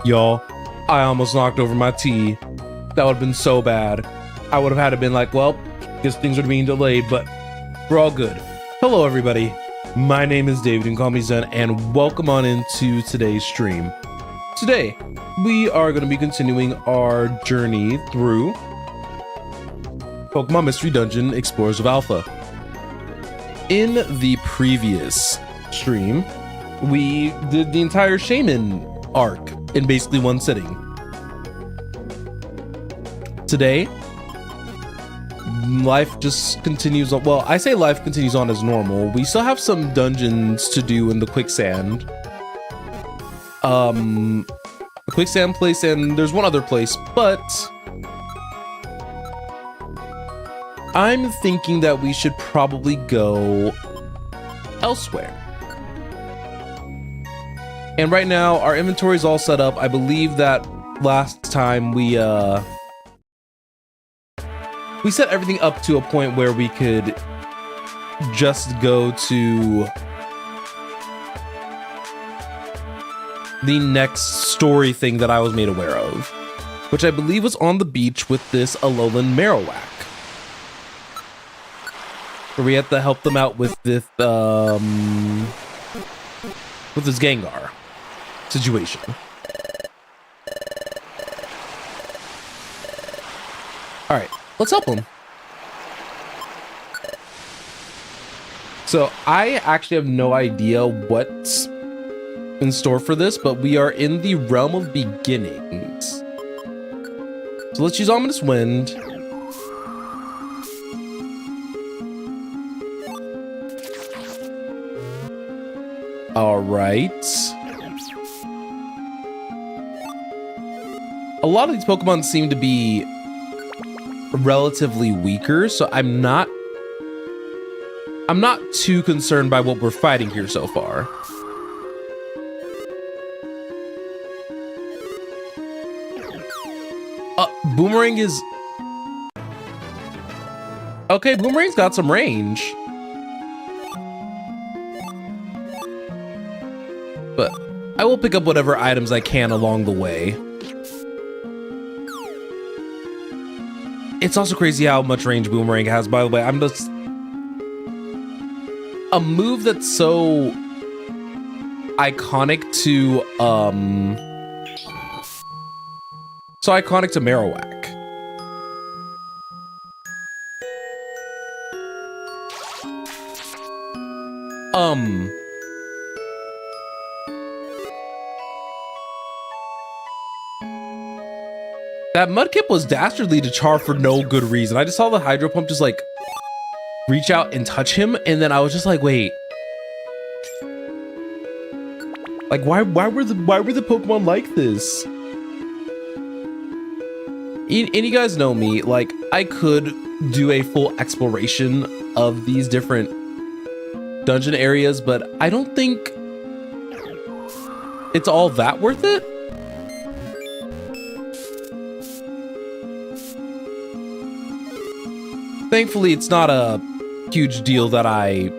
Y'all, I almost knocked over my tea. That would have been so bad. I would have had to been like, well, guess things are being delayed, but we're all good. Hello, everybody. My name is David, and call me Zen, and welcome on into today's stream. Today, we are going to be continuing our journey through Pokemon Mystery Dungeon Explorers of Alpha. In the previous stream, we did the entire Shaman arc in basically one sitting. Today, life just continues on. Well, I say life continues on as normal. We still have some dungeons to do in the quicksand. The quicksand place, and there's one other place, but I'm thinking that we should probably go elsewhere. And right now, our inventory is all set up. I believe that last time we set everything up to a point where we could just go to the next story thing that I was made aware of, which I believe was on the beach with this Alolan Marowak, where we had to help them out with this Gengar situation. All right, let's help him. So I actually have no idea what's in store for this, but we are in the realm of beginnings. So let's use Ominous Wind. All right. A lot of these Pokemon seem to be relatively weaker, so I'm not too concerned by what we're fighting here so far. Boomerang is okay. Boomerang's got some range, but I will pick up whatever items I can along the way. It's also crazy how much range Boomerang has, by the way. I'm just a move that's so iconic to Marowak. That Mudkip was dastardly to Char for no good reason. I just saw the Hydro Pump just like reach out and touch him, and then I was just like, wait. Like why were the Pokemon like this? And you guys know me, like I could do a full exploration of these different dungeon areas, but I don't think it's all that worth it. Thankfully, it's not a huge deal that I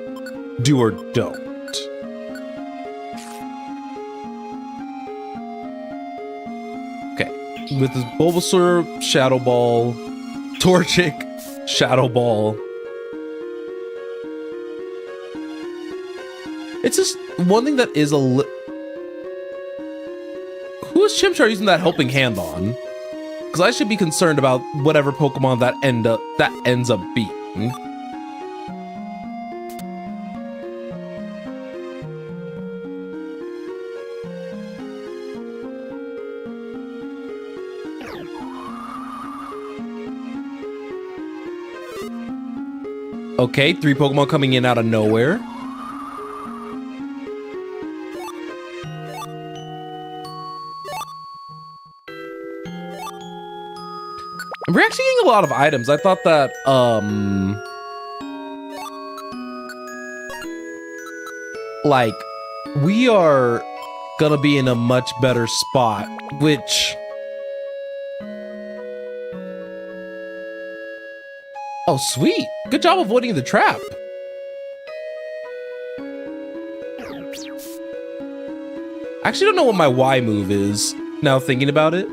do or don't. Okay, with this Bulbasaur, Shadow Ball, Torchic, Shadow Ball. It's just one thing that is who is Chimchar using that helping hand on? Because I should be concerned about whatever Pokemon that ends up being. Okay, 3 Pokemon coming in out of nowhere. We're actually getting a lot of items. I thought that, like, we are gonna be in a much better spot, which... Oh, sweet. Good job avoiding the trap. I actually don't know what my Y move is. Now thinking about it,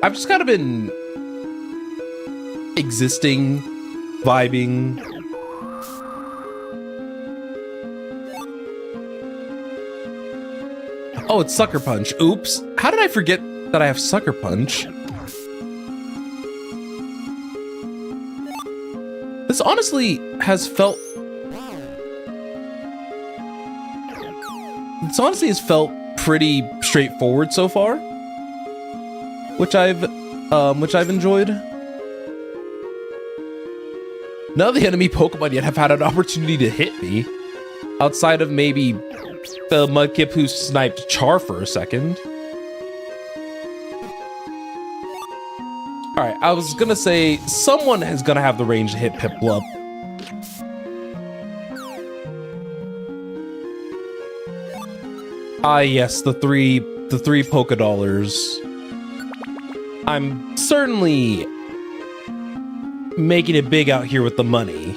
I've just kind of been existing, vibing. Oh, it's Sucker Punch. Oops. How did I forget that I have Sucker Punch? This honestly has felt... This honestly has felt pretty straightforward so far, which I've enjoyed. None of the enemy Pokemon yet have had an opportunity to hit me, outside of maybe the Mudkip who sniped Char for a second. All right, I was gonna say someone is gonna have the range to hit Piplup. Ah, yes, the three $Poké. I'm certainly making it big out here with the money.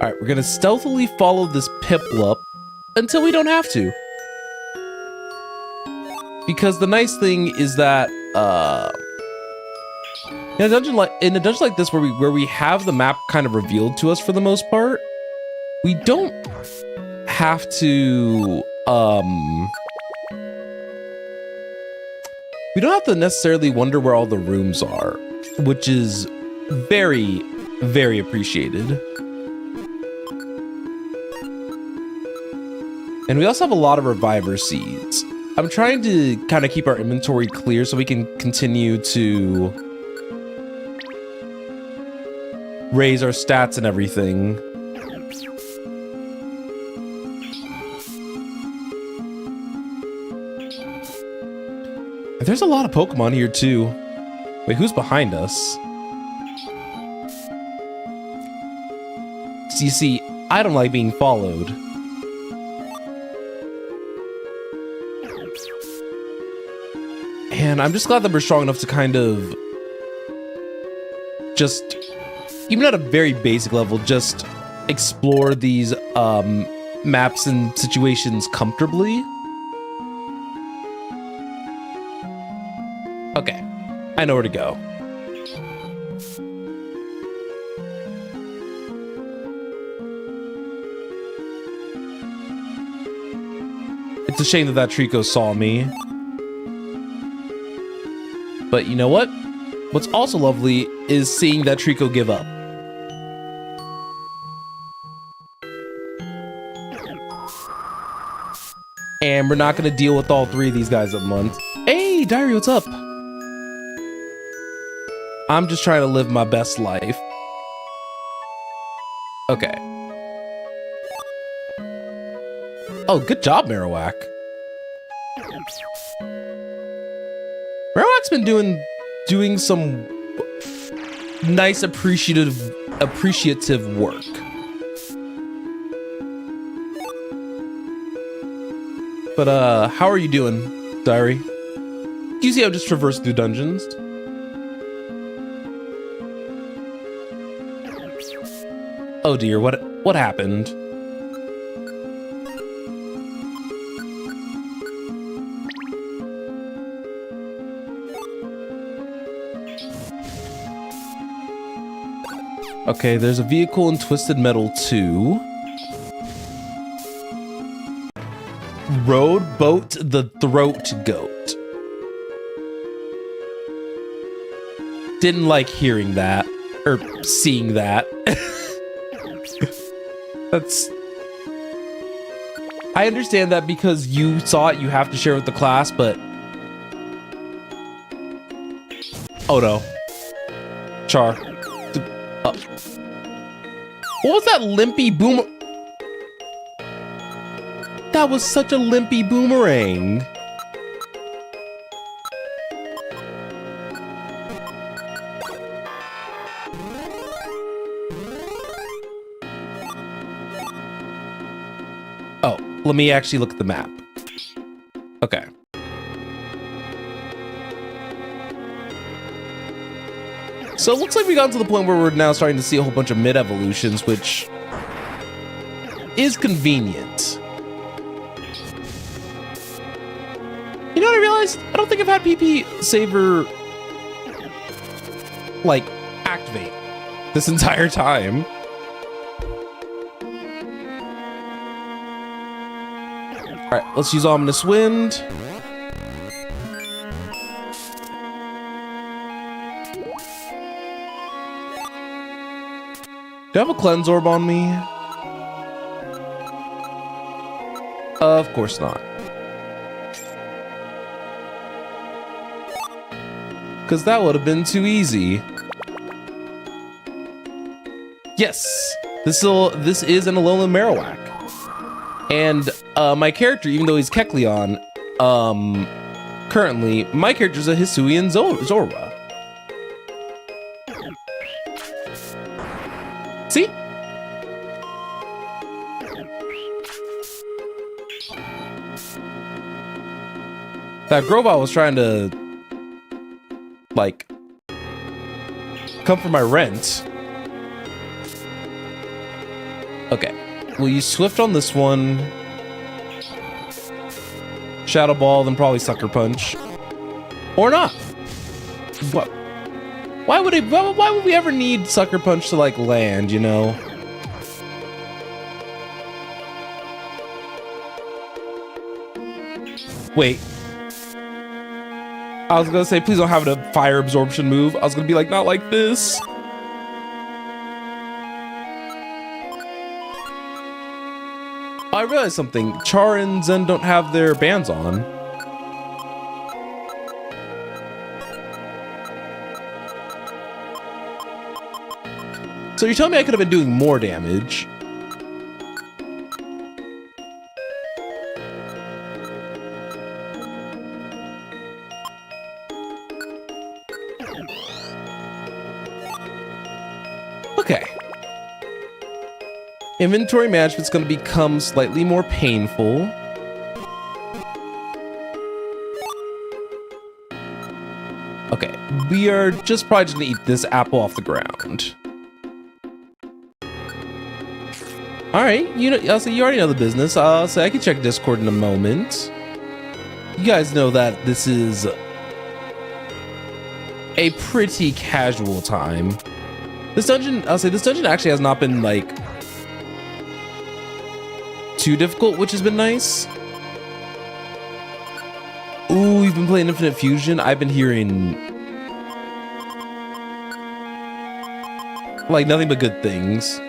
All right, we're gonna stealthily follow this Piplup until we don't have to. Because the nice thing is that in a dungeon like this where we have the map kind of revealed to us for the most part, we don't have to necessarily wonder where all the rooms are, which is very, very appreciated. And we also have a lot of Reviver Seeds. I'm trying to kind of keep our inventory clear so we can continue to raise our stats and everything. There's a lot of Pokemon here too. Wait, who's behind us? So you see, I don't like being followed. And I'm just glad that we're strong enough to kind of just, even at a very basic level, just explore these maps and situations comfortably. Okay, I know where to go. It's a shame that Trico saw me. But you know what? What's also lovely is seeing that Trico give up. And we're not gonna deal with all three of these guys at once. Hey, Diary, what's up? I'm just trying to live my best life. Okay. Oh, good job, Marowak. Marowak's been doing some nice appreciative work. But how are you doing, Diary? You see, I'm just traversing through dungeons. Oh dear, what happened? Okay, there's a vehicle in Twisted Metal 2. Road Boat the Throat Goat. Didn't like hearing that, or seeing that. That's... I understand that because you saw it, you have to share it with the class, but... Oh no. Char. What was that limpy boomer? That was such a limpy boomerang. Oh, let me actually look at the map. Okay. So it looks like we got to the point where we're now starting to see a whole bunch of mid-evolutions, which is convenient. You know what I realized? I don't think I've had PP Saver like activate this entire time. All right, let's use Ominous Wind. Do I have a Cleanse Orb on me? Of course not. Because that would have been too easy. Yes, this is an Alolan Marowak. And my character, even though he's Kecleon, currently, my character's a Hisuian Zorua. See? That Grovyle was trying to, like, come for my rent. Okay. We'll use Swift on this one. Shadow Ball, then probably Sucker Punch. Or not. What? Why would we ever need Sucker Punch to, like, land, you know? Wait. I was gonna say, please don't have a Fire Absorption move. I was gonna be like, not like this. I realized something. Char and Zen don't have their bands on. So you're telling me I could have been doing more damage? Okay. Inventory management's going to become slightly more painful. Okay, we are just probably just going to eat this apple off the ground. All right, I'll say you already know the business. I'll say I can check Discord in a moment. You guys know that this is a pretty casual time. This dungeon, I'll say this dungeon actually has not been like too difficult, which has been nice. Ooh, you've been playing Infinite Fusion. I've been hearing like nothing but good things.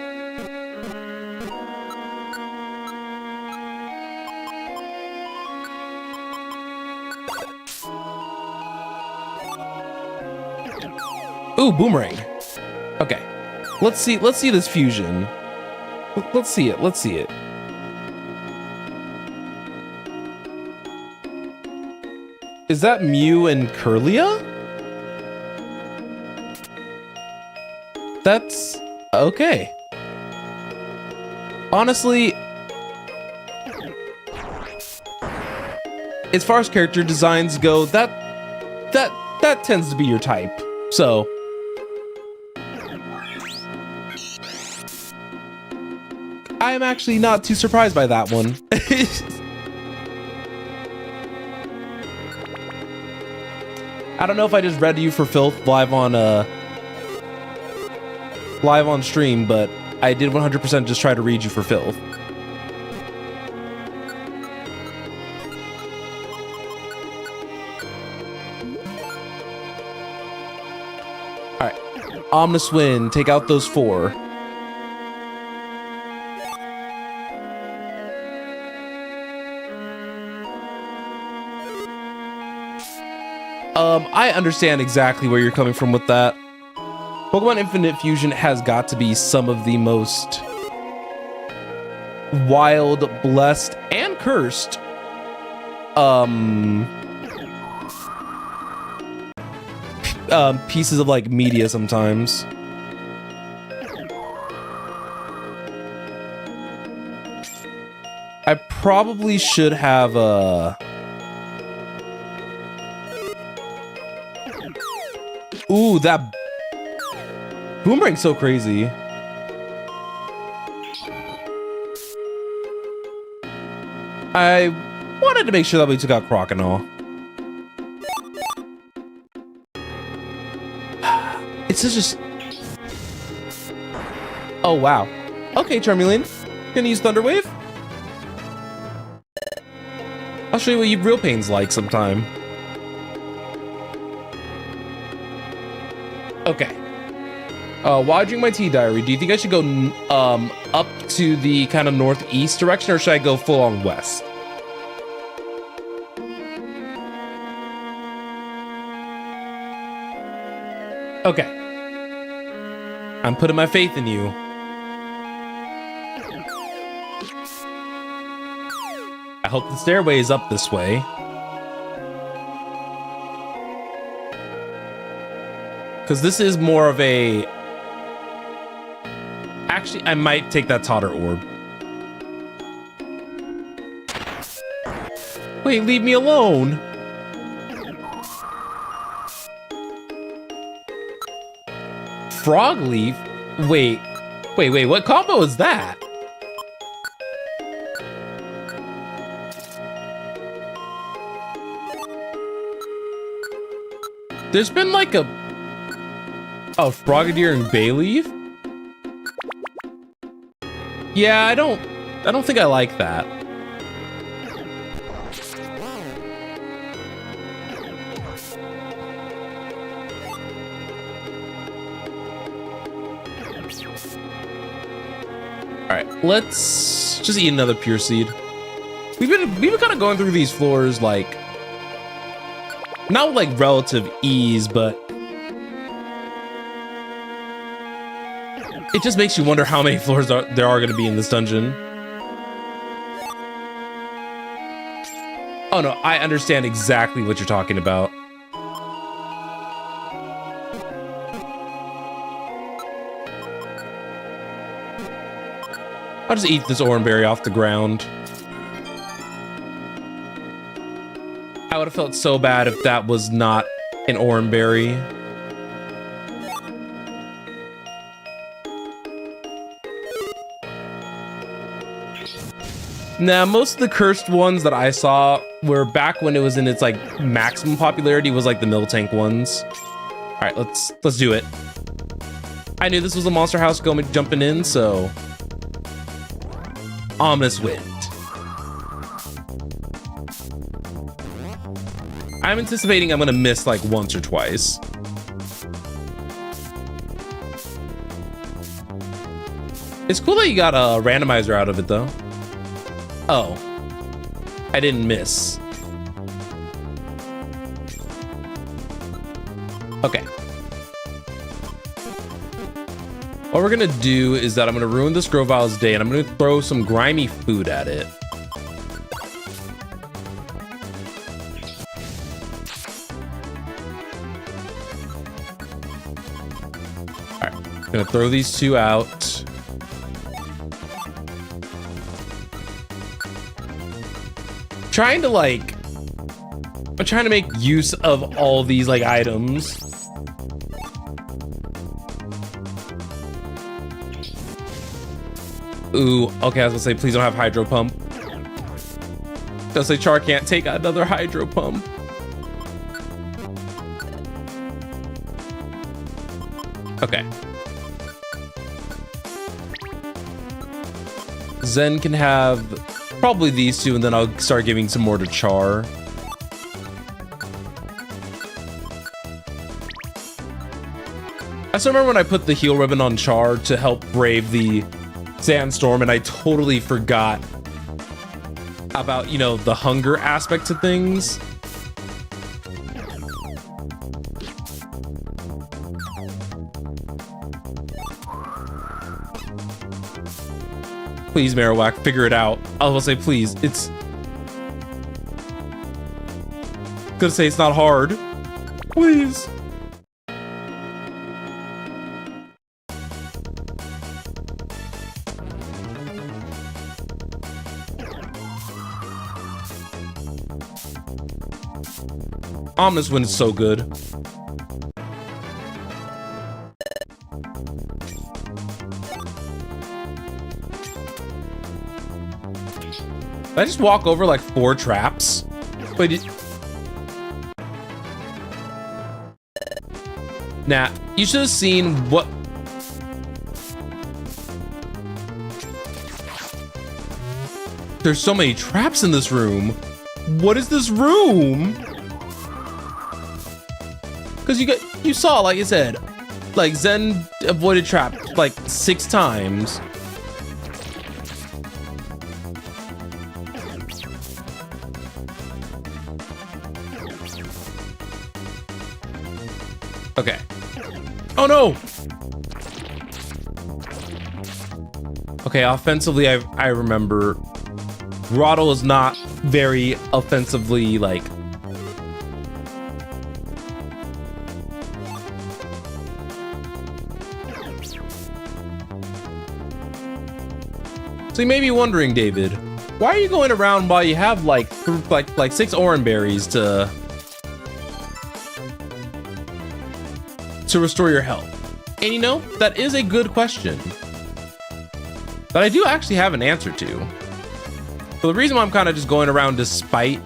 Ooh, Boomerang. Okay, let's see this fusion. Let's see it. Is that Mew and Curlia? That's okay. Honestly, as far as character designs go, that tends to be your type. So I'm actually not too surprised by that one. I don't know if I just read you for filth live on stream, but I did 100% just try to read you for filth. All right, Ominous Wind, take out those 4. I understand exactly where you're coming from with that. Pokemon Infinite Fusion has got to be some of the most wild, blessed, and cursed pieces of like media sometimes. I probably should have ooh, that Boomerang's so crazy. I wanted to make sure that we took out Croconaw. It's just... Oh, wow. Okay, Charmeleon. Gonna use Thunder Wave? I'll show you what real pain's like sometime. Okay. While I drink my tea diary, do you think I should go up to the kind of northeast direction, or should I go full on west? Okay. I'm putting my faith in you. I hope the stairway is up this way. Because this is more of a... Actually, I might take that Totter Orb. Wait, leave me alone. Frog Leaf? Wait, what combo is that? There's been like a Frogadier and Bayleaf? Yeah, I don't think I like that. All right, let's just eat another Pure Seed. We've been kind of going through these floors like not with like relative ease, but it just makes you wonder how many floors there are going to be in this dungeon. Oh no, I understand exactly what you're talking about. I'll just eat this Oranberry off the ground. I would have felt so bad if that was not an Oranberry. Nah, most of the cursed ones that I saw were back when it was in its like maximum popularity, was like the Miltank ones. All right, let's do it. I knew this was a monster house jumping in, so Ominous Wind. I'm anticipating I'm gonna miss like once or twice. It's cool that you got a randomizer out of it though. Oh, I didn't miss. Okay. What we're gonna do is that I'm gonna ruin this Grovile's day and I'm gonna throw some grimy food at it. All right, gonna throw these two out. I'm trying to make use of all these like items. Ooh, okay, I was gonna say, please don't have Hydro Pump. Does say Char can't take another Hydro Pump. Okay. Zen can have probably these two, and then I'll start giving some more to Char. I still remember when I put the heal ribbon on Char to help brave the sandstorm, and I totally forgot about, you know, the hunger aspect to things. Please, Marowak, figure it out. I will say, please. It's gonna say it's not hard. Please. Ominous Wind is so good. I just walk over like 4 traps? Wait, nah, you should have seen what... There's so many traps in this room. What is this room? Because you saw, like I said, like Zen avoided trap like 6 times. Okay. Oh no! Okay, offensively, I remember Roddle is not very offensively, like... So you may be wondering, David, why are you going around while you have like 6 orange berries to restore your health? And you know, that is a good question that I do actually have an answer to. So the reason why I'm kind of just going around despite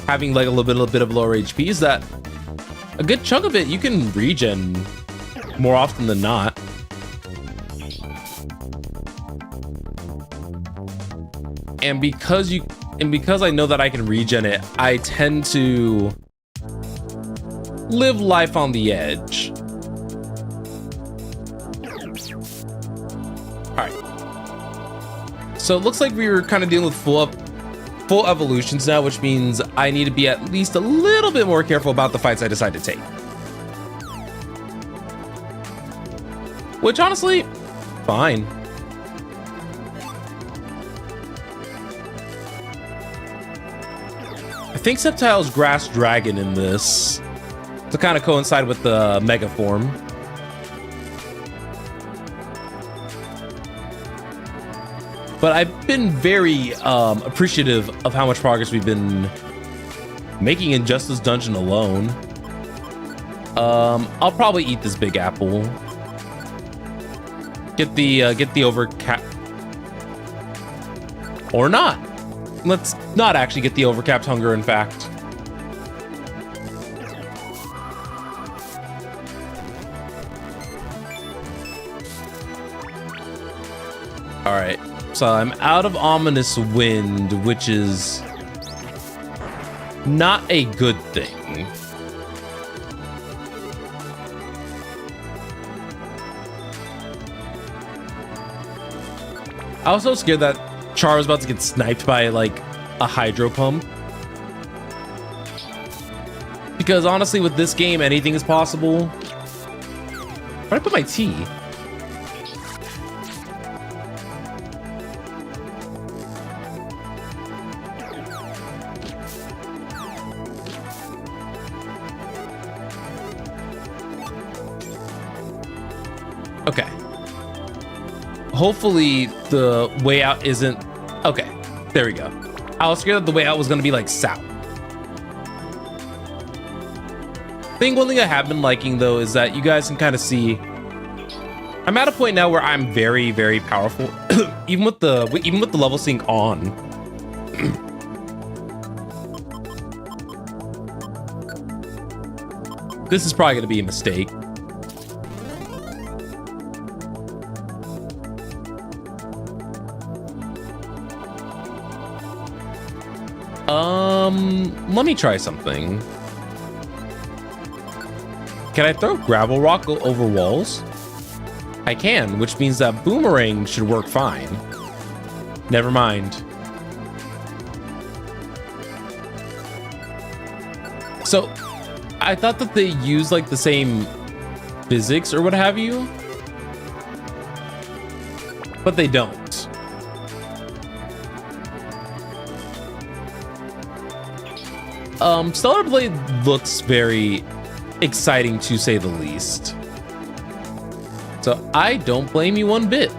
having like a little bit of lower HP is that a good chunk of it you can regen more often than not. And because I know that I can regen it, I tend to live life on the edge. So it looks like we were kind of dealing with full evolutions now, which means I need to be at least a little bit more careful about the fights I decide to take. Which honestly, fine. I think Sceptile's Grass Dragon in this to kind of coincide with the Mega Form. But I've been very appreciative of how much progress we've been making in just this dungeon alone. I'll probably eat this big apple. Get the overcap, or not. Let's not actually get the overcapped hunger, in fact. All right. So I'm out of Ominous Wind, which is not a good thing. I was so scared that Char was about to get sniped by like a Hydro Pump. Because honestly, with this game, anything is possible. Where'd I put my tea? Okay. Hopefully the way out isn't... Okay, there we go. I was scared that the way out was going to be like south. I think one thing I have been liking though is that you guys can kind of see I'm at a point now where I'm very, very powerful, even with the level sync on. This is probably going to be a mistake. Let me try something. Can I throw gravel rock over walls? I can, which means that boomerang should work fine. Never mind. So, I thought that they use like the same physics or what have you, but they don't. Stellar Blade looks very exciting to say the least. So I don't blame you one bit.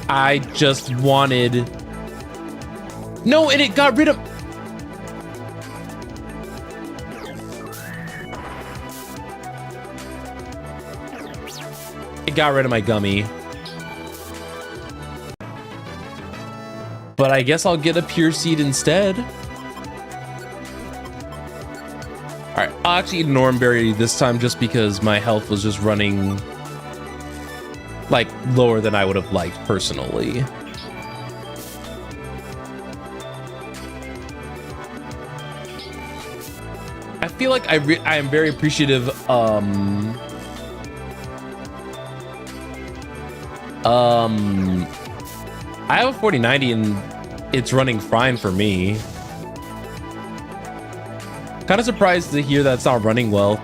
I just wanted... No, and it got rid of... It got rid of my gummy. But I guess I'll get a pure seed instead. All right, I'll actually eat a Normberry this time just because my health was just running like lower than I would have liked personally. I feel like I am very appreciative. I have a 4090 and it's running fine for me. Kind of surprised to hear that's not running well.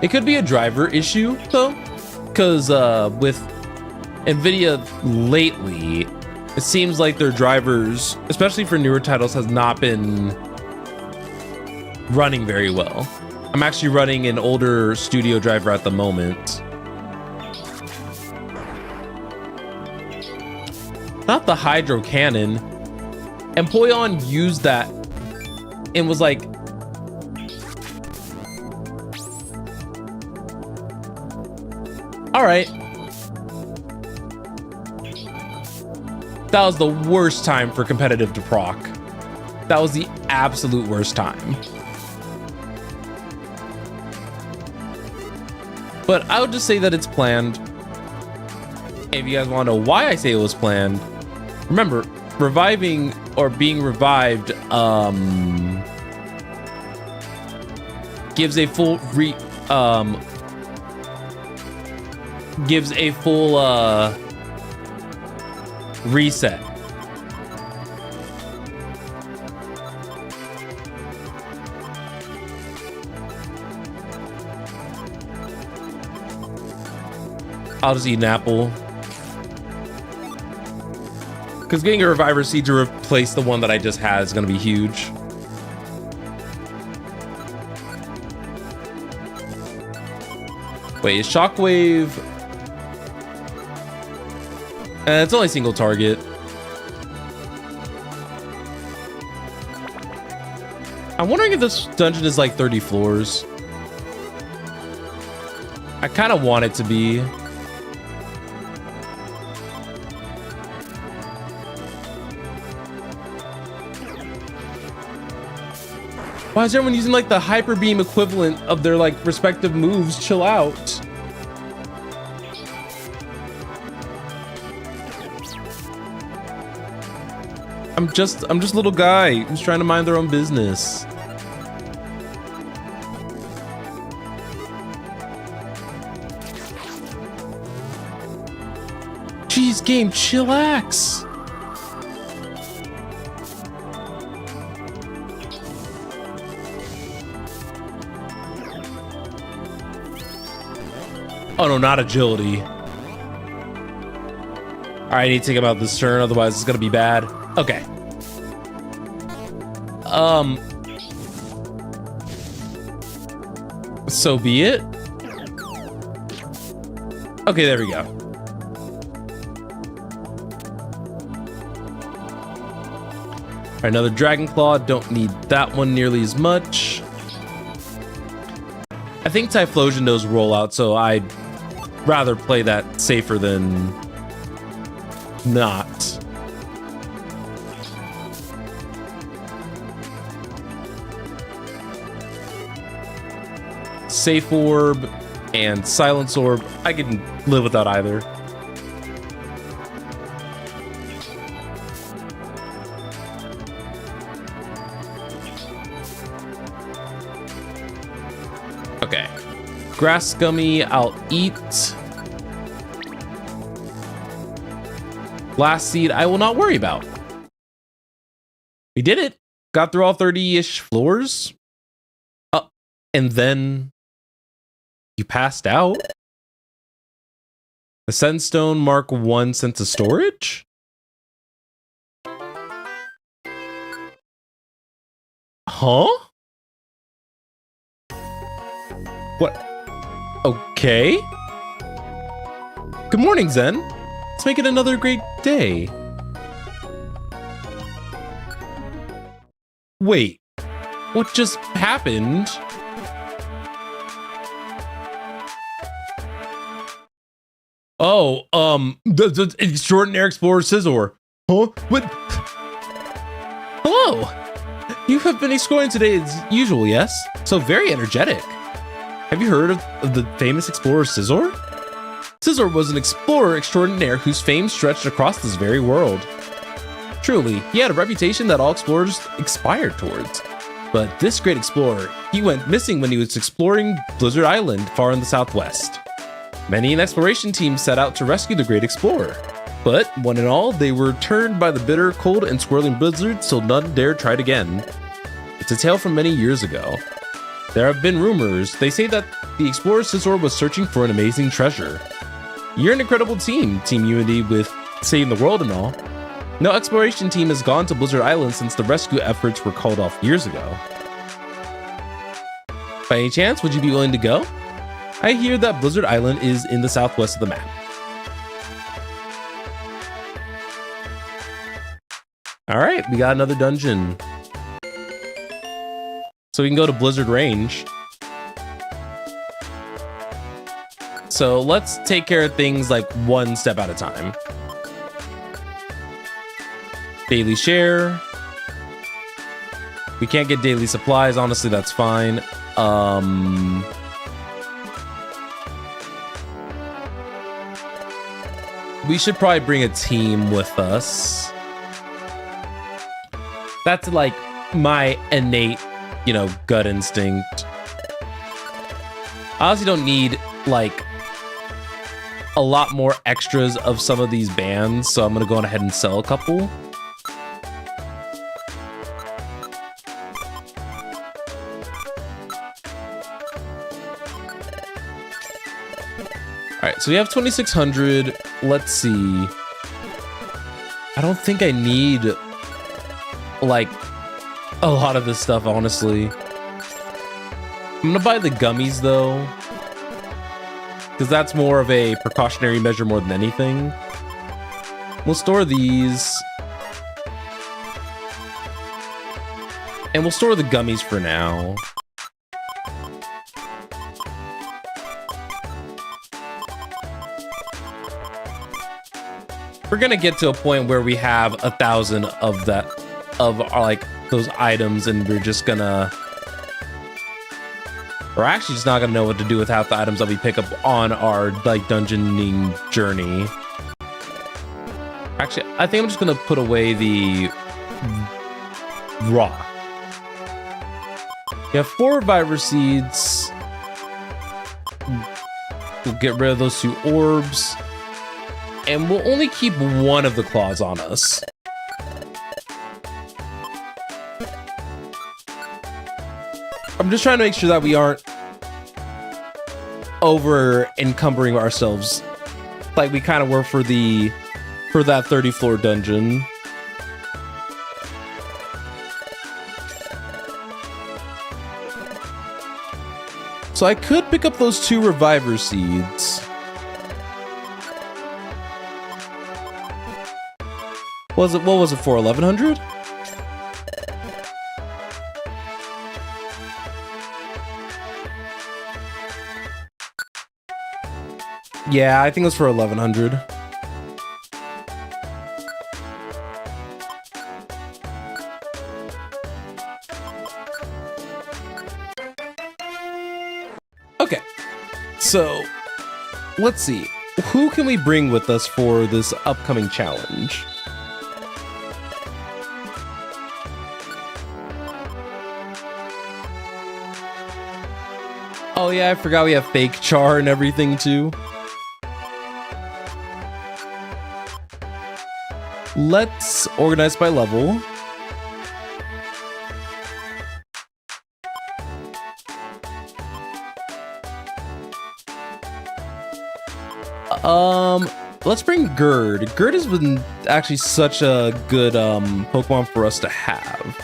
It could be a driver issue though, because with Nvidia lately, it seems like their drivers, especially for newer titles, has not been running very well. I'm actually running an older studio driver at the moment. Not the hydro cannon. And Poyon used that and was like, all right. That was the worst time for competitive to proc. That was the absolute worst time. But I would just say that it's planned. If you guys want to know why I say it was planned, remember, reviving or being revived gives a full reset. I'll just eat an apple. Because getting a reviver seed to replace the one that I just had is going to be huge. Wait, is Shockwave... it's only single target. I'm wondering if this dungeon is like 30 floors. I kind of want it to be. Why is everyone using like the hyper beam equivalent of their like respective moves? Chill out. I'm just a little guy who's trying to mind their own business. Jeez, game, chillax. Oh no, not agility. All right, I need to take him out this turn, otherwise it's gonna be bad. Okay. So be it. Okay, there we go. All right, another Dragon Claw. Don't need that one nearly as much. I think Typhlosion knows rollout, so I'd rather play that safer than not. Safe Orb and Silence Orb, I can live without either. Okay. Grass Scummy, I'll eat. Last seed, I will not worry about. We did it. Got through all 30-ish floors. And then you passed out. The Sandstone Mark 1 sent to storage? Huh? What? Okay. Good morning, Zen. Let's make it another great day. Wait, what just happened? Oh, the Extraordinary Explorer Scizor. Huh? What? Hello! You have been exploring today as usual, yes? So very energetic. Have you heard of the famous explorer Scizor? Scizor was an explorer extraordinaire whose fame stretched across this very world. Truly, he had a reputation that all explorers aspired towards. But this great explorer, he went missing when he was exploring Blizzard Island far in the southwest. Many an exploration team set out to rescue the great explorer. But, one and all, they were turned by the bitter, cold, and swirling blizzards so none dared try it again. It's a tale from many years ago. There have been rumors. They say that the explorer Scizor was searching for an amazing treasure. You're an incredible team, Team Unity, with saving the world and all. No exploration team has gone to Blizzard Island since the rescue efforts were called off years ago. By any chance, would you be willing to go? I hear that Blizzard Island is in the southwest of the map. Alright, we got another dungeon. So we can go to Blizzard Range. So let's take care of things like one step at a time. Daily share. We can't get daily supplies, honestly, that's fine. We should probably bring a team with us. That's like my innate, gut instinct. I honestly don't need like a lot more extras of some of these bands, so I'm gonna go on ahead and sell a couple. All right, so we have 2,600. Let's see. I don't think I need like a lot of this stuff, honestly. I'm gonna buy the gummies though, because that's more of a precautionary measure more than anything. We'll store these. And we'll store the gummies for now. We're gonna get to a point where we have 1,000 of that, of our, like those items, and we're just gonna, we're actually just not gonna know what to do with half the items that we pick up on our like dungeoning journey. Actually, I think I'm just gonna put away the rock. We have 4 Reviver Seeds. We'll get rid of those 2 orbs. And we'll only keep one of the claws on us. I'm just trying to make sure that we aren't over encumbering ourselves like we kind of were for that 30 floor dungeon. So I could pick up those 2 Reviver Seeds. What was it for, 1,100? Yeah, I think it was for 1,100. Okay, so let's see. Who can we bring with us for this upcoming challenge? Oh yeah, I forgot we have fake char and everything too. Let's organize by level. Let's bring Gerd. Gerd has been actually such a good Pokemon for us to have.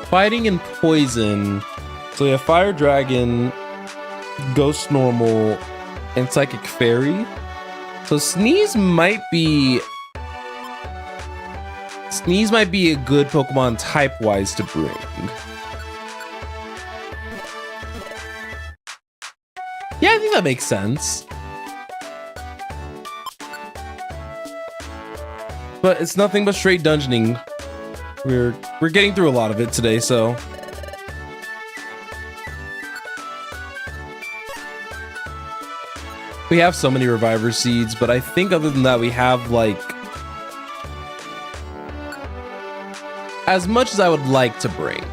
Fighting and Poison. So we have Fire Dragon, Ghost Normal, and Psychic Fairy. So Sneeze might be a good Pokemon type-wise to bring. Yeah, I think think that makes sense. But it's nothing but straight dungeoning. We're getting through a lot of it today, so. We have so many reviver seeds, but I think other than that, we have like as much as I would like to bring.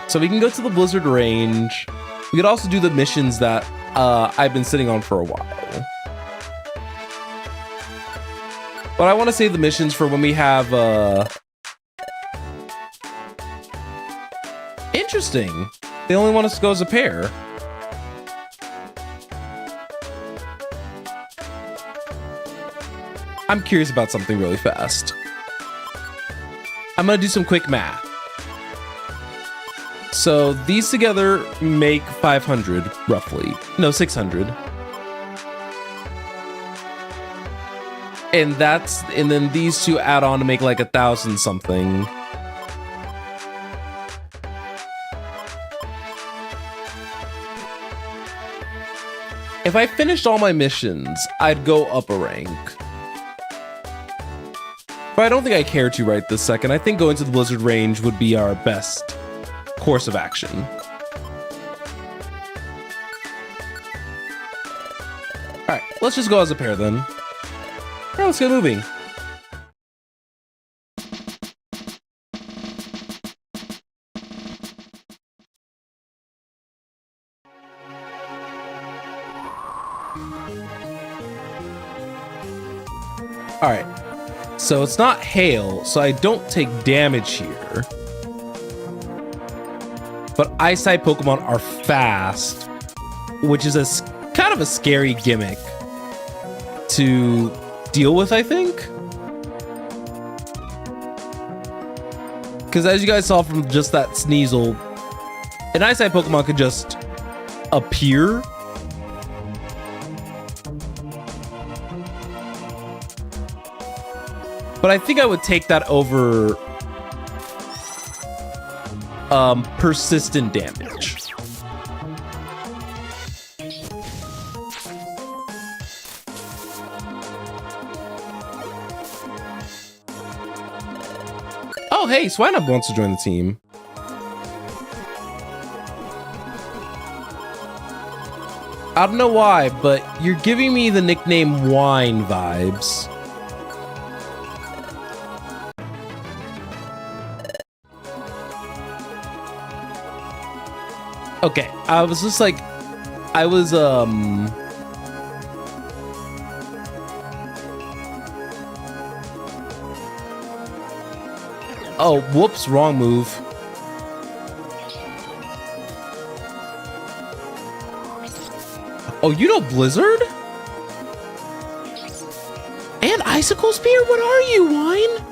So we can go to the Blizzard range. We could also do the missions that I've been sitting on for a while. But I want to save the missions for when we have interesting. They only want us to go as a pair. I'm curious about something really fast. I'm gonna do some quick math. So these together make 500 roughly. No, 600. And then these two add on to make like 1,000 something. If I finished all my missions, I'd go up a rank. But I don't think I care to right this second. I think going to the Blizzard range would be our best course of action. All right, let's just go as a pair then. Yeah, let's get moving. All right. So it's not hail, so I don't take damage here. But ice type Pokemon are fast, which is kind of a scary gimmick to deal with, I think. Because as you guys saw from just that Sneasel, an ice type Pokemon could just appear. But I think I would take that over persistent damage. Oh, hey, Swinub wants to join the team. I don't know why, but you're giving me the nickname Wine vibes. Okay, I was just like, oh, whoops, wrong move. Oh, you know Blizzard? And Icicle Spear? What are you, Wine?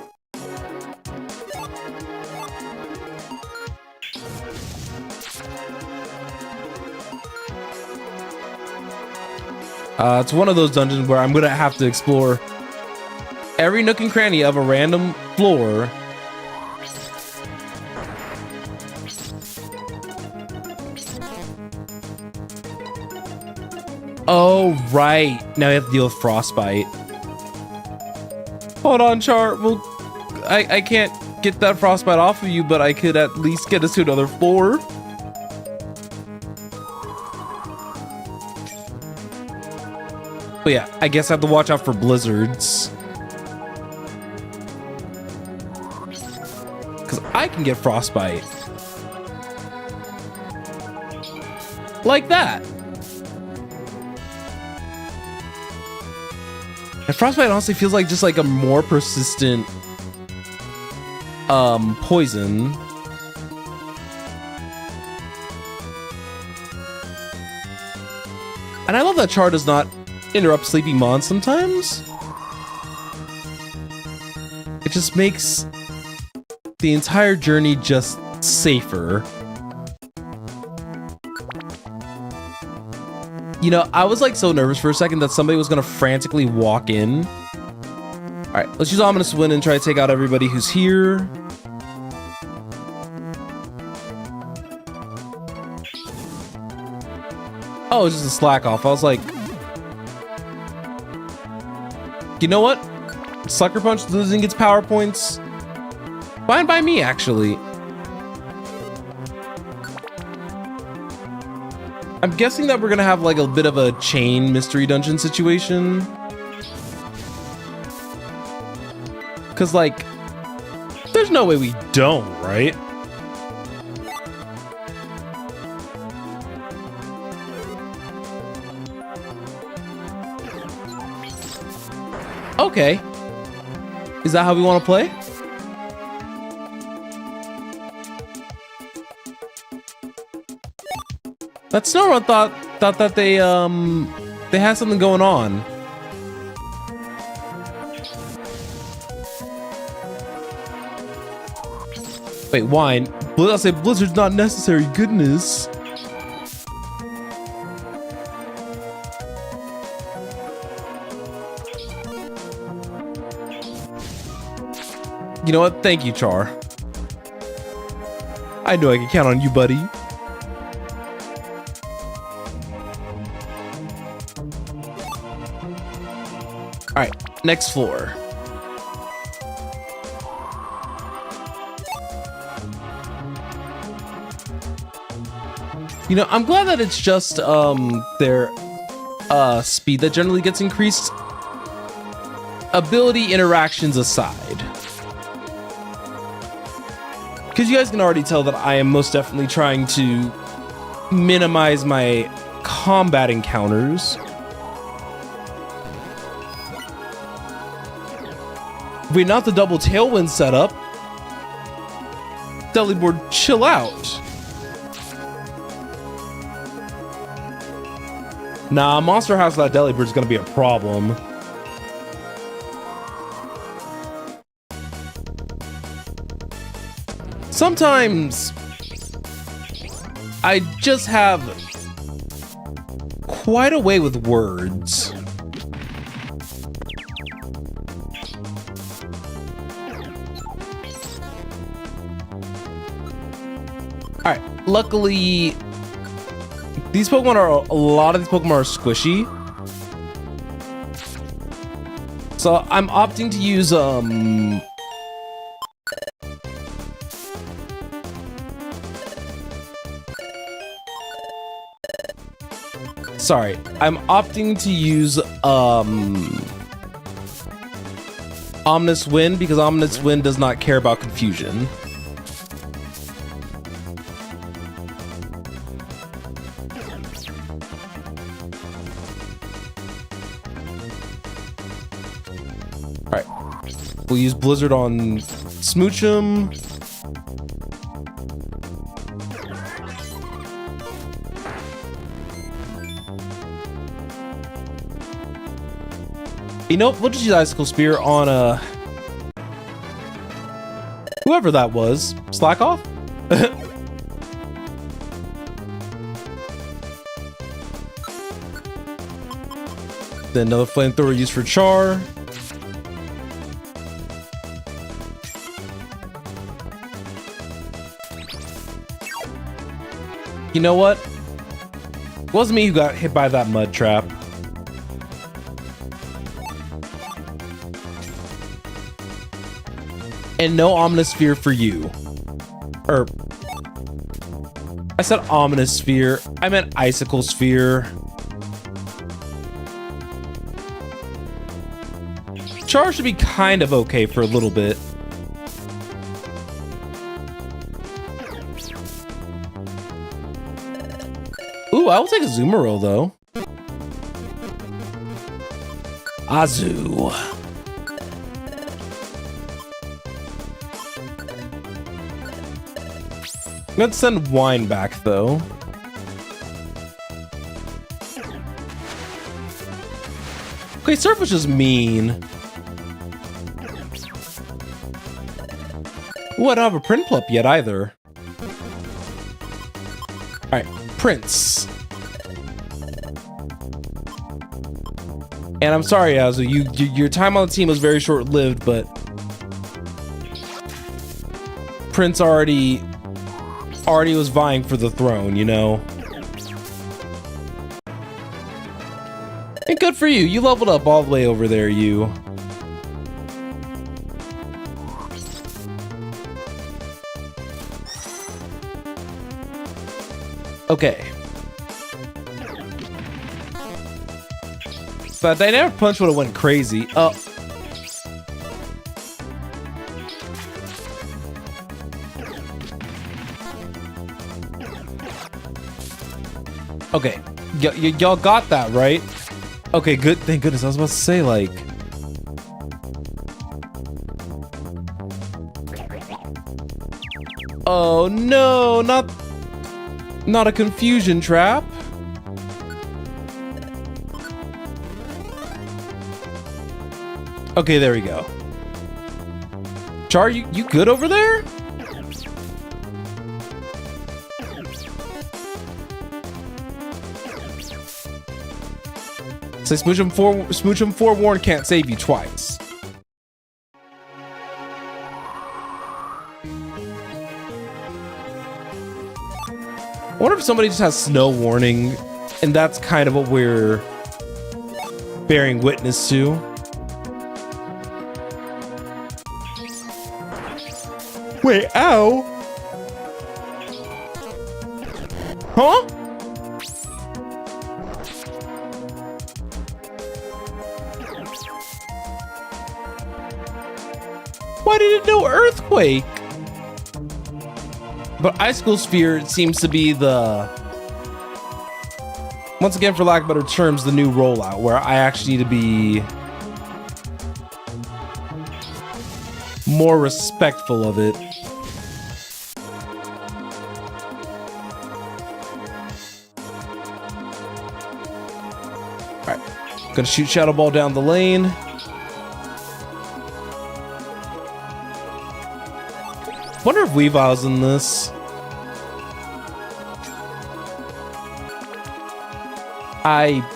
It's one of those dungeons where I'm gonna have to explore every nook and cranny of a random floor. Oh, right. Now we have to deal with Frostbite. Hold on, Char. Well, I can't get that Frostbite off of you, but I could at least get us to another floor. But yeah, I guess I have to watch out for blizzards. Because I can get Frostbite. Like that. And Frostbite honestly feels like just like a more persistent poison. And I love that Char does not interrupt Sleeping Mon sometimes. It just makes the entire journey just safer. You know, I was like so nervous for a second that somebody was gonna frantically walk in. All right, let's use Ominous Wind and try to take out everybody who's here. Oh, it's just a slack off. I was like, you know what? Sucker Punch losing its power points. Fine by me, actually. I'm guessing that we're gonna have like a bit of a chain mystery dungeon situation. Cause like, there's no way we don't, right? Okay. Is that how we want to play? That Snowrun thought that they had something going on. Wait, wine. I'll say Blizzard's not necessary. Goodness. You know what? Thank you, Char. I knew I could count on you, buddy. All right, next floor. You know, I'm glad that it's just their speed that generally gets increased. Ability interactions aside. Because you guys can already tell that I am most definitely trying to minimize my combat encounters. Wait, not the double tailwind setup. Deliboard, chill out. Nah, Monster House without Deliboard is gonna be a problem. Sometimes I just have quite a way with words. All right, luckily these Pokemon are, a lot of these Pokemon are squishy. So I'm opting to use, sorry, I'm opting to use, Ominous Wind because Ominous Wind does not care about confusion. We'll use Blizzard on Smoochum. You know, we'll just use Icicle Spear on whoever that was. Slack off? Then another flamethrower used for Char. You know what? It wasn't me who got hit by that mud trap. And no Ominous Sphere for you. Or, I said Ominous Sphere. I meant Icicle Sphere. Char should be kind of okay for a little bit. Ooh, I will take a Azumarill though. Azu. I'm gonna send Wine back though. Okay, Surf was just mean. Ooh, I don't have a Prinplup yet either. Alright, Prince. And I'm sorry, Azu, your time on the team was very short-lived, but Prince already was vying for the throne, you know? And good for you. You leveled up all the way over there, you. Okay. So that dynamic punch would have went crazy. Oh. Okay. Y'all got that, right? Okay, good. Thank goodness. I was about to say, like... Oh, no. Not a confusion trap. Okay, there we go. Char, you good over there? Say Smooch him forewarned can't save you twice. I wonder if somebody just has snow warning, and that's kind of what we're bearing witness to. Wait, ow! Huh? Why did it know earthquake? But Icicle Sphere seems to be the, once again, for lack of better terms, the new rollout where I actually need to be more respectful of it. All right, gonna shoot Shadow Ball down the lane. Wonder if Weavile's in this. I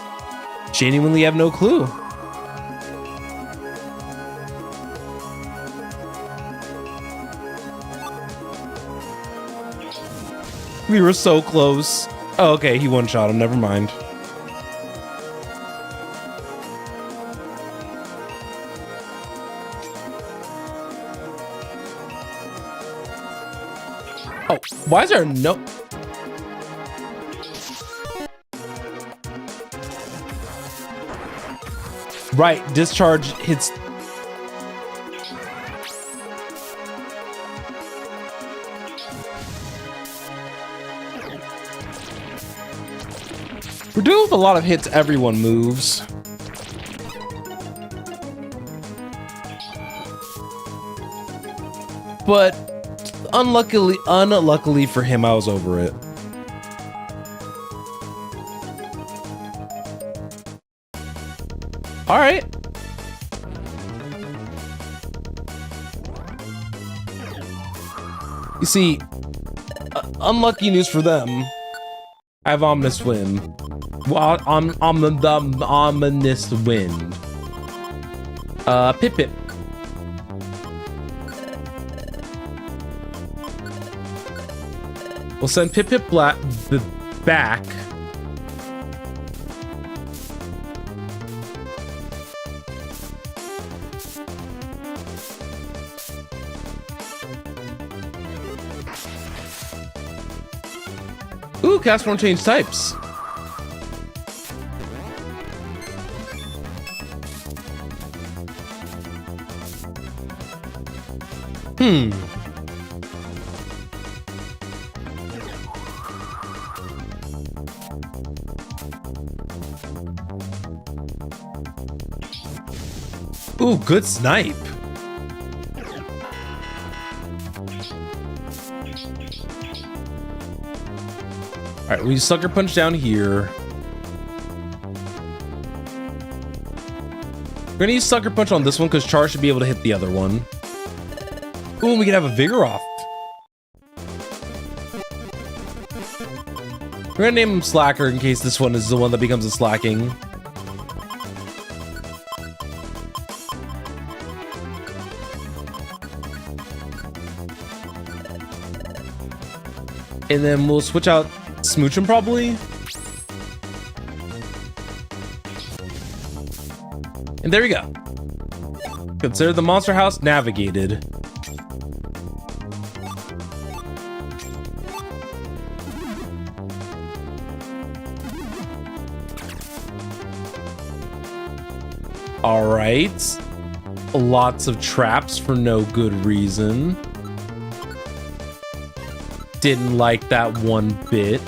genuinely have no clue. We were so close. Oh, okay, he one-shot him. Never mind. Oh, why is there no... Right, discharge hits... We're dealing with a lot of hits everyone moves. But... Unluckily for him, I was over it. All right. You see, unlucky news for them. I have Ominous Wind. Well, the Ominous Wind. Pip. We'll send Pip back. Ooh, cast won't change types. Ooh, good snipe. All right, we sucker punch down here. We're gonna use sucker punch on this one because Char should be able to hit the other one. Ooh, we can have a Vigoroth. We're gonna name him Slacker in case this one is the one that becomes a slacking. And then we'll switch out Smooch him probably. And there we go. Consider the monster house navigated. All right. Lots of traps for no good reason. Didn't like that one bit.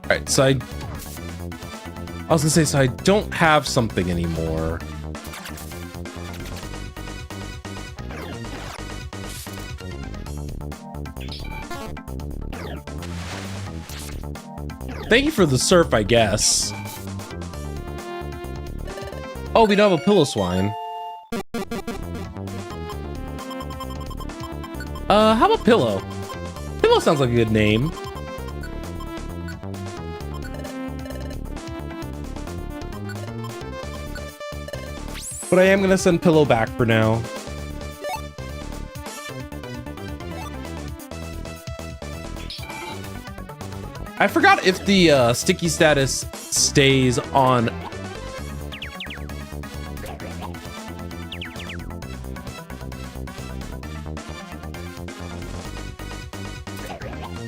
All right, so I was gonna say, so I don't have something anymore. Thank you for the surf, I guess. Oh, we don't have a pillow swine. How about Pillow? Pillow sounds like a good name. But I am gonna send Pillow back for now. I forgot if the sticky status stays on.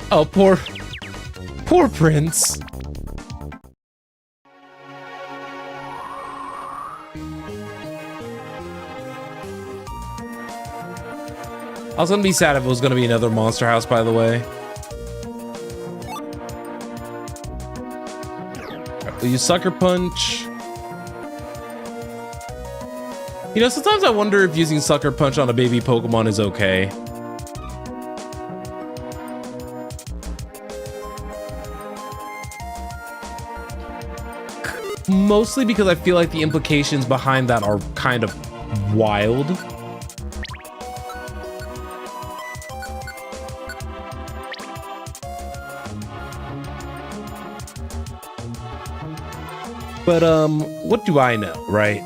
Oh, poor Prince. I was gonna be sad if it was gonna be another monster house, by the way. We'll use Sucker Punch. You know, sometimes I wonder if using Sucker Punch on a baby Pokemon is okay. Mostly because I feel like the implications behind that are kind of wild. But, what do I know, right?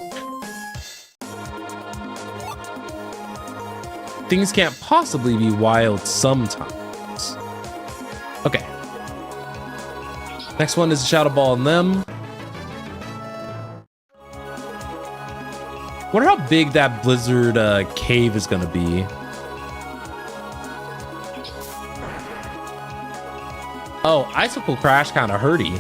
Things can't possibly be wild sometimes. Okay. Next one is a Shadow Ball on them. Wonder how big that blizzard cave is gonna be. Oh, Icicle Crash kind of hurty.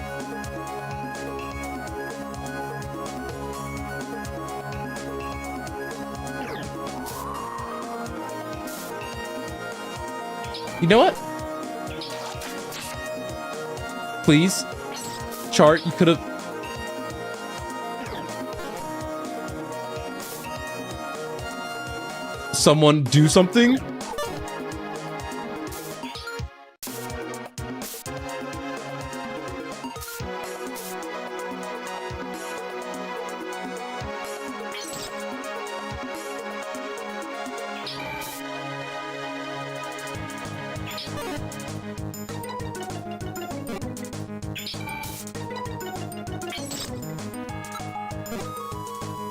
You know what? Please, Chart, you could have. Someone do something?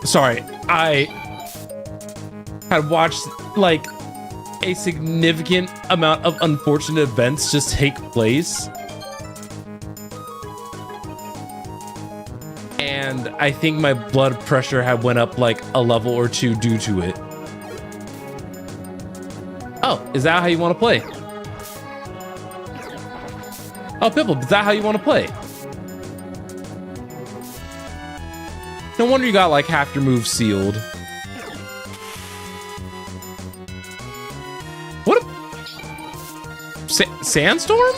Sorry, I had watched like a significant amount of unfortunate events just take place. And I think my blood pressure had went up like a level or two due to it. Oh, is that how you want to play? Oh, Pipple, is that how you want to play? No wonder you got like half your moves sealed. What a sandstorm?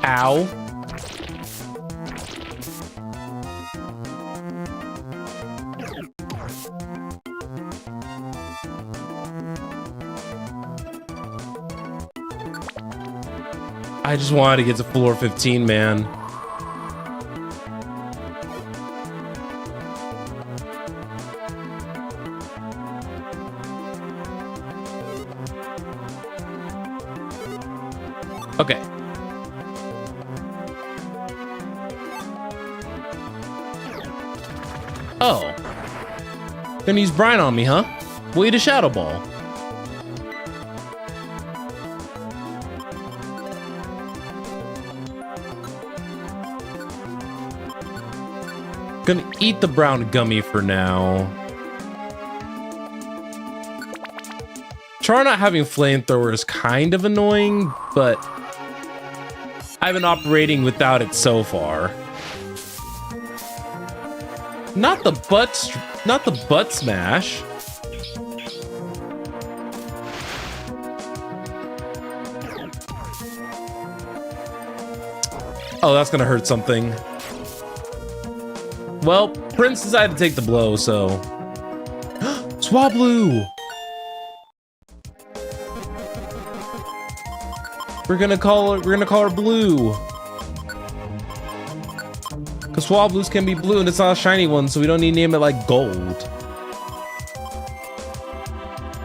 Ow. I just wanted to get to floor 15, man. Okay. Oh. Gonna use Brine on me, huh? We'll eat a Shadow Ball. Gonna eat the brown gummy for now. Char not having flamethrower is kind of annoying, but I've been operating without it so far. Not the butt smash. Oh, that's gonna hurt something. Well, Prince decided to take the blow, so Swablu. We're gonna call her Blue. Cause Swablu's can be blue and it's not a shiny one, so we don't need to name it like Gold.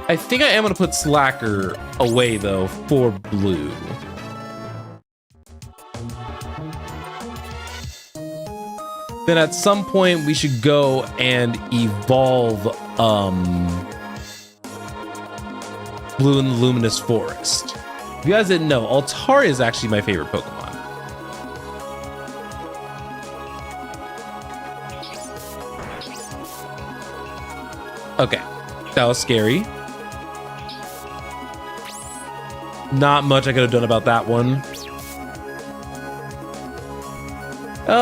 I think I am gonna put Slacker away though for Blue. Then at some point we should go and evolve Blue in the Luminous Forest. If you guys didn't know, Altaria is actually my favorite Pokemon. Okay, that was scary. Not much I could have done about that one.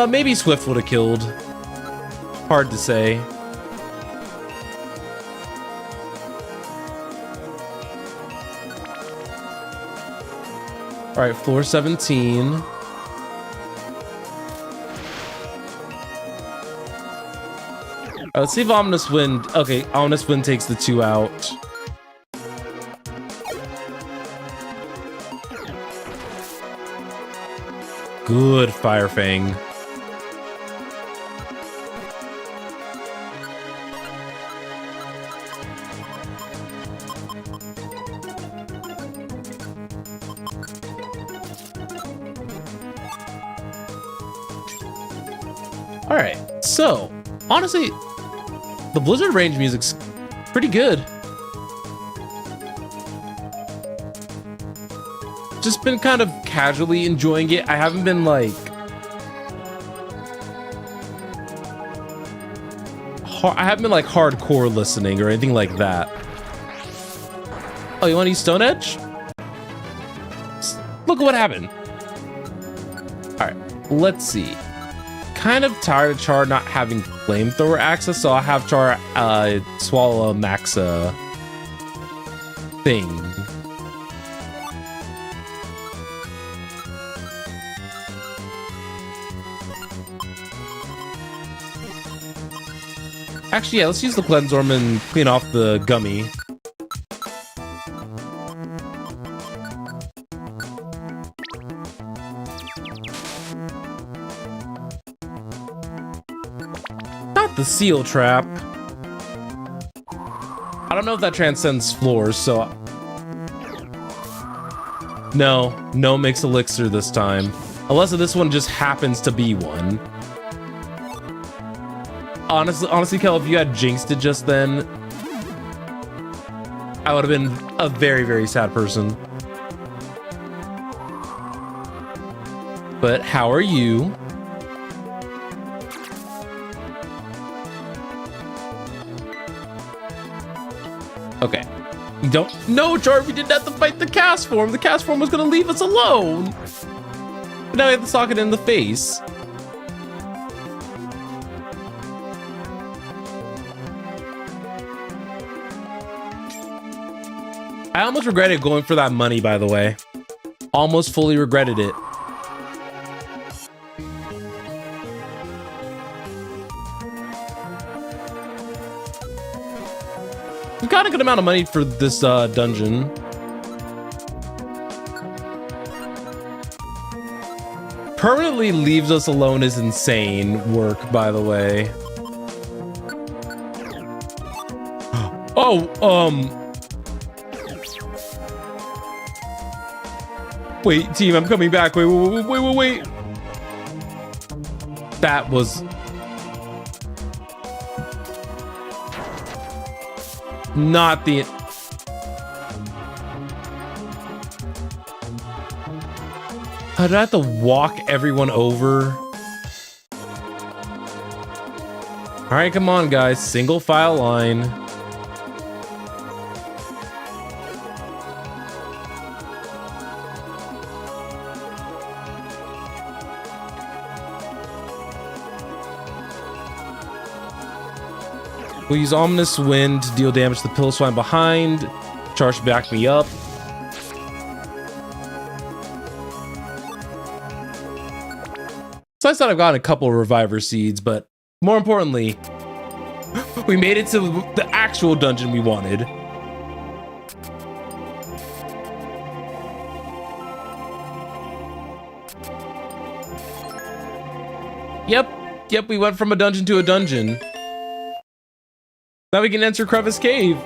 Maybe Swift would have killed. Hard to say. All right, floor 17. Let's see if Ominous Wind. Okay, Ominous Wind takes the 2 out. Good Fire Fang. All right, so honestly, the Blizzard range music's pretty good. Just been kind of casually enjoying it. I haven't been like hardcore listening or anything like that. Oh, you want to use Stone Edge? Look at what happened. All right, let's see. Kind of tired of Char not having flamethrower access, so I'll have Char swallow a Maxa thing. Actually, yeah, let's use the Cleanse Orb and clean off the gummy. Not the Seal Trap. I don't know if that transcends floors, so... No Mixed Elixir this time. Unless this one just happens to be one. Honestly, Kel, if you had jinxed it just then, I would have been a very, very sad person. But how are you? Okay. No, Char, we didn't have to fight the cast form. The cast form was gonna leave us alone. But now we have to sock it in the face. I almost regretted going for that money, by the way. Almost fully regretted it. We've got a good amount of money for this dungeon. Permanently leaves us alone is insane work, by the way. Oh, Wait, team, I'm coming back. Wait. That was not the... Did I have to walk everyone over? All right, come on, guys. Single file line. We'll use Ominous Wind to deal damage to the Pill Swine behind. Charge to back me up. So I thought I've gotten a couple of Reviver Seeds, but more importantly, we made it to the actual dungeon we wanted. Yep, we went from a dungeon to a dungeon. Now we can enter Crevice Cave.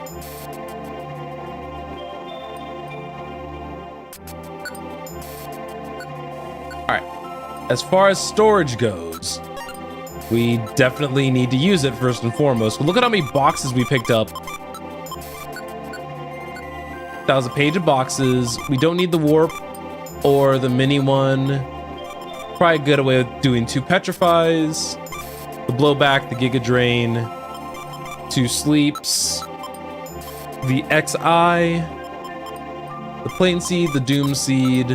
All right, as far as storage goes, we definitely need to use it first and foremost. Look at how many boxes we picked up. That was a page of boxes. We don't need the warp or the mini one. Probably a good way of doing 2 petrifies, the blowback, the Giga Drain, 2 sleeps, the XI, the Plain Seed, the Doom Seed.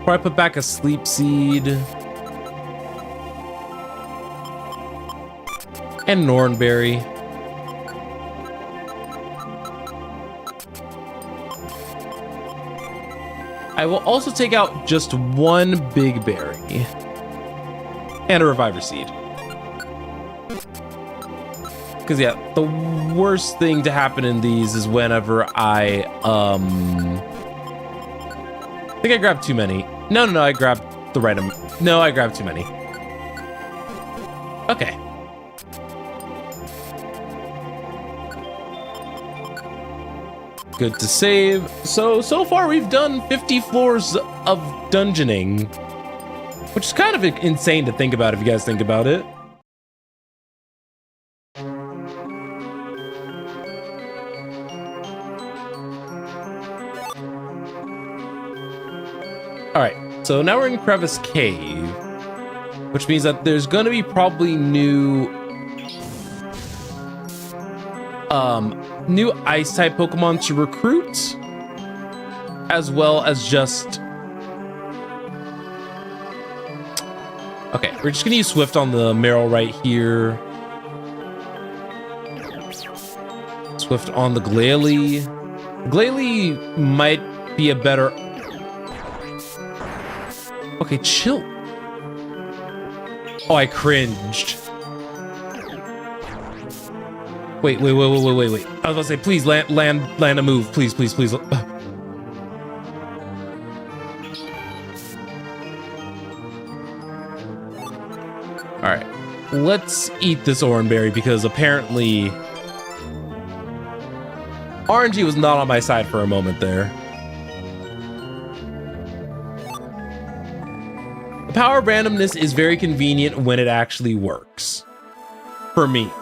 Probably put back a Sleep Seed. And Nornberry. I will also take out just 1 Big Berry. And a Reviver Seed. Because yeah, the worst thing to happen in these is whenever I think I grabbed too many. No, I grabbed the right amount. No, I grabbed too many. Okay. Good to save. So far we've done 50 floors of dungeoning, which is kind of insane to think about if you guys think about it. All right, so now we're in Crevice Cave, which means that there's gonna be probably new ice-type Pokemon to recruit, as well as just... Okay, we're just gonna use Swift on the Meryl right here. Swift on the Glalie. Glalie might be a better... Okay, chill. Oh, I cringed. Wait. I was about to say, please land a move. Please. All right, let's eat this Oranberry because apparently RNG was not on my side for a moment there. The power of randomness is very convenient when it actually works. For me.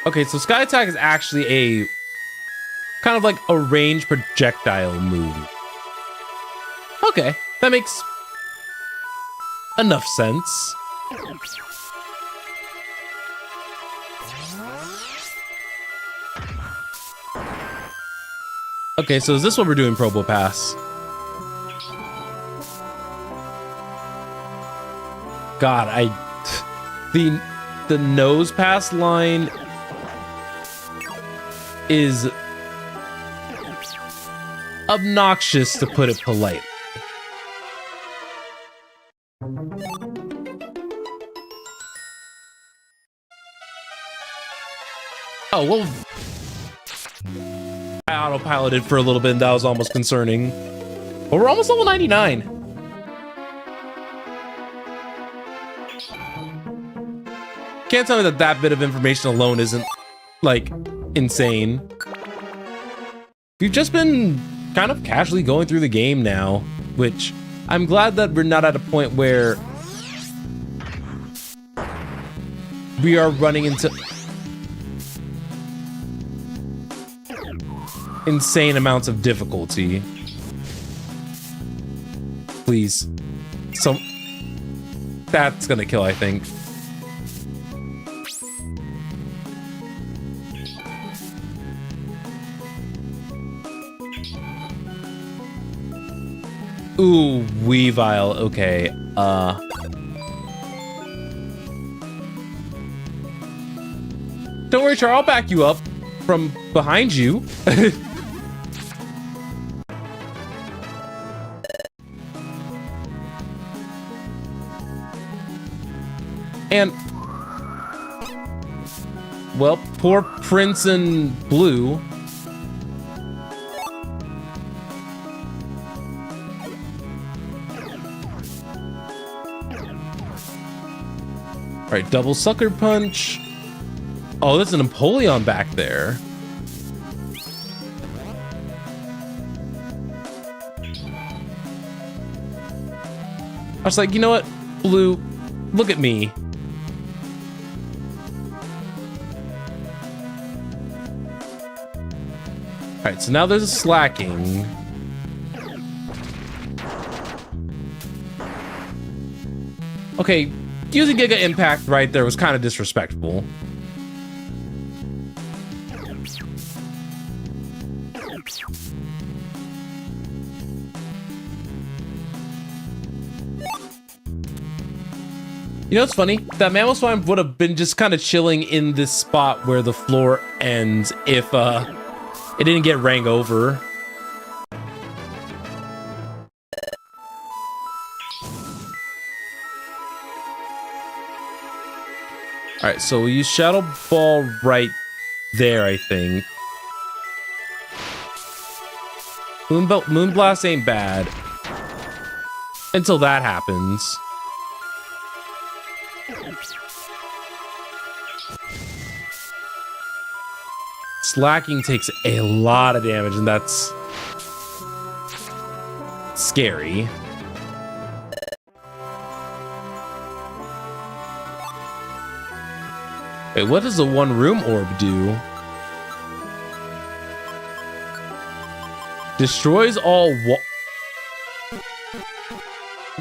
Okay, so Sky Attack is actually a kind of like a ranged projectile move. Okay, that makes enough sense. Okay, so is this what we're doing, Probopass? God, the nose pass line is obnoxious, to put it politely. Oh, well, I autopiloted for a little bit, and that was almost concerning. But we're almost level 99. Can't tell me that that bit of information alone isn't, like, insane. We've just been kind of casually going through the game now, which I'm glad that we're not at a point where we are running into insane amounts of difficulty. Please. That's gonna kill, I think. Ooh, Weavile. Okay. Don't worry, Char. I'll back you up from behind you. And, well, poor Prince in Blue. All right, double sucker punch. Oh, there's an Empoleon back there. I was like, you know what, Blue, look at me. All right, so now there's a slacking. Okay, using Giga Impact right there was kind of disrespectful. You know what's funny? That Mamoswine would have been just kind of chilling in this spot where the floor ends if it didn't get rang over. Alright, so we'll use Shadow Ball right there, I think. Moonblast ain't bad. Until that happens. Slacking takes a lot of damage, and that's scary. Wait, what does the one room orb do? Destroys all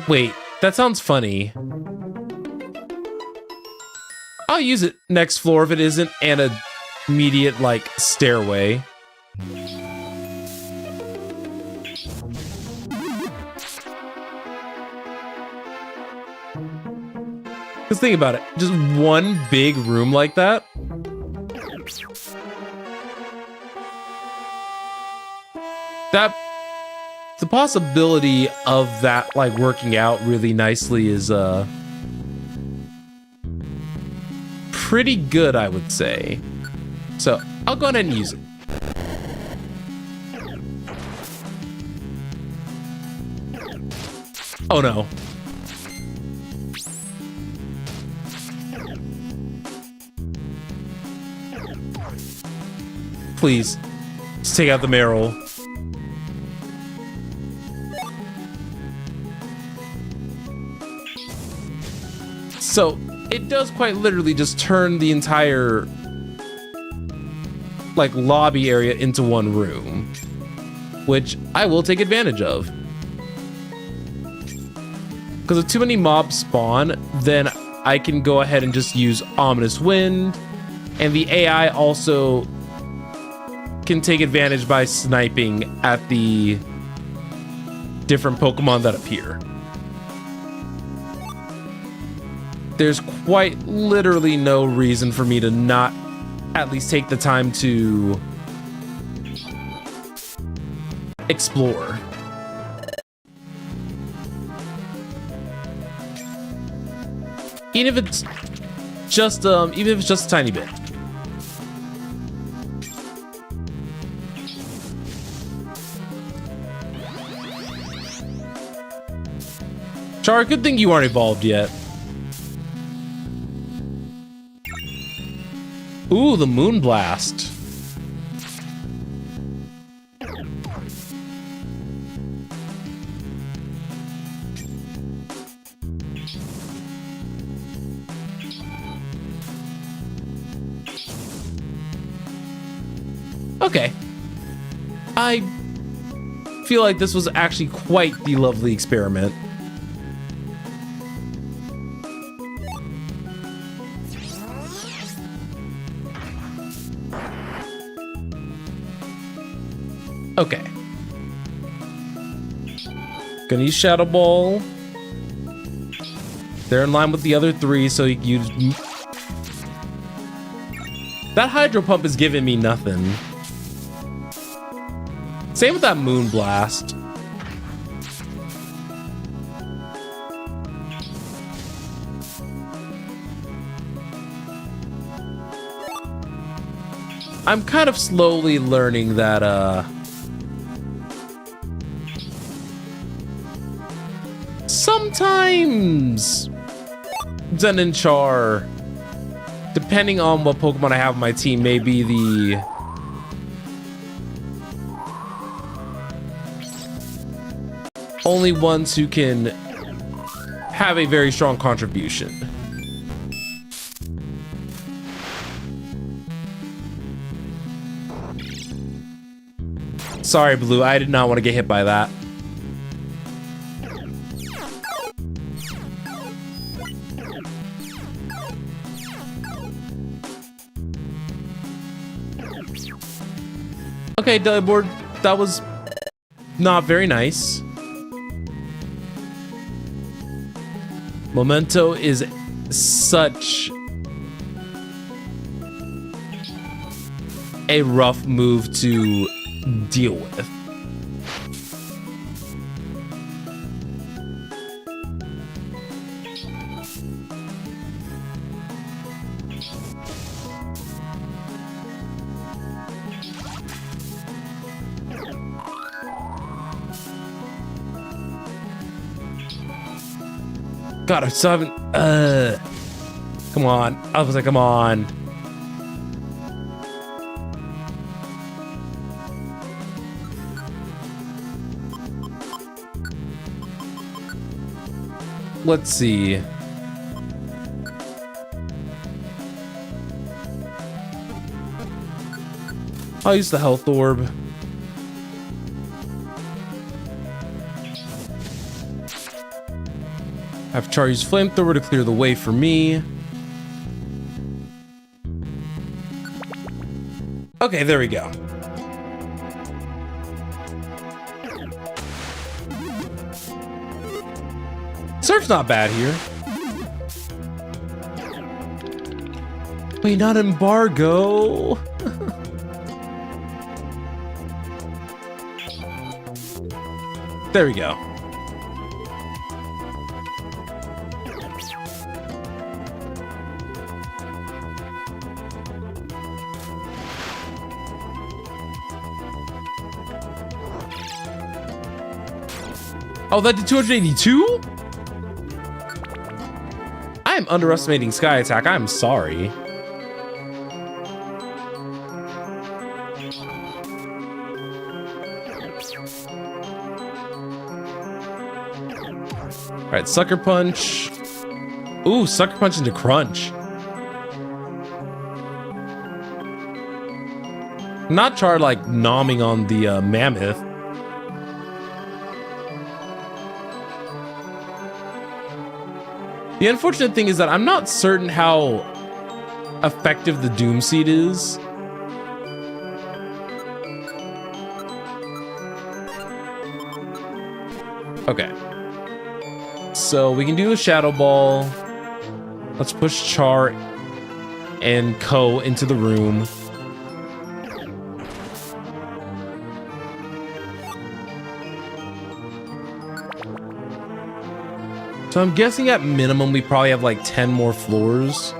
Wait, that sounds funny. I'll use it next floor if it isn't an immediate, like, stairway. Because think about it, just one big room like that. The possibility of that, like, working out really nicely is pretty good, I would say. So I'll go ahead and use it. Oh no. Please, just take out the Meryl. So it does quite literally just turn the entire, like, lobby area into one room, which I will take advantage of. Because if too many mobs spawn, then I can go ahead and just use Ominous Wind, and the AI also can take advantage by sniping at the different Pokemon that appear. There's quite literally no reason for me to not at least take the time to explore. Even if it's just a tiny bit. Char, good thing you aren't evolved yet. Ooh, the Moon Blast. Okay. I feel like this was actually quite the lovely experiment. Okay. Gonna use Shadow Ball. They're in line with the other three, so you that Hydro Pump is giving me nothing. Same with that Moon Blast. I'm kind of slowly learning that, sometimes Zen and Char, depending on what Pokemon I have on my team, may be the only ones who can have a very strong contribution. Sorry, Blue, I did not want to get hit by that. Okay, Delibord, that was not very nice. Memento is such a rough move to deal with. God, I still haven't. Come on. I was like, come on. Let's see. I'll use the health orb. Have Char use Flamethrower to clear the way for me. Okay, there we go. Surf's not bad here. Wait, not embargo. There we go. Oh, that did 282? I am underestimating Sky Attack. I'm sorry. All right, Sucker Punch. Ooh, Sucker Punch into Crunch. Not Char like nomming on the Mammoth. The unfortunate thing is that I'm not certain how effective the Doom Seed is. Okay. So we can do a Shadow Ball. Let's push Char and Ko into the room. So I'm guessing at minimum we probably have like 10 more floors.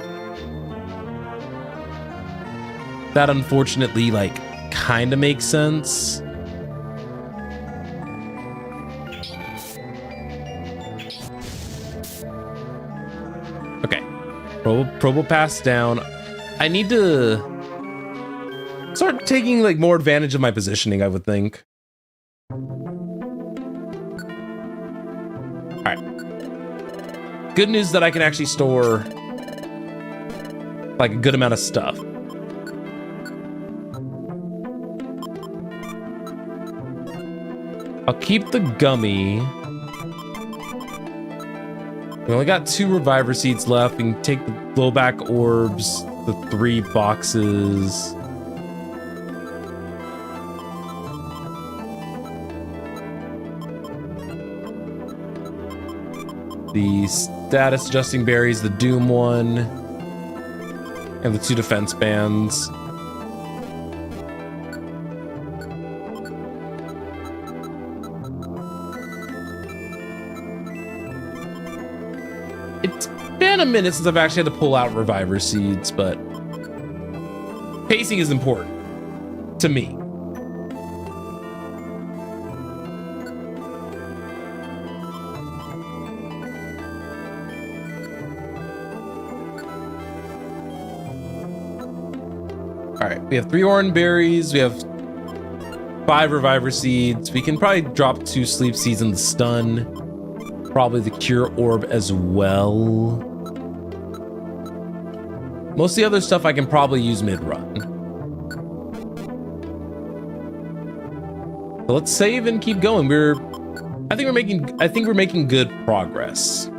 That unfortunately like kind of makes sense. Okay. Probo pass down. I need to start taking like more advantage of my positioning, I would think. All right. Good news that I can actually store like a good amount of stuff. I'll keep the gummy. We only got 2 reviver seeds left. We can take the blowback orbs, the 3 boxes. The status adjusting berries, the Doom one, and the 2 defense bands. It's been a minute since I've actually had to pull out reviver seeds, but pacing is important to me. All right, we have 3 orange berries. We have 5 reviver seeds. We can probably drop 2 sleep seeds in the stun. Probably the cure orb as well. Most of the other stuff I can probably use mid-run. So let's save and keep going. I think we're making good progress.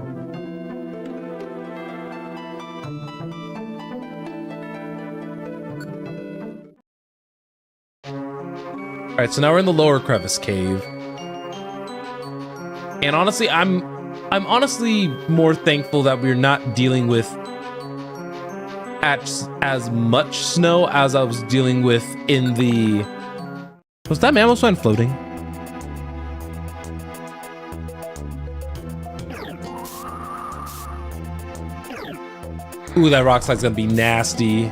All right, so now we're in the lower crevice cave. And honestly, I'm honestly more thankful that we're not dealing with as much snow as I was dealing with in the... Was that mammal swine floating? Ooh, that rock slide's gonna be nasty.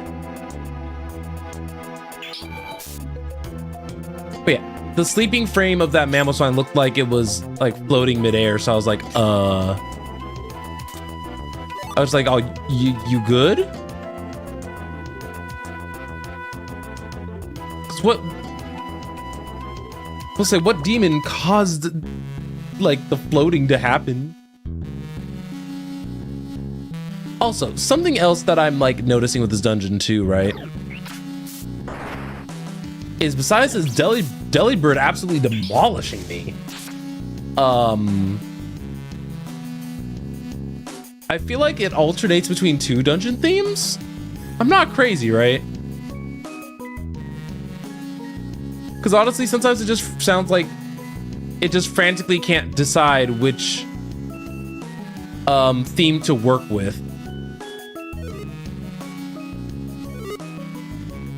But yeah. The sleeping frame of that mammal swine looked like it was like floating midair, so I was like, oh, you good? 'Cause what demon caused like the floating to happen? Also, something else that I'm like noticing with this dungeon too, right? Is besides this Delibird absolutely demolishing me, I feel like it alternates between 2 dungeon themes. I'm not crazy, right? Because honestly, sometimes it just sounds like it just frantically can't decide which theme to work with.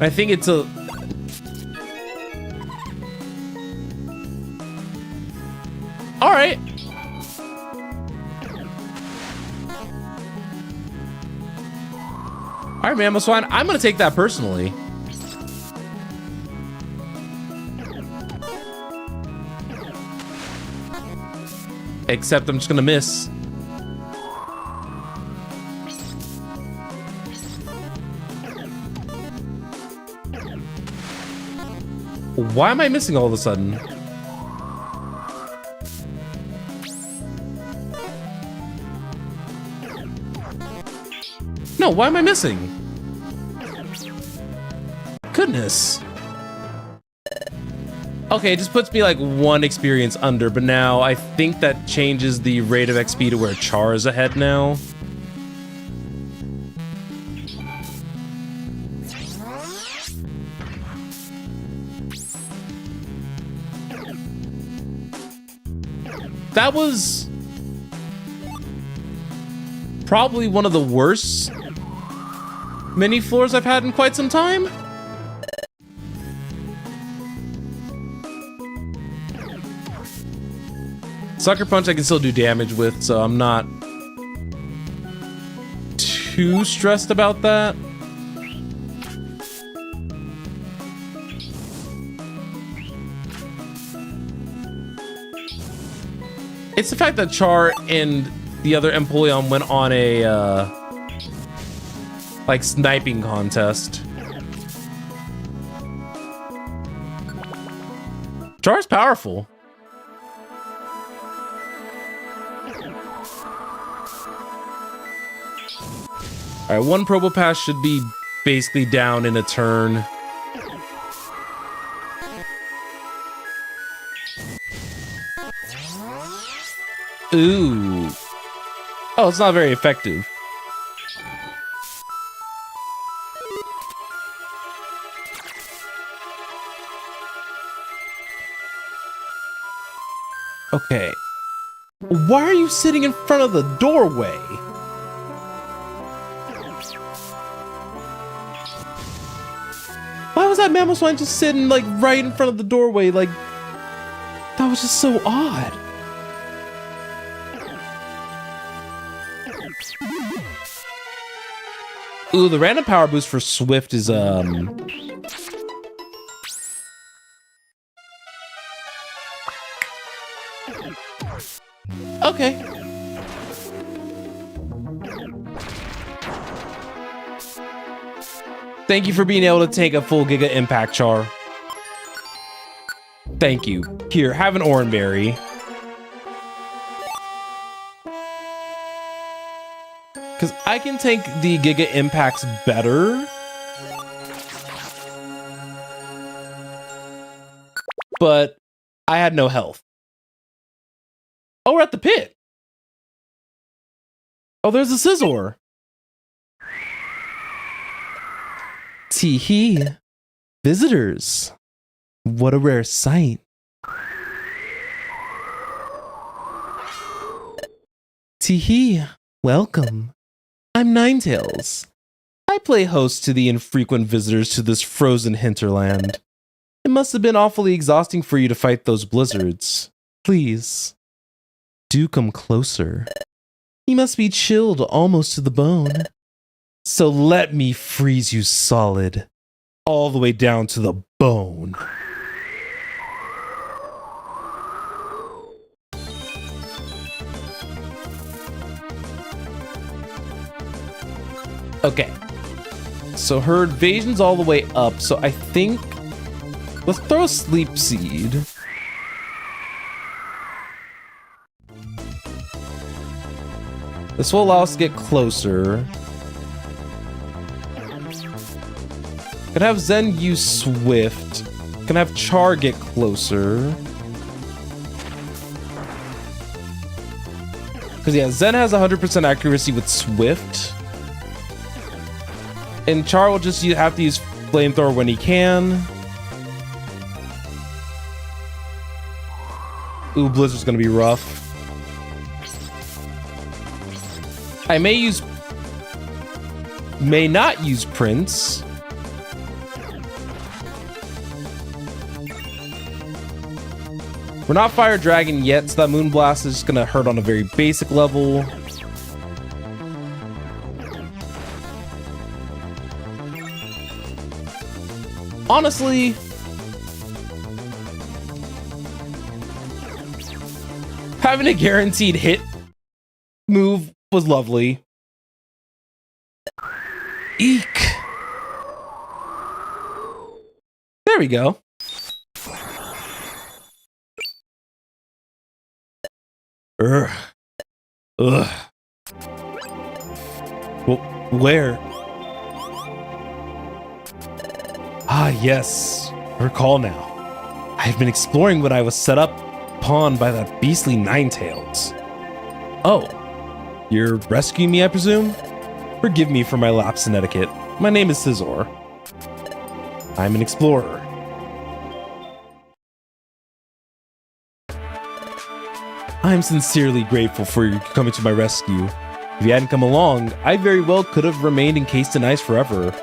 I think it's a... All right. All right, Mammal Swine. I'm going to take that personally. Except I'm just going to miss. Why am I missing all of a sudden? No, why am I missing? Goodness. Okay, it just puts me like 1 experience under, but now I think that changes the rate of XP to where Char is ahead now. That was probably one of the worst mini floors I've had in quite some time. Sucker Punch I can still do damage with, so I'm not too stressed about that. It's the fact that Char and the other Empoleon went on a like sniping contest. Char's powerful. All right, one Probopass should be basically down in a turn. Ooh. Oh, it's not very effective. Okay. Why are you sitting in front of the doorway? Why was that Mamoswine just sitting like right in front of the doorway? Like, that was just so odd. Ooh, the random power boost for Swift is okay. Thank you for being able to take a full Giga Impact, Char. Thank you. Here, have an Oranberry. Because I can take the Giga Impacts better. But I had no health. Oh, we're at the pit. Oh, there's a Scizor. Tee-hee. Visitors. What a rare sight. Tee-hee. Welcome. I'm Ninetales. I play host to the infrequent visitors to this frozen hinterland. It must have been awfully exhausting for you to fight those blizzards. Please, do come closer. You must be chilled almost to the bone. So let me freeze you solid, all the way down to the bone. Okay, so her evasion's all the way up, so I think let's throw a Sleep Seed. This will allow us to get closer. Can have Zen use Swift. Can have Char get closer. Because yeah, Zen has 100% accuracy with Swift. And Char will just have to use Flamethrower when he can. Ooh, Blizzard's gonna be rough. I may not use Prince. We're not Fire Dragon yet, so that Moonblast is just gonna hurt on a very basic level. Honestly, having a guaranteed hit move was lovely. Eek. There we go. Ugh. Ugh. Well, where? Ah, yes. I recall now. I have been exploring when I was set up upon by that beastly Ninetales. Oh, you're rescuing me, I presume? Forgive me for my lapse in etiquette. My name is Scizor. I'm an explorer. I am sincerely grateful for you coming to my rescue. If you hadn't come along, I very well could have remained encased in ice forever.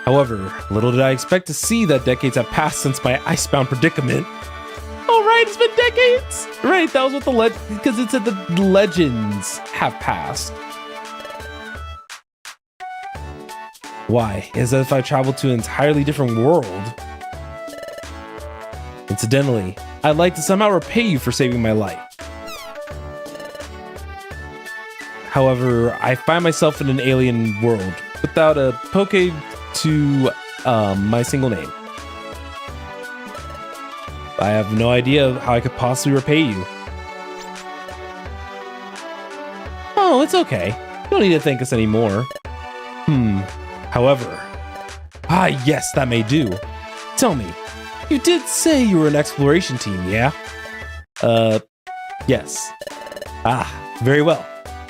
However, little did I expect to see that decades have passed since my icebound predicament. Oh right, it's been decades! Right, that was what the because it said the legends have passed. Why? As if I traveled to an entirely different world. Incidentally, I'd like to somehow repay you for saving my life. However, I find myself in an alien world. without a poke to my single name. I have no idea how I could possibly repay you. Oh, it's okay. You don't need to thank us anymore. However, yes, that may do. Tell me, you did say you were an exploration team, yeah? Yes. Very well.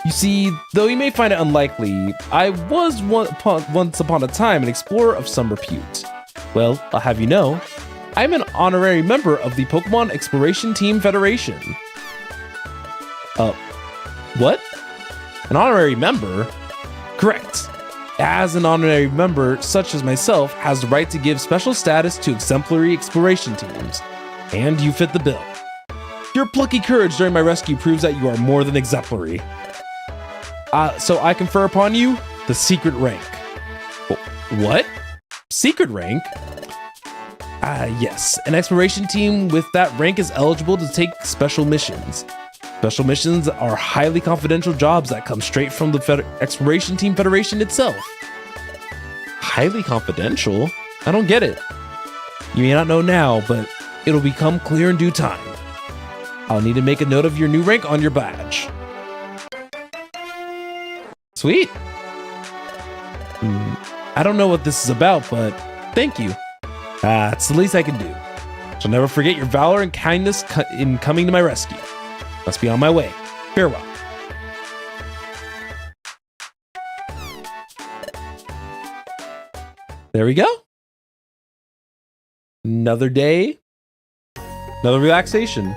You see, though you may find it unlikely, I was once upon a time an explorer of some repute. Well, I'll have you know, I'm an honorary member of the Pokemon Exploration Team Federation. What? An honorary member? Correct. As an honorary member, such as myself, has the right to give special status to exemplary exploration teams. And you fit the bill. Your plucky courage during my rescue proves that you are more than exemplary. So I confer upon you the secret rank. What? Secret rank? Yes. An exploration team with that rank is eligible to take special missions. Special missions are highly confidential jobs that come straight from the Exploration Team Federation itself. Highly confidential? I don't get it. You may not know now, but it'll become clear in due time. I'll need to make a note of your new rank on your badge. Sweet. I don't know what this is about, but thank you. It's the least I can do. Shall never forget your valor and kindness in coming to my rescue. Must be on my way. Farewell. There we go. Another day. Another relaxation.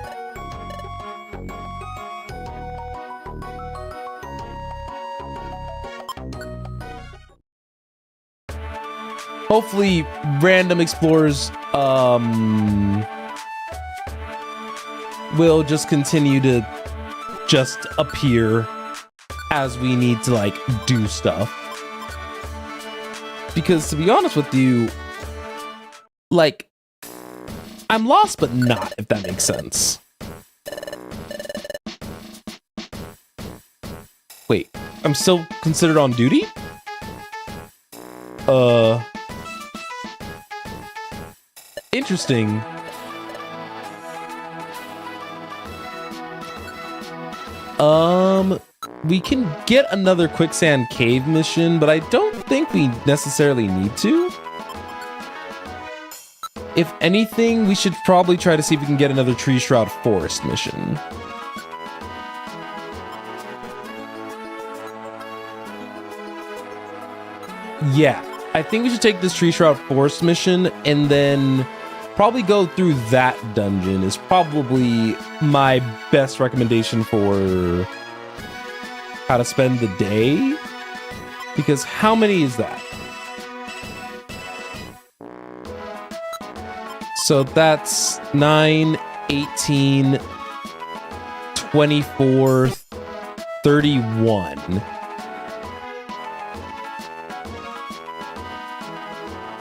Hopefully, random explorers will just continue to just appear as we need to like do stuff. Because to be honest with you, like, I'm lost but not, if that makes sense. Wait, I'm still considered on duty? Interesting. We can get another quicksand cave mission, but I don't think we necessarily need to. If anything, we should probably try to see if we can get another tree shroud forest mission. Yeah, I think we should take this tree shroud forest mission and then probably go through that dungeon is probably my best recommendation for how to spend the day. Because how many is that? So that's 9, 18, 24, 31.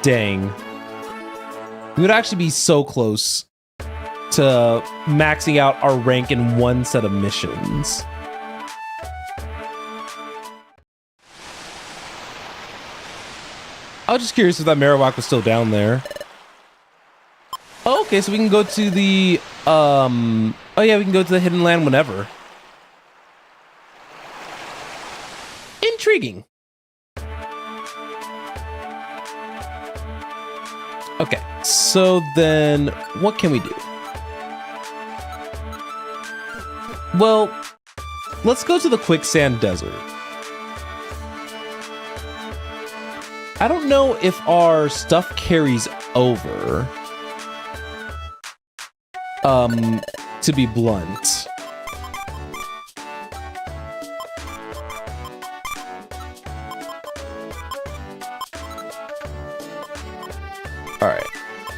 Dang. We would actually be so close to maxing out our rank in one set of missions. I was just curious if that Marowak was still down there. Oh, okay, so we can go to the, oh yeah, we can go to the Hidden Land whenever. Intriguing. Okay, so then what can we do? Well, let's go to the Quicksand Desert. I don't know if our stuff carries over. To be blunt. All right.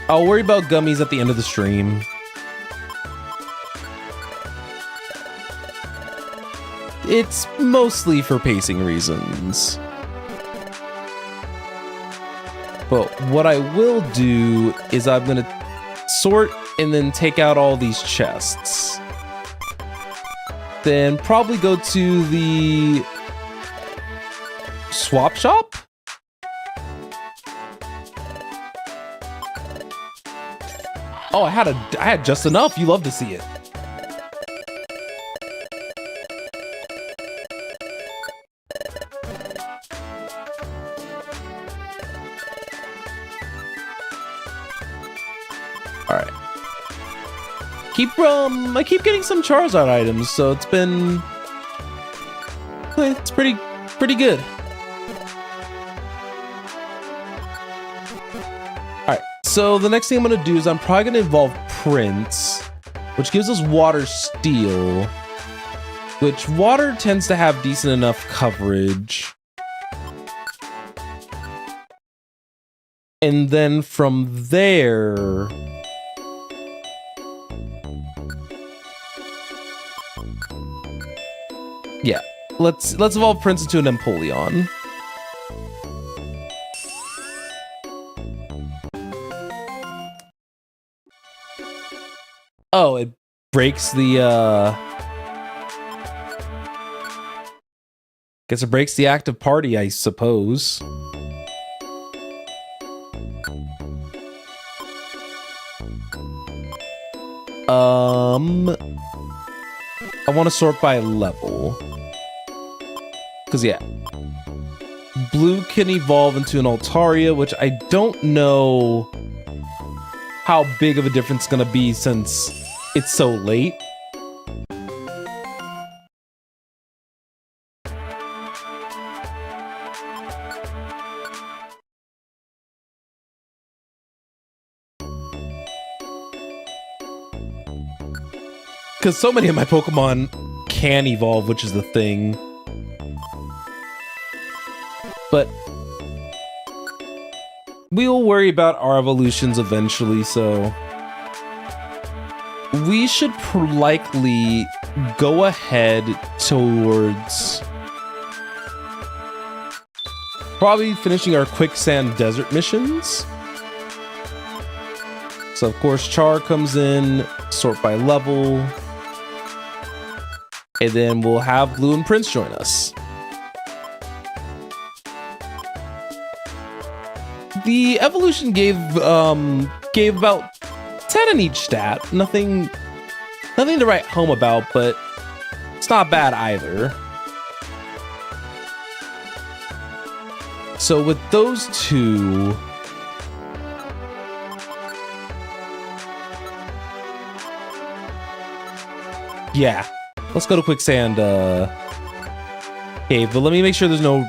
I'll worry about gummies at the end of the stream. It's mostly for pacing reasons. But what I will do is I'm going to sort and then take out all these chests. Then probably go to the swap shop? Oh, I had just enough. You love to see it. All right. I keep getting some Charizard items, so it's pretty good. All right. So the next thing I'm gonna do is I'm probably gonna evolve Prince, which gives us Water Steel, which water tends to have decent enough coverage. And then from there, yeah, let's evolve Prince into an Empoleon. Oh, it breaks the guess it breaks the active party, I suppose. I want to sort by level. Cause yeah. Blue can evolve into an Altaria, which I don't know how big of a difference it's gonna be since it's so late. Because so many of my Pokemon can evolve, which is the thing. But we'll worry about our evolutions eventually, so we should likely go ahead towards probably finishing our Quicksand Desert missions. So of course Char comes in, sort by level, and then we'll have Blue and Prince join us. The evolution gave about 10 in each stat. Nothing to write home about, but it's not bad either. So with those two, yeah, let's go to Quicksand Cave, but let me make sure there's no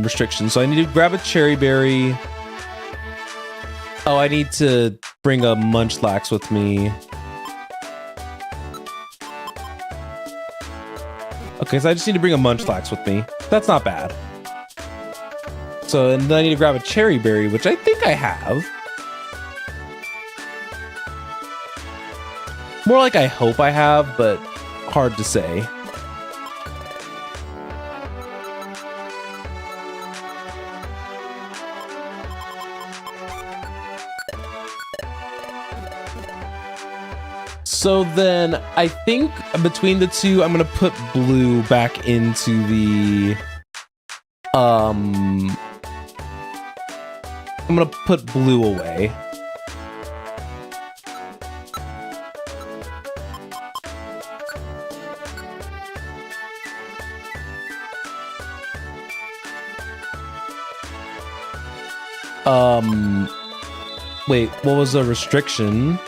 restrictions. So I need to grab a Cherry Berry. Oh, I need to bring a Munchlax with me. Okay, so I just need to bring a Munchlax with me. That's not bad. So, and then I need to grab a Cherry Berry, which I think I have. More like I hope I have, but hard to say. So then I think between the two, I'm gonna put Blue back into the I'm gonna put Blue away. Wait, what was the restriction?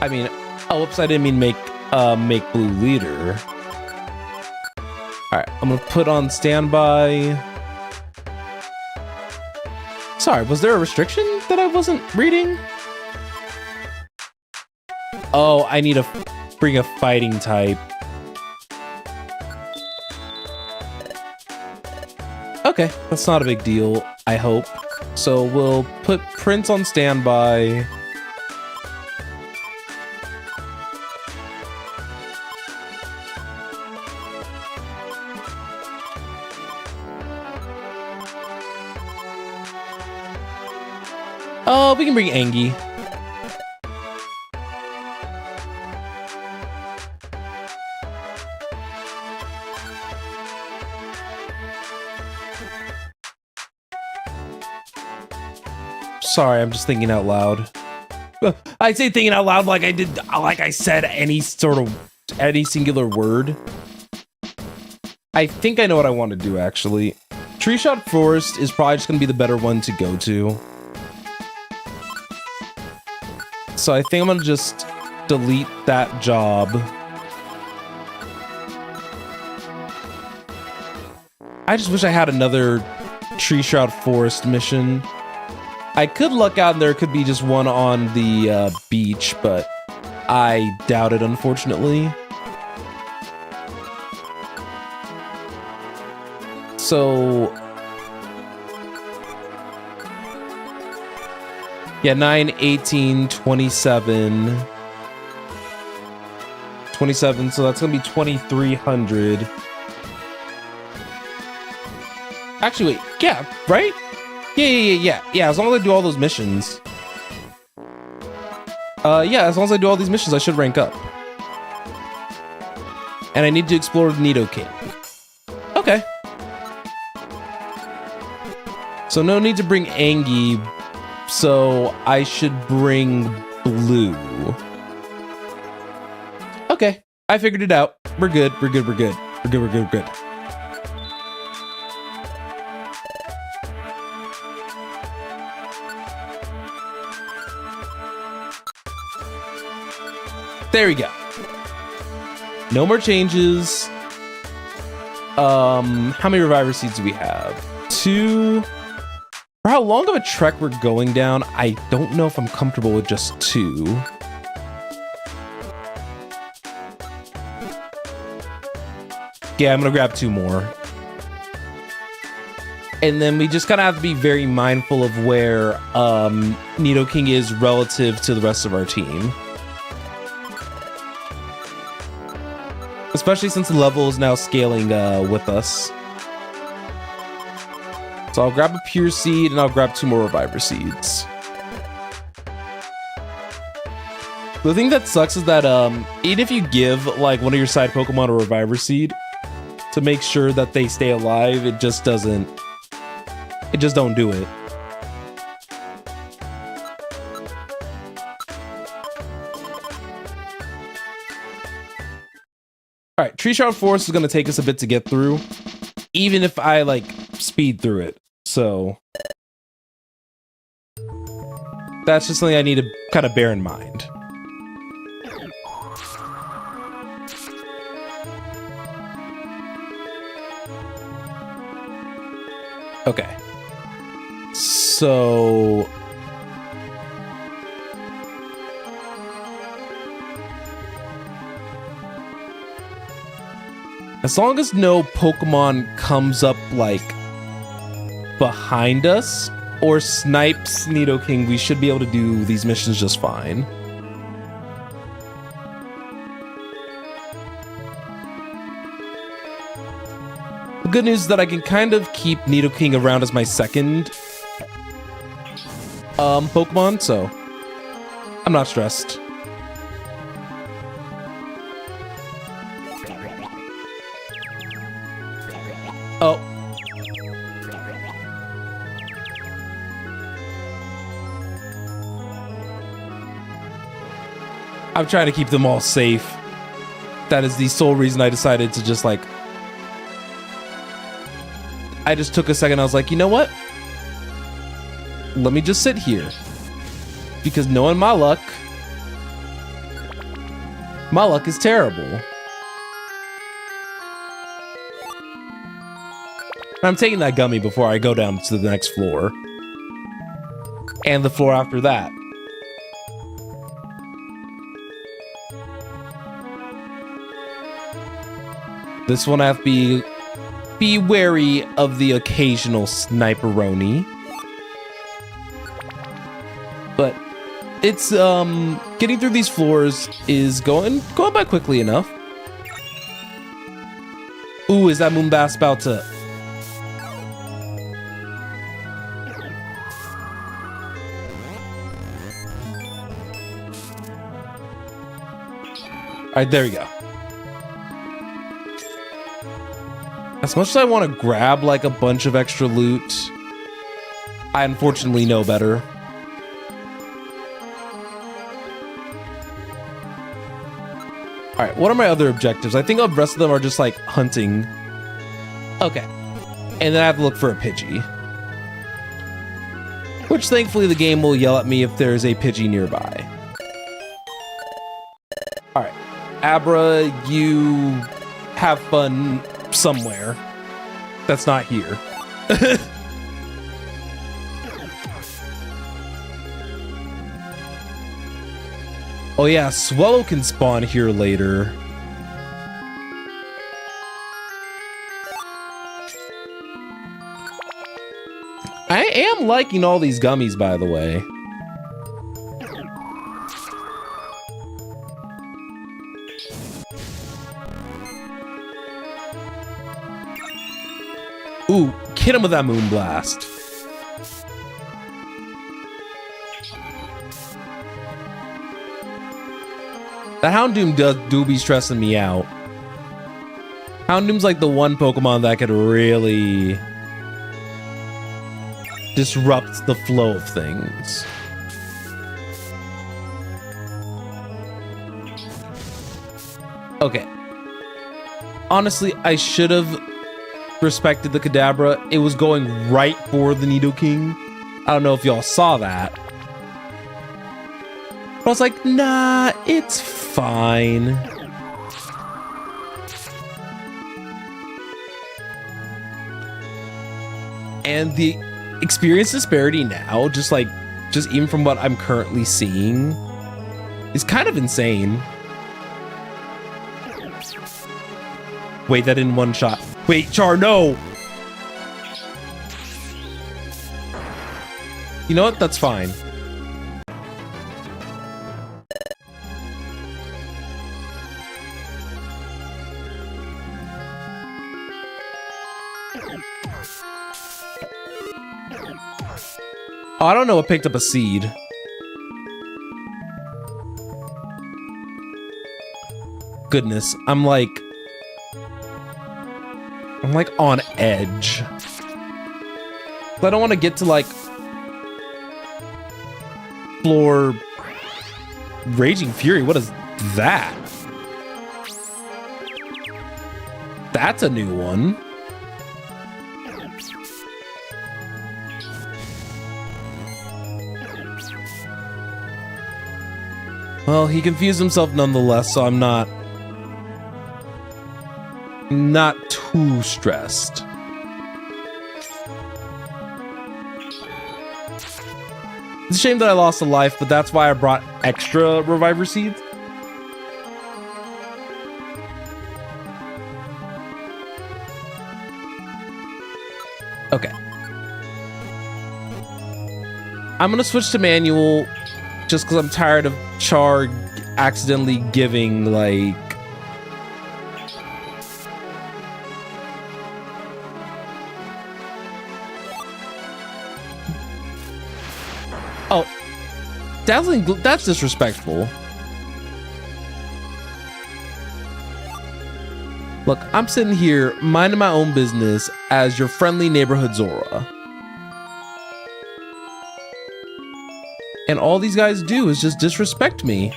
I mean, oh, whoops, I didn't mean make Blue leader. Alright, I'm gonna put on standby. Sorry, was there a restriction that I wasn't reading? Oh, I need to bring a fighting type. Okay, that's not a big deal, I hope. So we'll put Prince on standby. Oh, we can bring Angie. Sorry, I'm just thinking out loud. I say thinking out loud like I said any singular word. I think I know what I want to do, actually. Tree Shot Forest is probably just going to be the better one to go to. So I think I'm going to just delete that job. I just wish I had another Tree Shroud Forest mission. I could luck out and there could be just one on the beach, but I doubt it, unfortunately. So yeah, 9, 18, 27. 27, so that's gonna be 2,300. Actually, wait, yeah, right? Yeah, as long as I do all those missions. Yeah, as long as I do all these missions, I should rank up. And I need to explore the Nidoking. Okay. So no need to bring Angie, so I should bring Blue. Okay, I figured it out. We're good. There we go. No more changes. How many Reviver Seeds do we have? 2. For how long of a trek we're going down, I don't know if I'm comfortable with just 2. Yeah, I'm gonna grab 2 more. And then we just kind of have to be very mindful of where Nidoking is relative to the rest of our team. Especially since the level is now scaling with us. So I'll grab a Pure Seed and I'll grab 2 more Reviver Seeds. The thing that sucks is that even if you give like one of your side Pokemon a Reviver Seed to make sure that they stay alive, it just don't do it. All right, Tree Shroud Forest is going to take us a bit to get through, even if I like speed through it. So that's just something I need to kind of bear in mind. Okay. So as long as no Pokemon comes up like behind us or snipes Nidoking, we should be able to do these missions just fine. The good news is that I can kind of keep Nidoking around as my second Pokemon, so I'm not stressed. Oh. I'm trying to keep them all safe. That is the sole reason I decided to just like... I just took a second. I was like, you know what? Let me just sit here. Because knowing my luck is terrible. I'm taking that gummy before I go down to the next floor. And the floor after that. This one I have to be wary of the occasional sniperoni. But it's getting through these floors is going by quickly enough. Ooh, is that Moonbass about to... Alright, there we go. As much as I want to grab like a bunch of extra loot, I unfortunately know better. All right, what are my other objectives? I think the rest of them are just like hunting. Okay. And then I have to look for a Pidgey. Which thankfully the game will yell at me if there's a Pidgey nearby. All right. Abra, you have fun somewhere. That's not here. Oh yeah, Swallow can spawn here later. I am liking all these gummies, by the way. Ooh, hit him with that Moonblast. That Houndoom do be stressing me out. Houndoom's like the one Pokemon that could really disrupt the flow of things. Okay. Honestly, I should have respected the Kadabra. It was going right for the Nidoking. I don't know if y'all saw that. But I was like, nah, it's fine. And the experience disparity now, just even from what I'm currently seeing, is kind of insane. Wait, that didn't one shot. Wait, Char, no! You know what? That's fine. Oh, I don't know what picked up a seed. Goodness, I'm like on edge. I don't want to get to like floor Raging Fury. What is that? That's a new one. Well, he confused himself nonetheless, so I'm not too stressed. It's a shame that I lost a life, but that's why I brought extra Reviver Seeds. Okay. I'm gonna switch to manual just because I'm tired of Char accidentally giving, like... Oh. Dazzling... That's disrespectful. Look, I'm sitting here minding my own business as your friendly neighborhood Zora. And all these guys do is just disrespect me.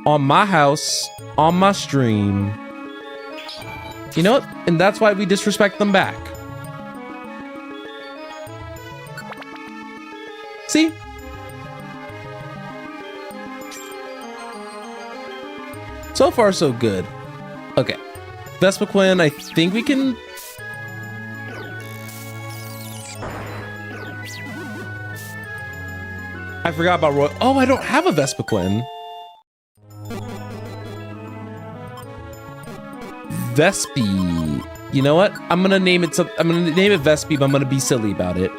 On my house, on my stream. You know what? And that's why we disrespect them back. See? So far, so good. Okay. Vespiquen, I think we can... I forgot about Roy. Oh, I don't have a Vespiquen. Vespi. You know what? I'm gonna name it. I'm gonna name it Vespi, but I'm gonna be silly about it.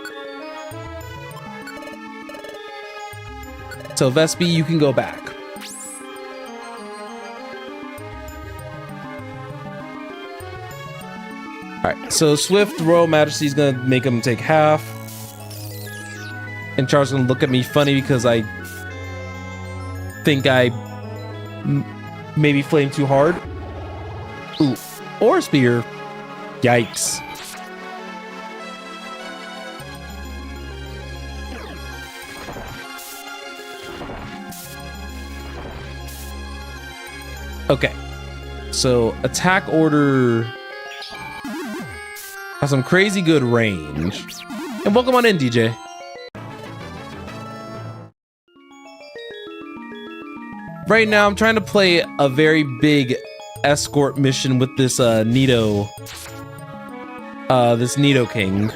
So Vespi, you can go back. All right. So Swift Royal Majesty is gonna make him take half. And Char's gonna look at me funny because I think I maybe flamed too hard. Ooh, or spear. Yikes. Okay. So attack order has some crazy good range. And welcome on in, DJ. Right now, I'm trying to play a very big escort mission with this Nido King.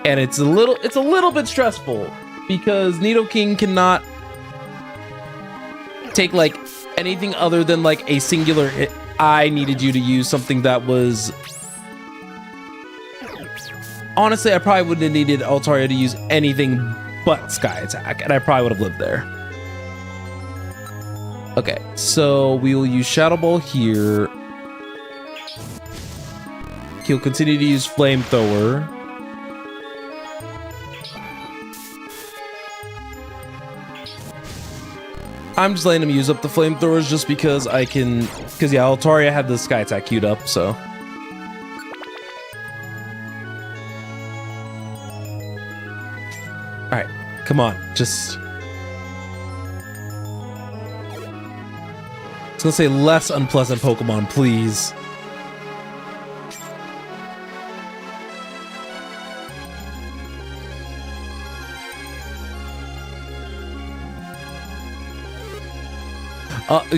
And it's a little bit stressful because Nido King cannot take like anything other than like a singular hit. I needed you to use something that was... Honestly, I probably wouldn't have needed Altaria to use anything but Sky Attack, and I probably would have lived there. Okay, so we will use Shadow Ball here. He'll continue to use Flamethrower. I'm just letting him use up the flamethrowers just because I can, because yeah, Altaria had the Sky Attack queued up, so. Alright, come on, just. I was gonna say less unpleasant Pokemon, please.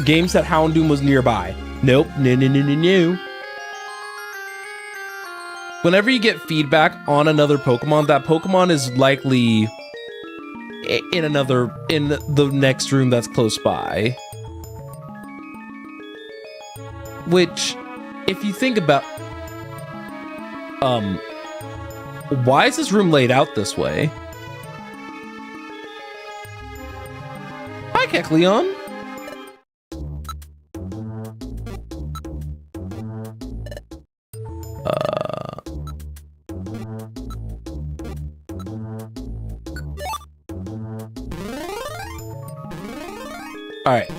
Game said Houndoom was nearby. Nope. No. Whenever you get feedback on another Pokemon, that Pokemon is likely in the next room that's close by. Which, if you think about, why is this room laid out this way? Hi, Kecleon. All right.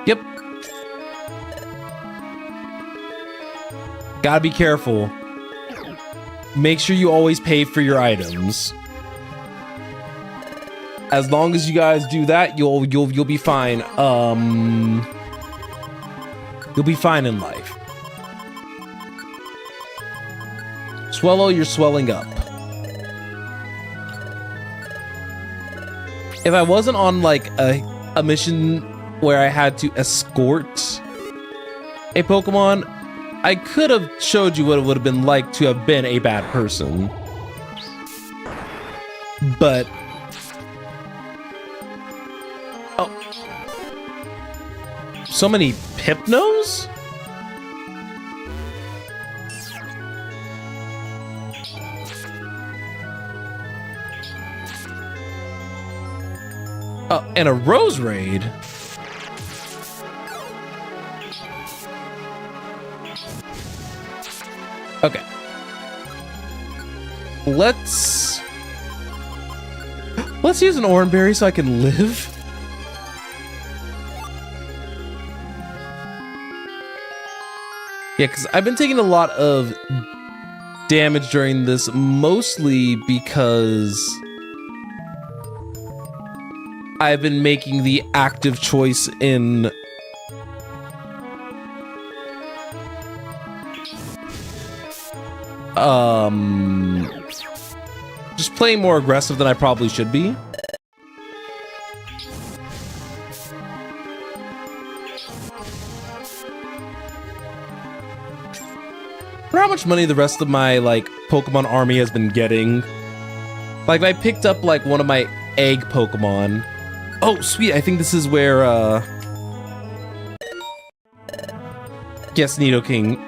Yep. Gotta be careful. Make sure you always pay for your items. As long as you guys do that, you'll be fine. You'll be fine in life. Swallow, you're swelling up. If I wasn't on like a mission where I had to escort a Pokemon, I could have showed you what it would have been like to have been a bad person. But oh, so many Hypnos? Oh, and a Rose Raid. Okay. Let's use an Oranberry so I can live. Yeah, because I've been taking a lot of damage during this, mostly because I've been making the active choice in just playing more aggressive than I probably should be. I wonder how much money the rest of my like Pokemon army has been getting. Like I picked up like one of my egg Pokemon. Oh, sweet. I think this is where, yes, Nido King.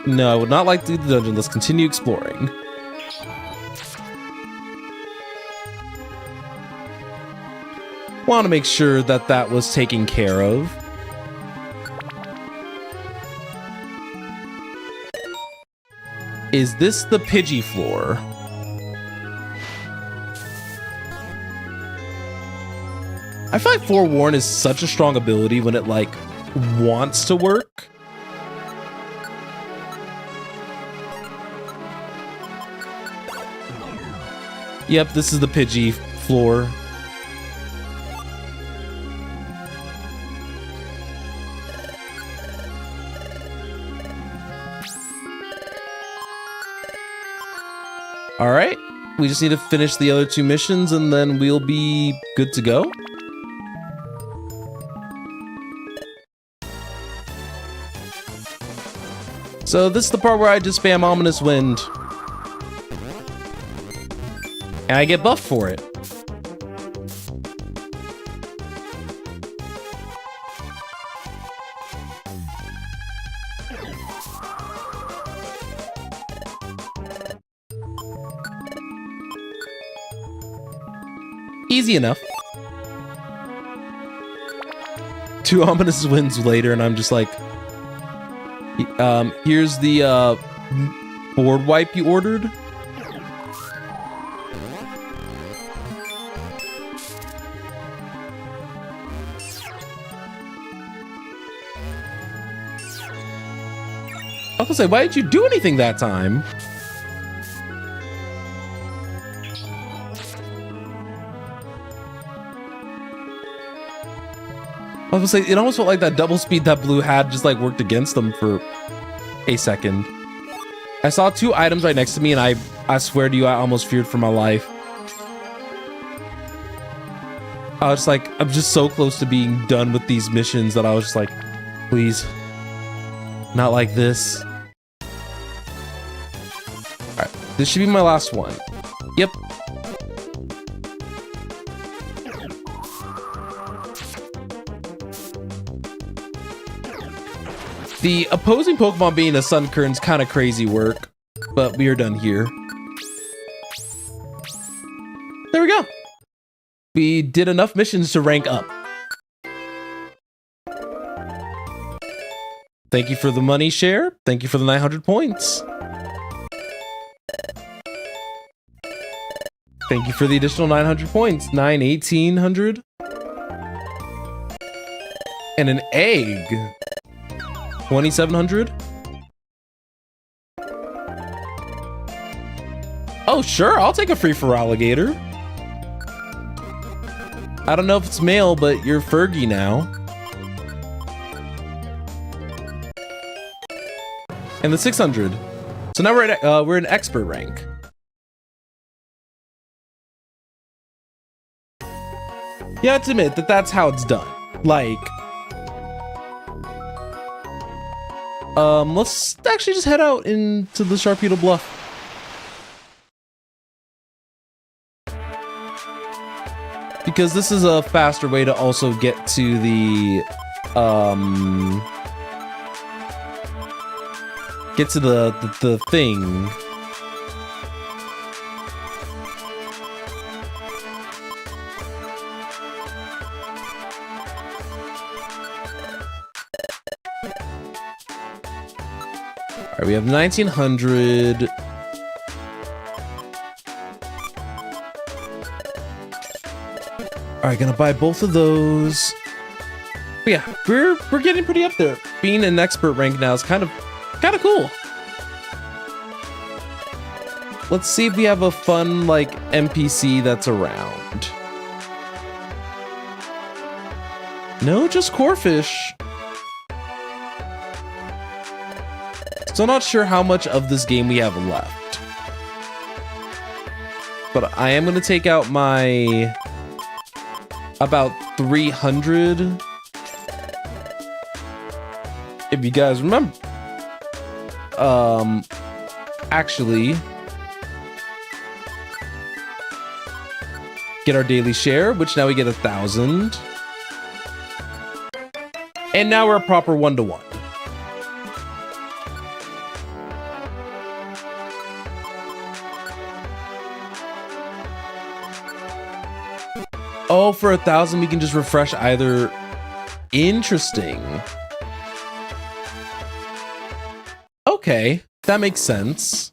No, I would not like to do the dungeon. Let's continue exploring. Want to make sure that that was taken care of. Is this the Pidgey floor? I feel like Forewarn is such a strong ability when it, like, wants to work. Yep, this is the Pidgey floor. All right, we just need to finish the other 2 missions and then we'll be good to go. So this is the part where I just spam Ominous Wind. And I get buffed for it. Easy enough. 2 Ominous Winds later, and I'm just like, here's the board wipe you ordered. I was gonna say, why didn't you do anything that time? I was gonna say, it almost felt like that double speed that Blue had just like worked against them for a second. I saw 2 items right next to me and I swear to you, I almost feared for my life. I was like, I'm just so close to being done with these missions that I was just like, please, not like this. All right, this should be my last one. Yep. The opposing Pokemon being a Sunkern's kind of crazy work, but we are done here. There we go. We did enough missions to rank up. Thank you for the money share. Thank you for the 900 points. Thank you for the additional 900 points. 1800. And an egg. 2700. Oh, sure. I'll take a free for alligator. I don't know if it's male, but you're Fergie now. And the 600. So now we're in expert rank. You have to admit that that's how it's done. Like, let's actually just head out into the Sharpedo Bluff. Because this is a faster way to also get to the, the thing. All right, we have 1900. All right, gonna buy both of those. But yeah, we're getting pretty up there. Being an expert rank now is kind of cool. Let's see if we have a fun like NPC that's around. No, just Corphish. So I'm not sure how much of this game we have left. But I am going to take out my about 300. If you guys remember. Actually, get our daily share, which now we get 1,000. And now we're a proper 1-to-1. Oh, for 1,000, we can just refresh either. Interesting. Okay, that makes sense.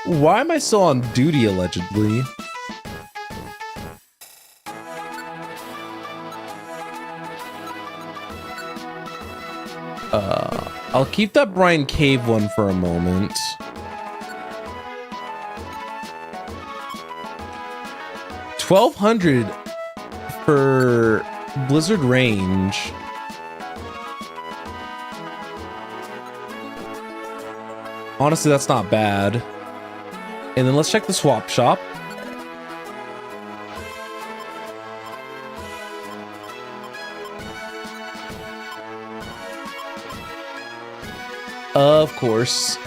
Why am I still on duty, allegedly? I'll keep that Brian Cave one for a moment. $1,200 for Blizzard range. Honestly, that's not bad. And then let's check the swap shop. Of course.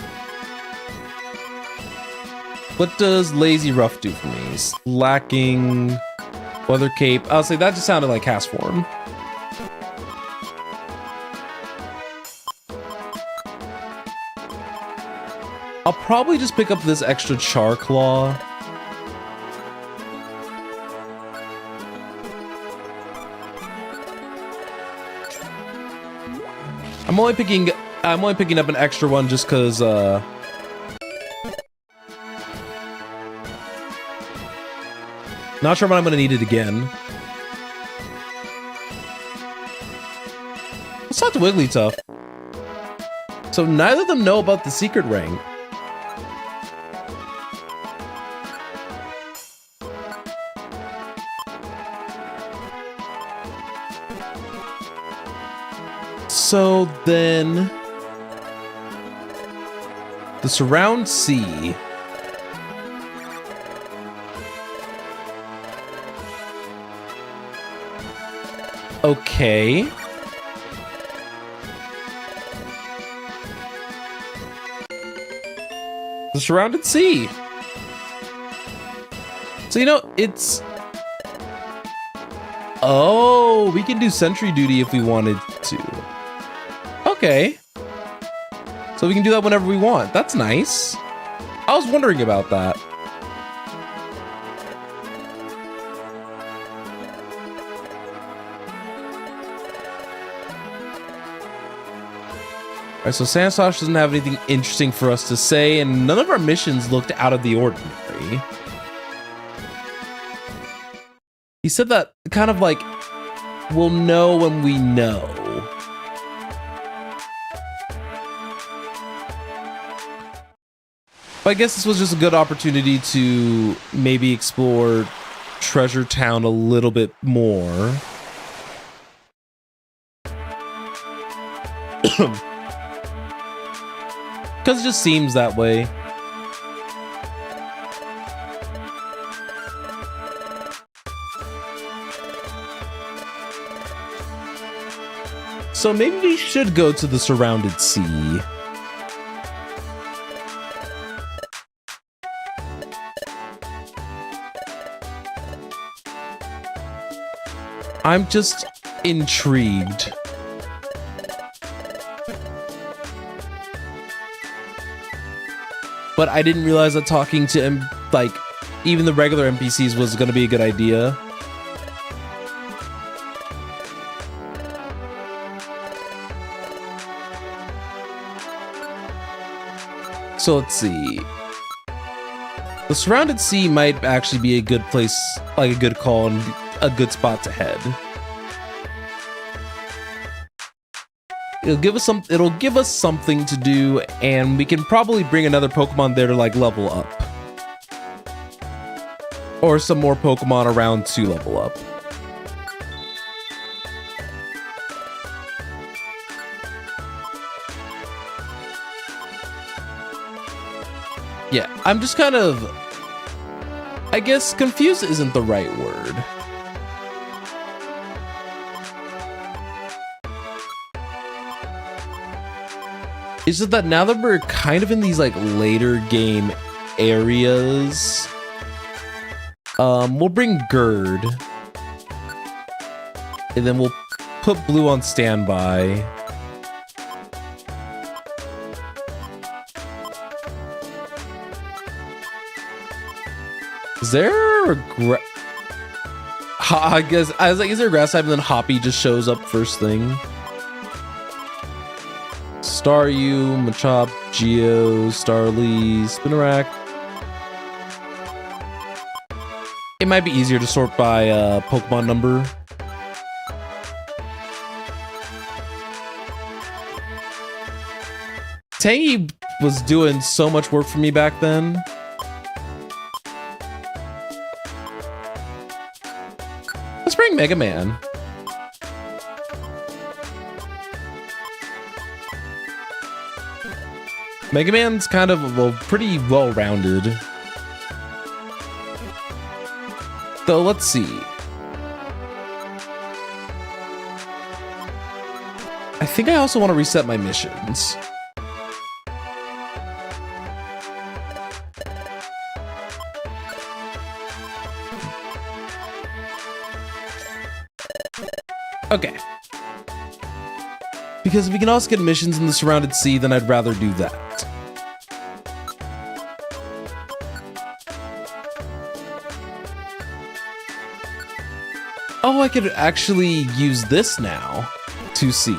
What does Lazy Rough do for me? Lacking Weather Cape. I'll say that just sounded like cast form. I'll probably just pick up this extra Char Claw. I'm only picking up an extra one just because not sure when I'm gonna need it again. Let's talk to Wigglytuff. So neither of them know about the secret ring. So then the Surround Sea. Okay. The Surrounded Sea. So, you know, it's... Oh, we can do sentry duty if we wanted to. Okay. So we can do that whenever we want. That's nice. I was wondering about that. Alright, so Sandstosh doesn't have anything interesting for us to say, and none of our missions looked out of the ordinary. He said that kind of like, we'll know when we know. But I guess this was just a good opportunity to maybe explore Treasure Town a little bit more. Because it just seems that way. So maybe we should go to the Surrounded Sea. I'm just intrigued. But I didn't realize that talking to like even the regular NPCs was going to be a good idea. So let's see. The Surrounded Sea might actually be a good place, like a good call and a good spot to head. It'll give us something to do, and we can probably bring another Pokemon there to like level up. Or some more Pokemon around to level up. Yeah, I'm just kind of, I guess confused isn't the right word. Is it that now that we're kind of in these like later game areas, we'll bring Gerd, and then we'll put Blue on standby. Is there a I guess I was like, is there a grass type and then Hoppy just shows up first thing? Staryu, Machop, Geo, Starly, Spinarak. It might be easier to sort by Pokemon number. Tangy was doing so much work for me back then. Let's bring Mega Man. Mega Man's kind of, well, pretty well-rounded. So let's see. I think I also want to reset my missions. Okay. Because if we can also get missions in the Surrounded Sea, then I'd rather do that. Oh, I could actually use this now to see.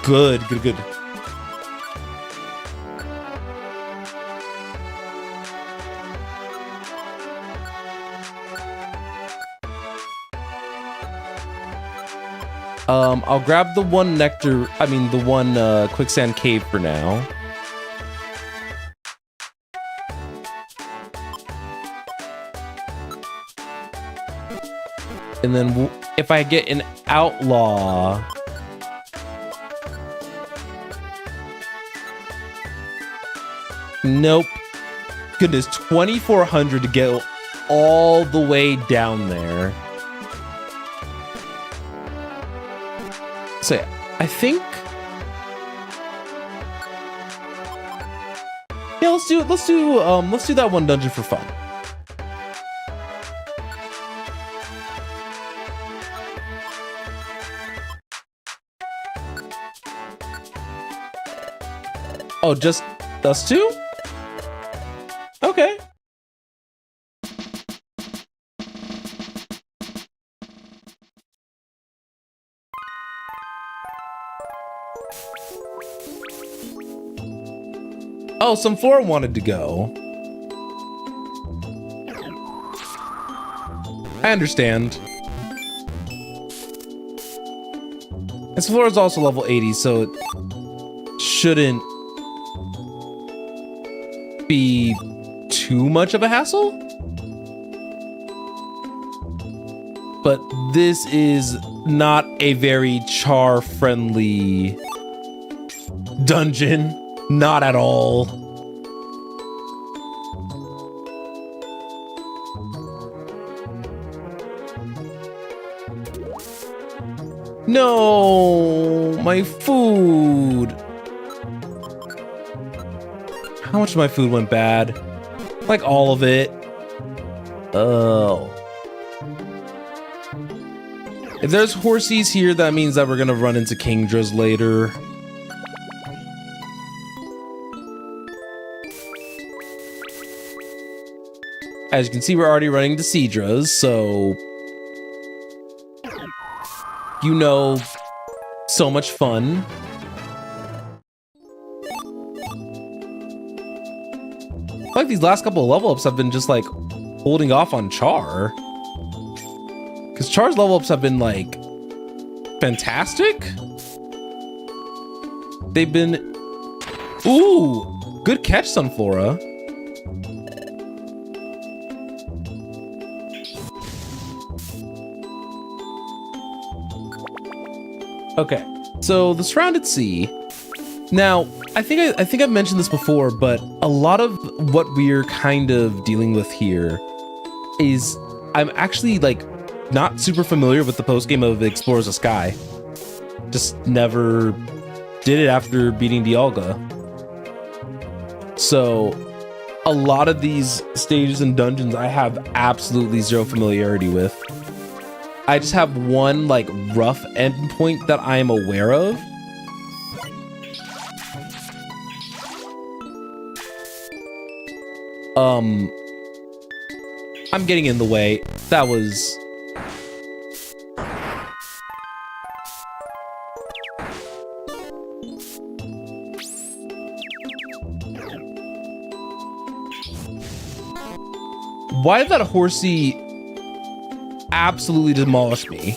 Good, good, good. I'll grab the one the one quicksand cave for now. And then if I get an outlaw, nope. Goodness, 2,400 to get all the way down there. So I think, yeah, let's do that one dungeon for fun. Oh, just us two? Okay. Oh, some Flora wanted to go. I understand. And Flora's also level 80, so it shouldn't be too much of a hassle. But this is not a very char-friendly dungeon. Not at all. No, my food. How much of my food went bad? Like all of it. Oh. If there's horsies here, that means that we're gonna run into Kingdras later. As you can see, we're already running to Seadras, so you know, so much fun. I feel like these last couple of level ups have been just like holding off on Char. Because Char's level ups have been like fantastic. They've been, ooh, good catch, Sunflora. Okay, so the Surrounded Sea. Now, I think I've mentioned this before, but a lot of what we're kind of dealing with here is I'm actually like not super familiar with the post-game of Explorers of Sky. Just never did it after beating Dialga. So a lot of these stages and dungeons I have absolutely zero familiarity with. I just have one like rough endpoint that I am aware of. I'm getting in the way. That was... Why did that horsey absolutely demolish me?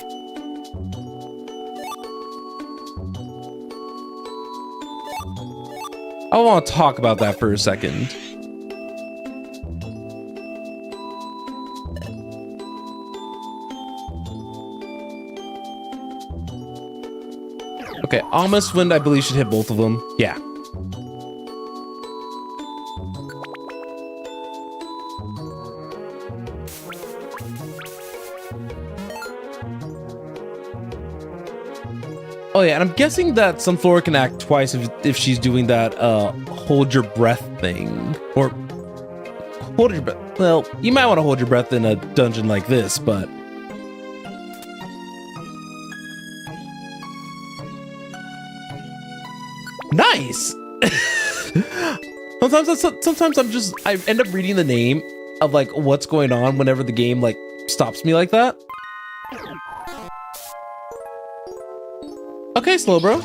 I want to talk about that for a second. Okay, Ominous Wind, I believe, should hit both of them. Yeah. Oh yeah, and I'm guessing that Sunflora can act twice if she's doing that hold your breath thing. Or hold your breath. Well, you might want to hold your breath in a dungeon like this, but nice. sometimes I end up reading the name of like what's going on whenever the game like stops me like that. Okay, Slowbro.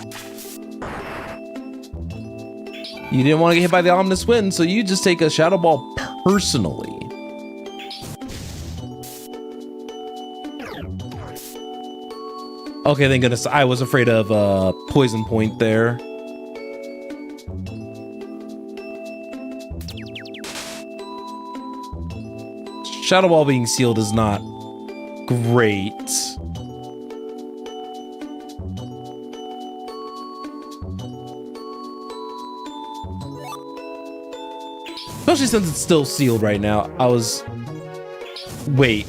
You didn't want to get hit by the Ominous Wind, so you just take a Shadow Ball personally. Okay, thank goodness. I was afraid of Poison Point there. Shadow Ball being sealed is not great. Especially since it's still sealed right now. Wait.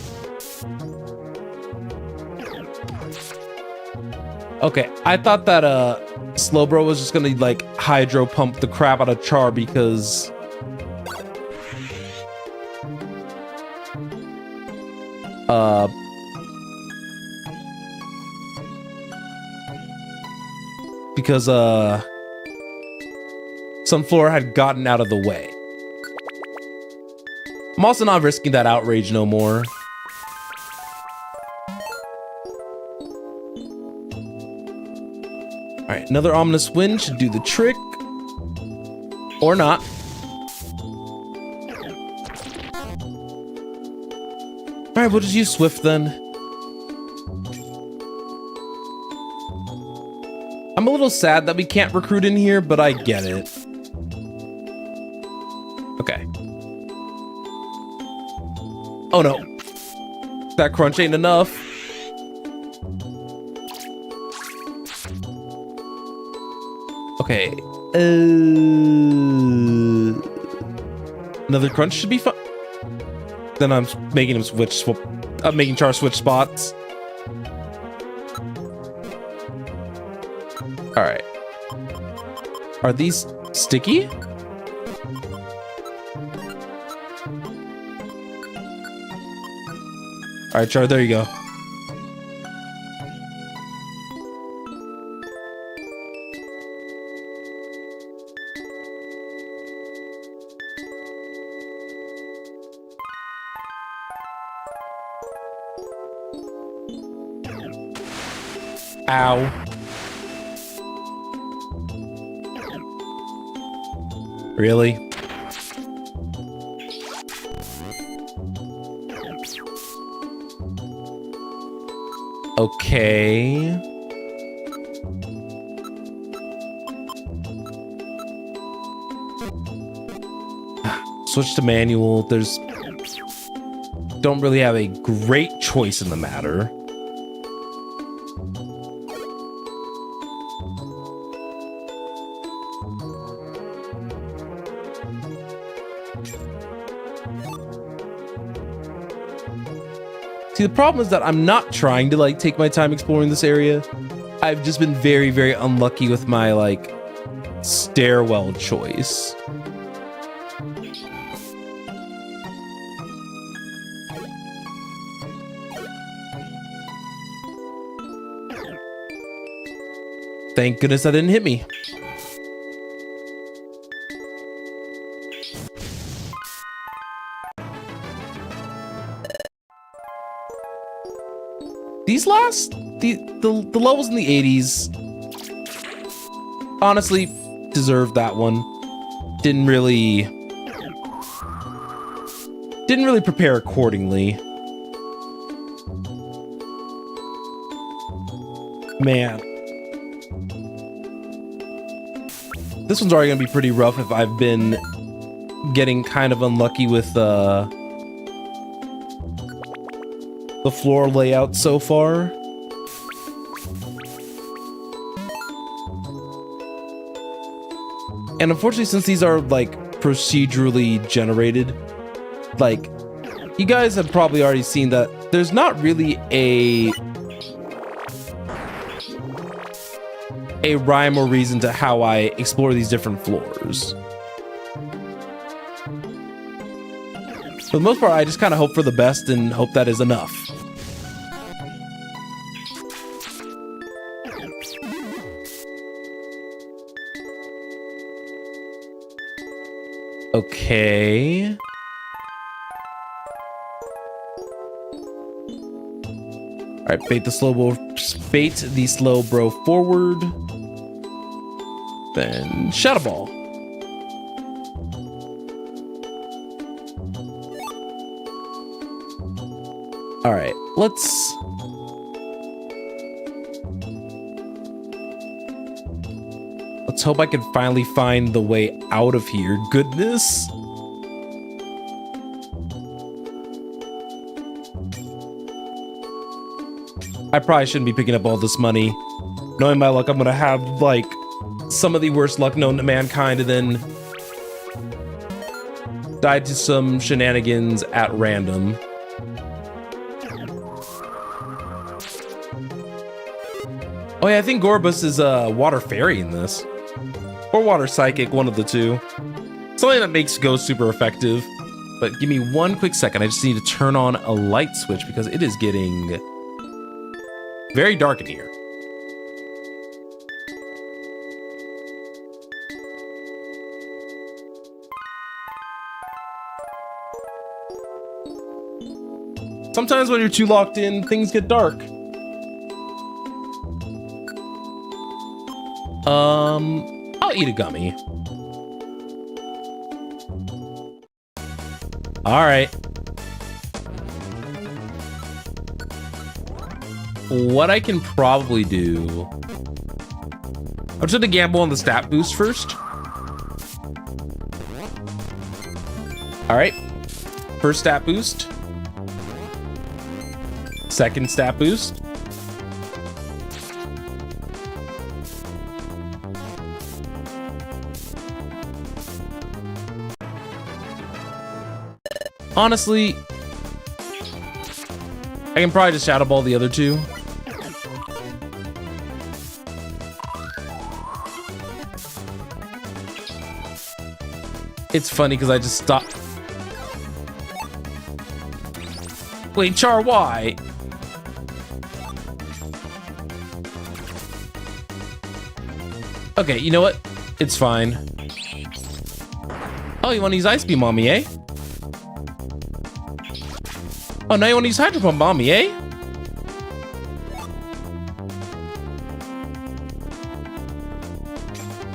Okay, I thought that Slowbro was just gonna like hydro pump the crap out of Char because Sunflora had gotten out of the way. I'm also not risking that outrage no more. All right, another Ominous Wind should do the trick. Or not. All right, we'll just use Swift then. I'm a little sad that we can't recruit in here, but I get it. Okay. Oh no. That crunch ain't enough. Okay. Another crunch should be fun. Then I'm making him switch. I'm making Char switch spots. All right. Are these sticky? All right, Char, there you go. Ow. Really? Okay. Switch to manual. Don't really have a great choice in the matter. See, the problem is that I'm not trying to like take my time exploring this area. I've just been very, very unlucky with my like stairwell choice. Thank goodness that didn't hit me. These last the levels in the 80s honestly deserved that one. Didn't really prepare accordingly. Man. This one's already gonna be pretty rough if I've been getting kind of unlucky with the floor layout so far. And unfortunately, since these are like procedurally generated, like you guys have probably already seen that there's not really a rhyme or reason to how I explore these different floors. For the most part, I just kind of hope for the best and hope that is enough. Okay. All right, bait the slow bro forward. Then Shadow Ball. All right, let's hope I can finally find the way out of here. Goodness. I probably shouldn't be picking up all this money. Knowing my luck, I'm gonna have like some of the worst luck known to mankind and then die to some shenanigans at random. Oh yeah, I think Gorbus is a water fairy in this. Or water psychic, one of the two. Something that makes Go super effective. But give me one quick second. I just need to turn on a light switch because it is getting very dark in here. Sometimes when you're too locked in, things get dark. I'll eat a gummy. All right. What I can probably do, I'm just gonna gamble on the stat boost first. All right, first stat boost. Second stat boost. Honestly, I can probably just Shadow Ball the other two. It's funny because I just stopped. Wait, Char, why? Okay, you know what? It's fine. Oh, you want to use Ice Beam on me, eh? Oh, now you want to use Hydro Pump on me, eh?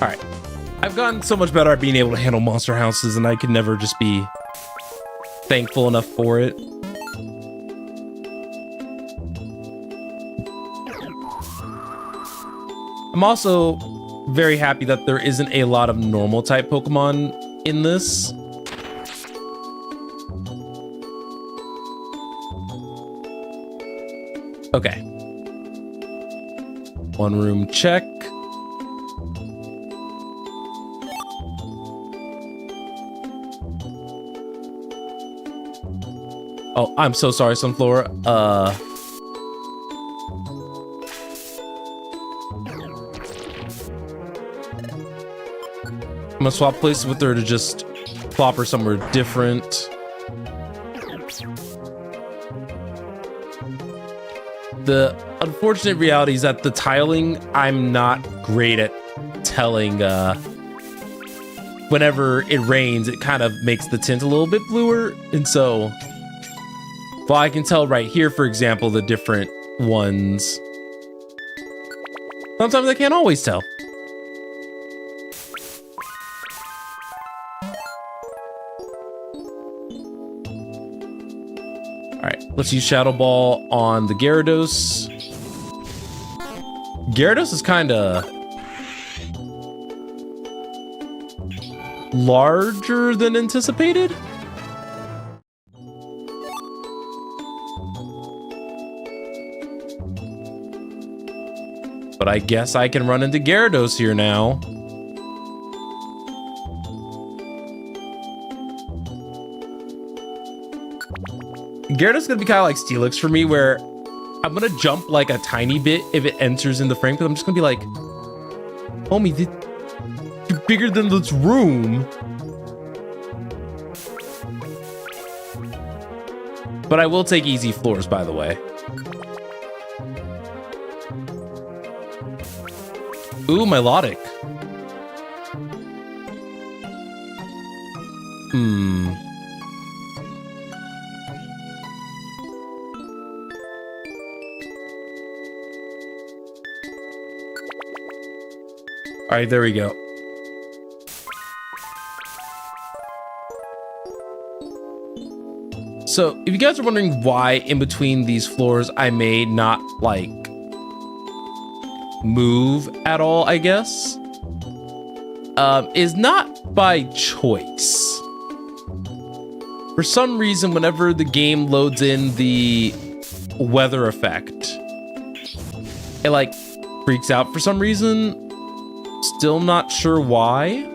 Alright. I've gotten so much better at being able to handle monster houses, and I can never just be thankful enough for it. I'm also very happy that there isn't a lot of normal type Pokemon in this. Okay. One room check. Oh, I'm so sorry, Sunflower. I'm gonna swap places with her to just plop her somewhere different. The unfortunate reality is that the tiling, I'm not great at telling. Whenever it rains, it kind of makes the tint a little bit bluer. And so, well, I can tell right here, for example, the different ones. Sometimes I can't always tell. All right, let's use Shadow Ball on the Gyarados. Gyarados is kind of larger than anticipated. But I guess I can run into Gyarados here now. Gyarados is gonna be kind of like Steelix for me, where I'm gonna jump like a tiny bit if it enters in the frame, because I'm just gonna be like, homie, you're bigger than this room. But I will take easy floors, by the way. Ooh, Milotic. All right, there we go. So if you guys are wondering why in between these floors I may not like move at all, I guess, is not by choice. For some reason, whenever the game loads in the weather effect, it like freaks out for some reason. Still not sure why.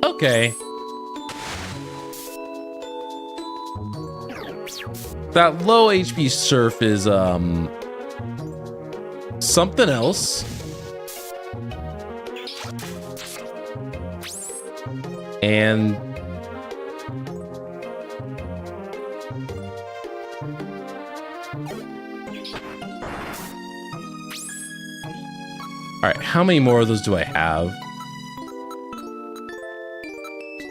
Okay. That low HP Surf is something else. And all right, how many more of those do I have?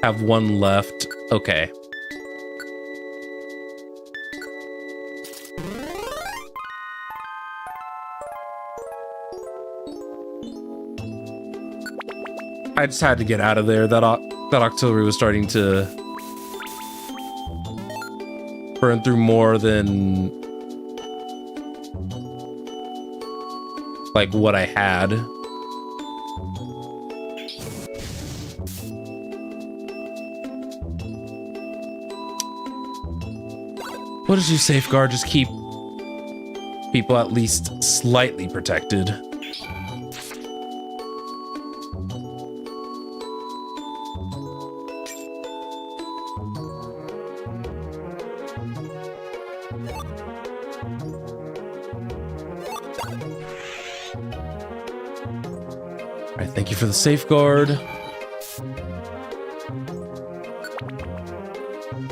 Have one left. Okay. I just had to get out of there. That auxiliary was starting to burn through more than like what I had. What does you safeguard? Just keep people at least slightly protected. All right, thank you for the safeguard.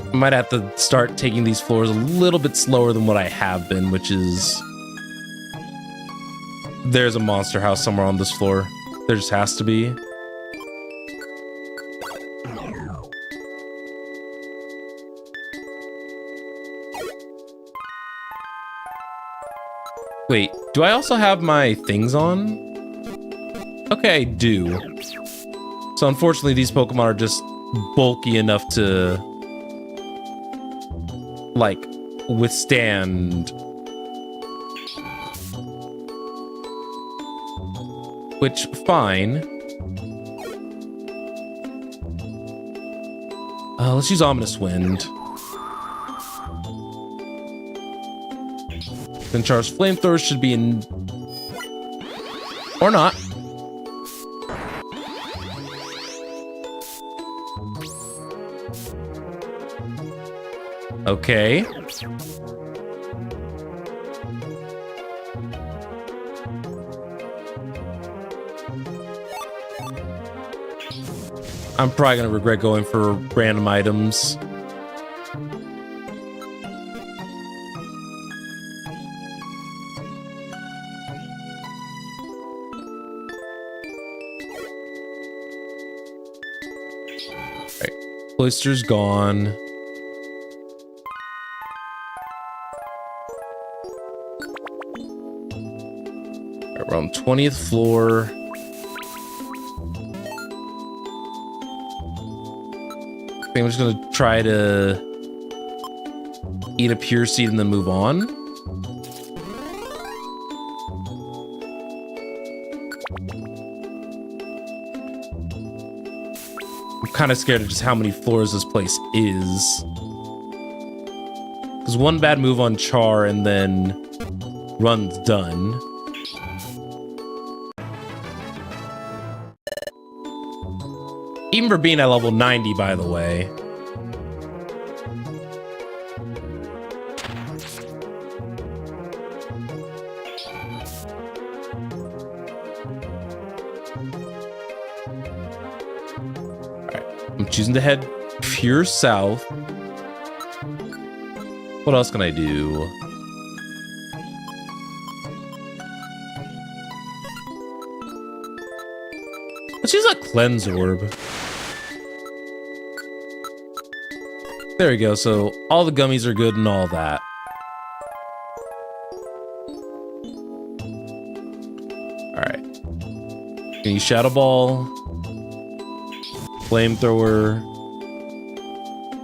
I might have to start taking these floors a little bit slower than what I have been, which is... There's a monster house somewhere on this floor. There just has to be. Wait, do I also have my things on? Okay, I do. So unfortunately, these Pokemon are just bulky enough to, like, withstand. Which, fine. Let's use Ominous Wind. Then Charged Flamethrower should be in... Or not. Okay. I'm probably gonna regret going for random items. Alright, Cloister's gone. Alright, we're on 20th floor. I think I'm just gonna try to eat a pure seed and then move on. kind of scared of just how many floors this place is. Because one bad move on Char and then run's done. Even for being at level 90, by the way. I'm choosing to head pure south. What else can I do? Let's use a cleanse orb. There we go. So all the gummies are good and all that. All right. Can you Shadow Ball? Flamethrower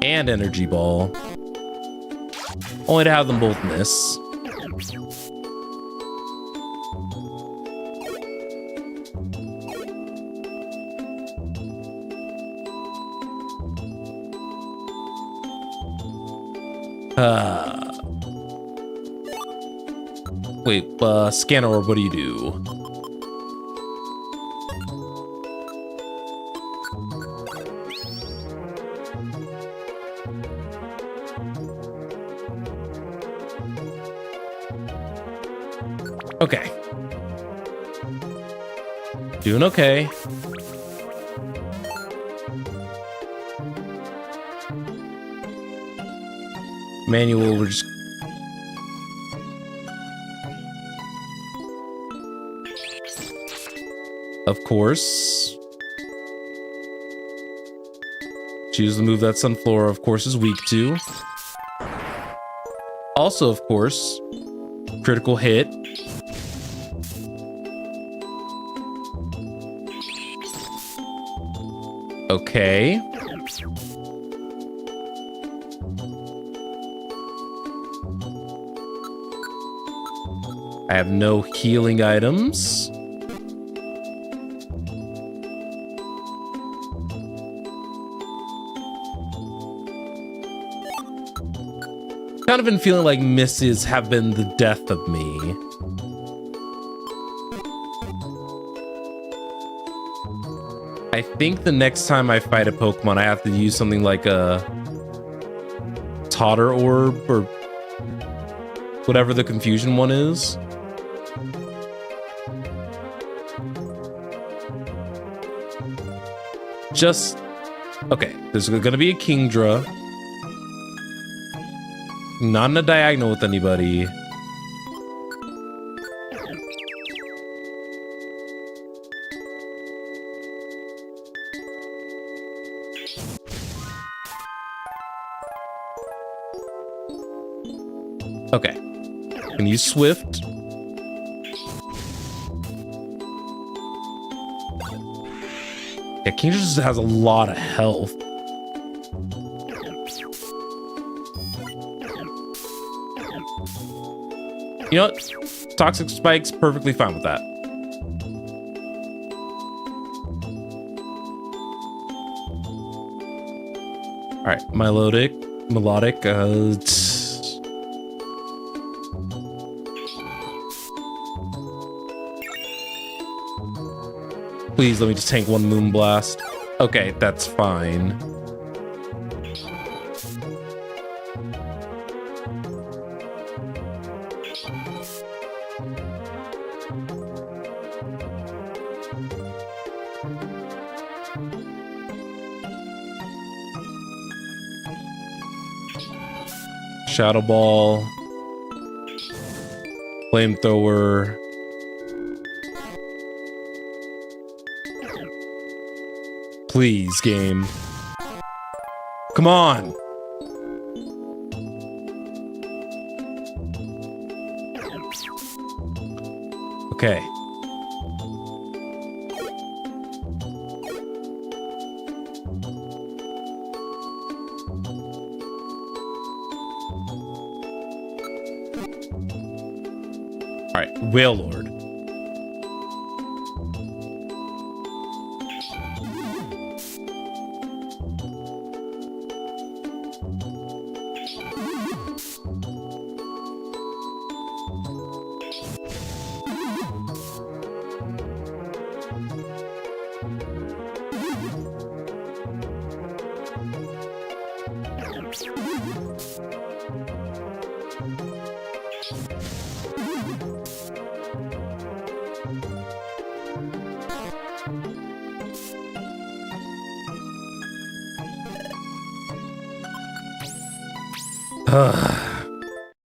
and Energy Ball. Only to have them both miss. Wait, Scanner Orb, what do you do? Okay. Doing okay. Manual, we're just... Of course. Choose the move that Sunflora, of course, is weak to. Also, of course, critical hit. Okay. I have no healing items. Kind of been feeling like misses have been the death of me. I think the next time I fight a Pokemon, I have to use something like a Totter Orb or whatever the confusion one is. Just, okay, there's gonna be a Kingdra. Not in a diagonal with anybody. Okay. Can use Swift. Yeah, Kingdra just has a lot of health. You know what? Toxic Spike's perfectly fine with that. All right, melodic. Please let me just tank one Moonblast. Okay, that's fine. Shadow Ball, Flamethrower, please, game. Come on. Okay. All right, Wailord.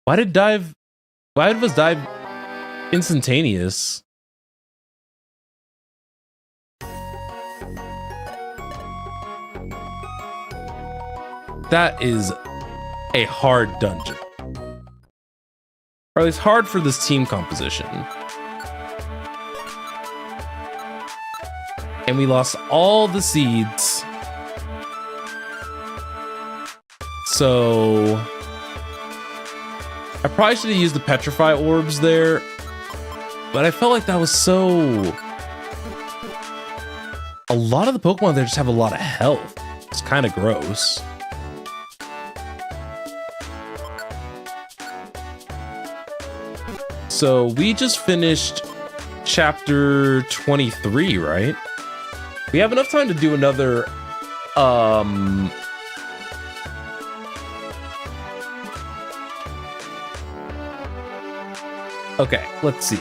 Why did was dive instantaneous? That is a hard dungeon. Or at least hard for this team composition. And we lost all the seeds. So I probably should have used the petrify orbs there, but I felt like that was so... A lot of the Pokemon there just have a lot of health. It's kind of gross. So we just finished chapter 23, right? We have enough time to do another, okay, let's see.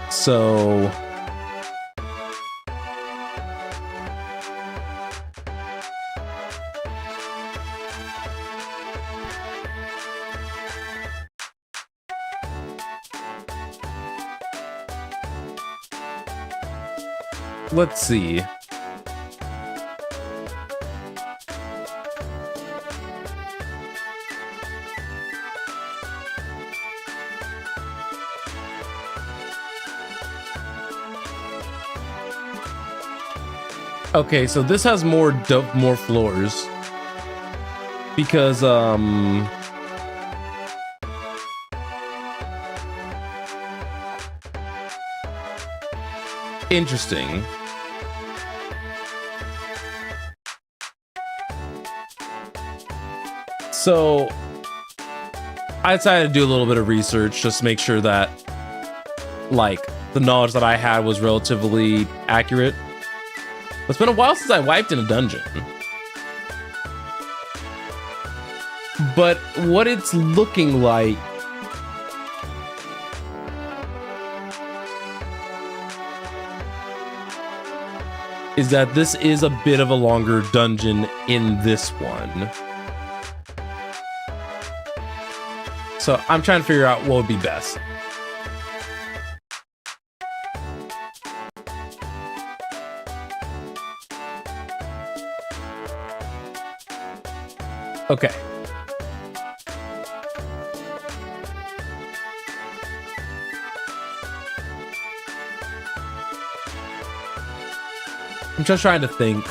So... let's see. Okay, so this has more floors because interesting. So I decided to do a little bit of research just to make sure that like the knowledge that I had was relatively accurate. It's been a while since I wiped in a dungeon. But what it's looking like is that this is a bit of a longer dungeon in this one. So I'm trying to figure out what would be best. Okay. I'm just trying to think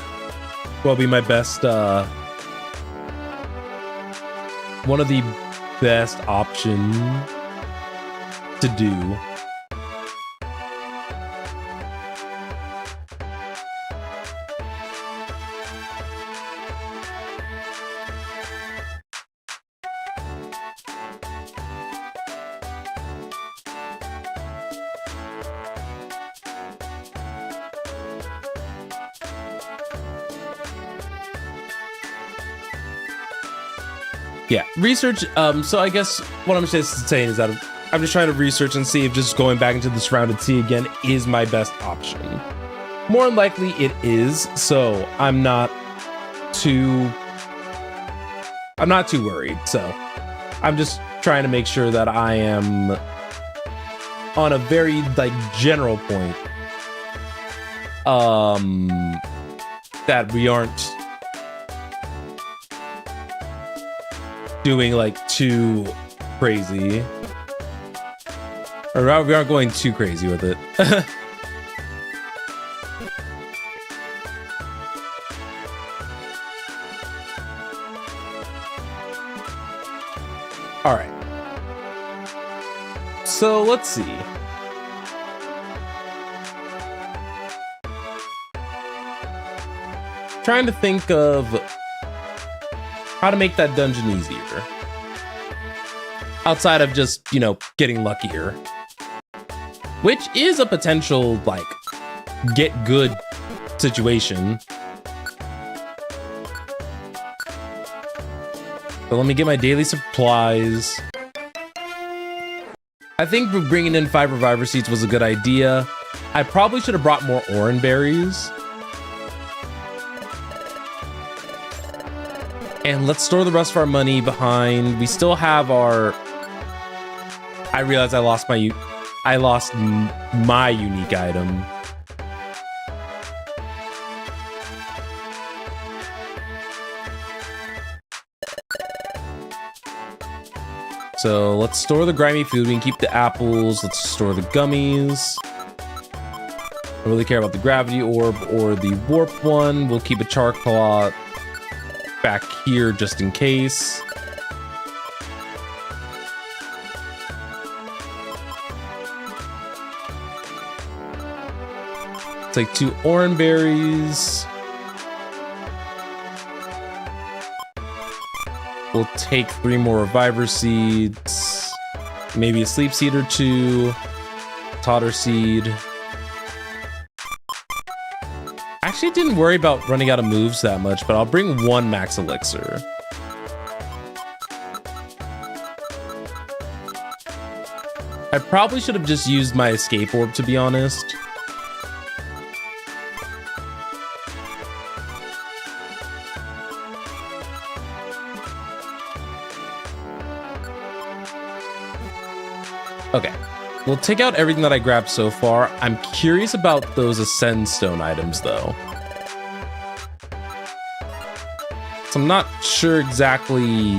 what will be my best, one of the best option to do. Yeah, research. So I guess what I'm just saying is that I'm just trying to research and see if just going back into the Surrounded Sea again is my best option. More than likely it is, so I'm not too worried. So I'm just trying to make sure that I am on a very like general point. That we aren't doing like too crazy, or we aren't going too crazy with it. All right, so let's see. Trying to think of how to make that dungeon easier. Outside of just, you know, getting luckier. Which is a potential, like, get good situation. So let me get my daily supplies. I think bringing in 5 reviver seeds was a good idea. I probably should have brought more orange berries. And let's store the rest of our money behind. We still have our... I realized I lost my unique item. So let's store the grimy food. We can keep the apples. Let's store the gummies. I don't really care about the gravity orb or the warp one. We'll keep a char claw back here just in case. Take 2 orange berries. We'll take 3 more reviver seeds. Maybe a sleep seed or 2. Totter seed. Actually didn't worry about running out of moves that much, but I'll bring 1 max elixir. I probably should have just used my escape orb, to be honest. Okay, we'll take out everything that I grabbed so far. I'm curious about those Ascend Stone items, though. So I'm not sure exactly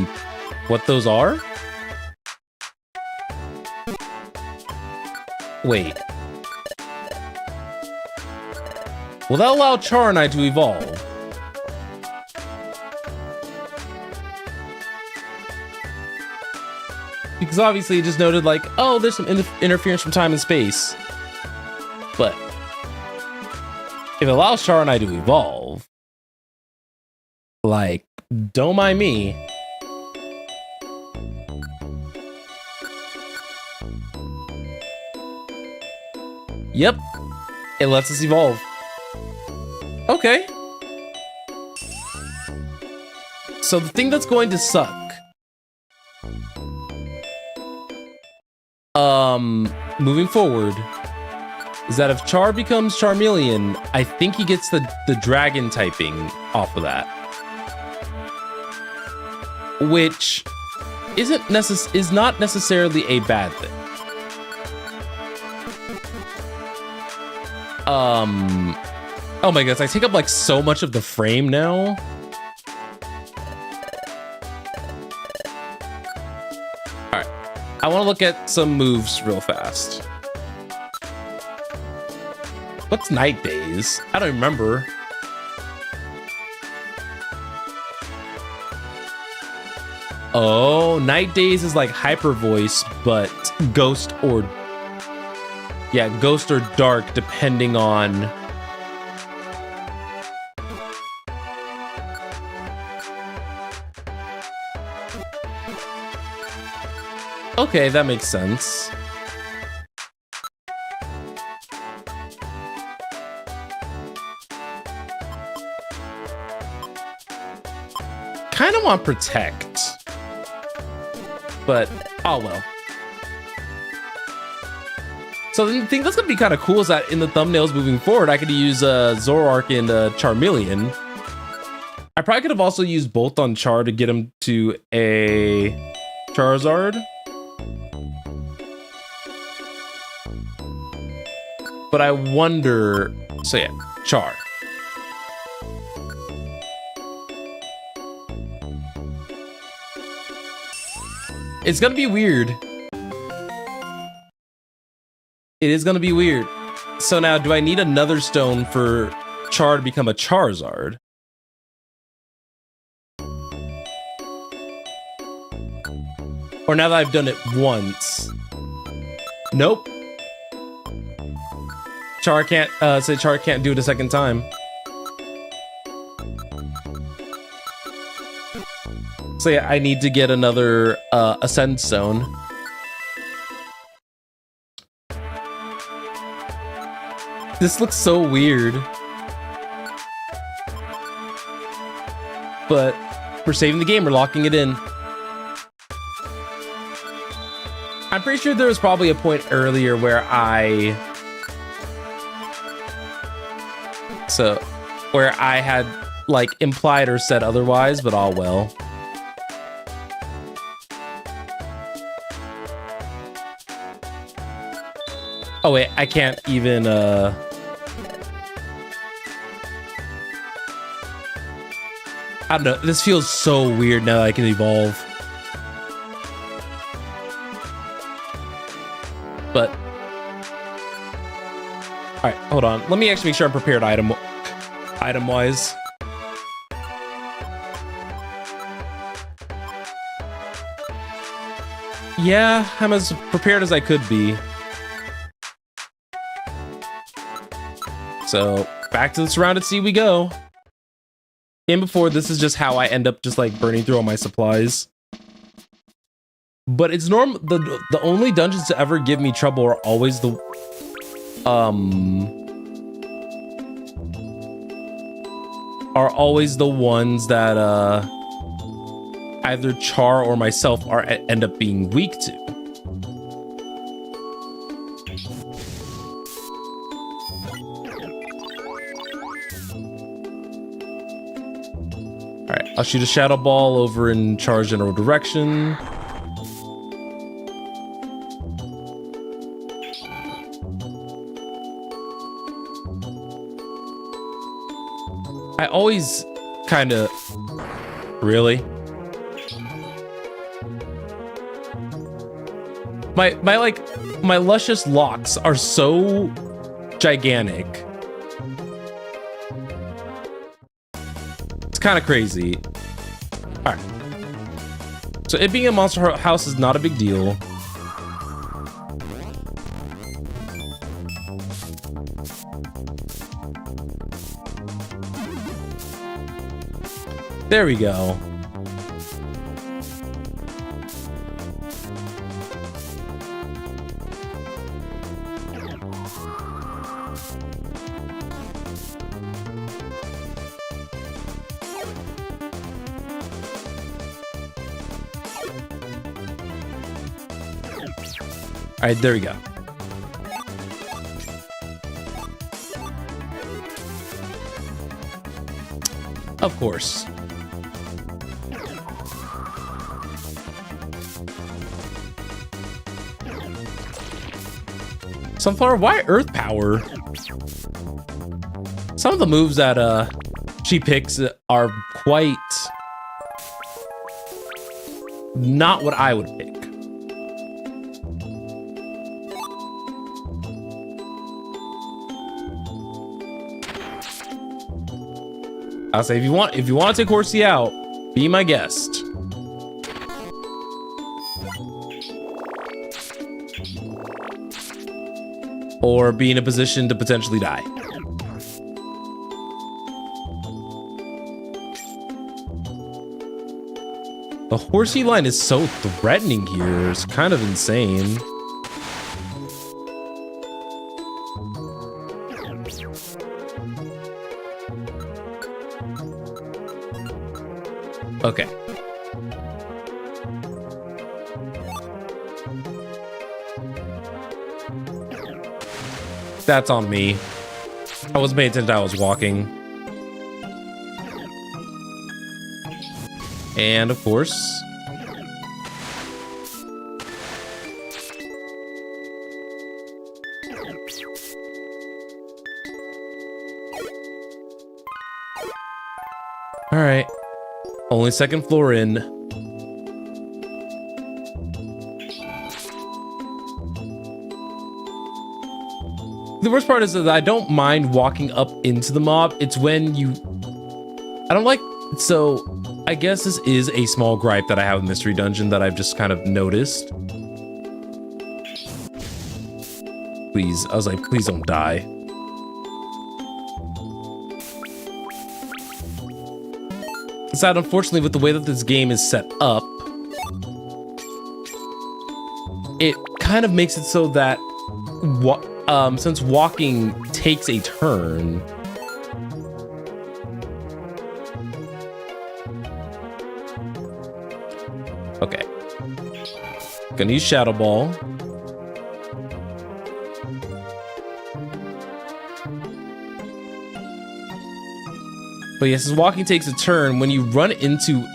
what those are. Wait. Will that allow Char and I to evolve? Because obviously it just noted like, oh, there's some interference from time and space. But if it allows Char and I to evolve, like, don't mind me. Yep, it lets us evolve. Okay. So the thing that's going to suck, moving forward, is that if Char becomes Charmeleon, I think he gets the dragon typing off of that, which is not necessarily a bad thing. Oh my goodness, I take up like so much of the frame now. Alright, I want to look at some moves real fast. What's Night Days? I don't remember. Oh, Night Days is like Hyper Voice, but Ghost or... yeah, Ghost or Dark, depending on... okay, that makes sense. Kind of want Protect, but oh well. So the thing that's gonna be kind of cool is that in the thumbnails moving forward, I could use Zoroark and Charmeleon. I probably could have also used both on Char to get him to a Charizard. But I wonder, so yeah, Char. It's gonna be weird. It is gonna be weird. So now, do I need another stone for Char to become a Charizard? Or now that I've done it once? Nope. Char can't, Char can't do it a second time. So yeah, I need to get another Ascend Stone. This looks so weird. But we're saving the game, we're locking it in. I'm pretty sure there was probably a point earlier where where I had like implied or said otherwise, but all well. Oh wait, I can't even I don't know, this feels so weird now that I can evolve. But all right, hold on. Let me actually make sure I'm prepared item-wise. Yeah, I'm as prepared as I could be. So back to the surrounded sea we go. And before, this is just how I end up just like burning through all my supplies. But it's normal. The only dungeons to ever give me trouble are always the ones that either Char or myself end up being weak to. All right, I'll shoot a shadow ball over in Char's general direction. I always kind of... Really? My luscious locks are so gigantic. It's kind of crazy. All right. So it being a monster house is not a big deal. There we go. All right, there we go. Of course. Sunflower, why Earth Power? Some of the moves that she picks are quite not what I would pick. I'll say if you want to take Horsey out, be my guest. Or be in a position to potentially die. The Horsey line is so threatening here. It's kind of insane. Okay. That's on me. I wasn't paying attention, I was walking. And of course... Alright. Only second floor in. The worst part is that I don't mind walking up into the mob. It's when you... I don't like... So, I guess this is a small gripe that I have in Mystery Dungeon that I've just kind of noticed. Please. I was like, please don't die. It's that unfortunately with the way that this game is set up, it kind of makes it so that since walking takes a turn, okay, Gonna use Shadow Ball. But yes, as walking takes a turn, when you run into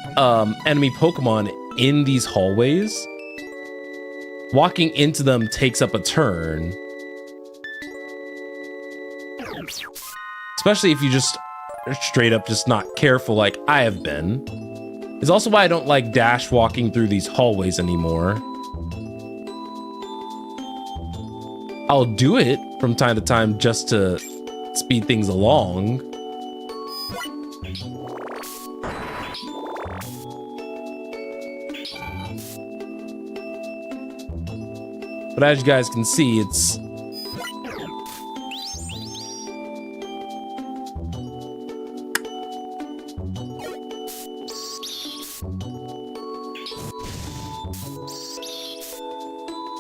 enemy Pokemon in these hallways, walking into them takes up a turn. Especially if you just straight up just not careful like I have been. It's also why I don't like dash walking through these hallways anymore. I'll do it from time to time just to speed things along. But as you guys can see, it's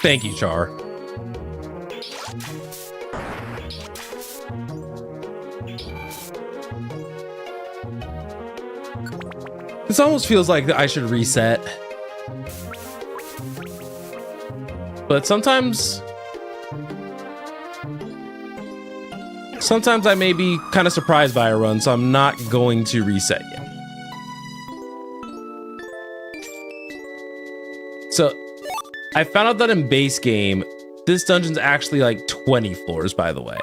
thank you, Char. This almost feels like I should reset. But sometimes I may be kind of surprised by a run, so I'm not going to reset yet. So I found out that in base game, this dungeon's actually like 20 floors, by the way.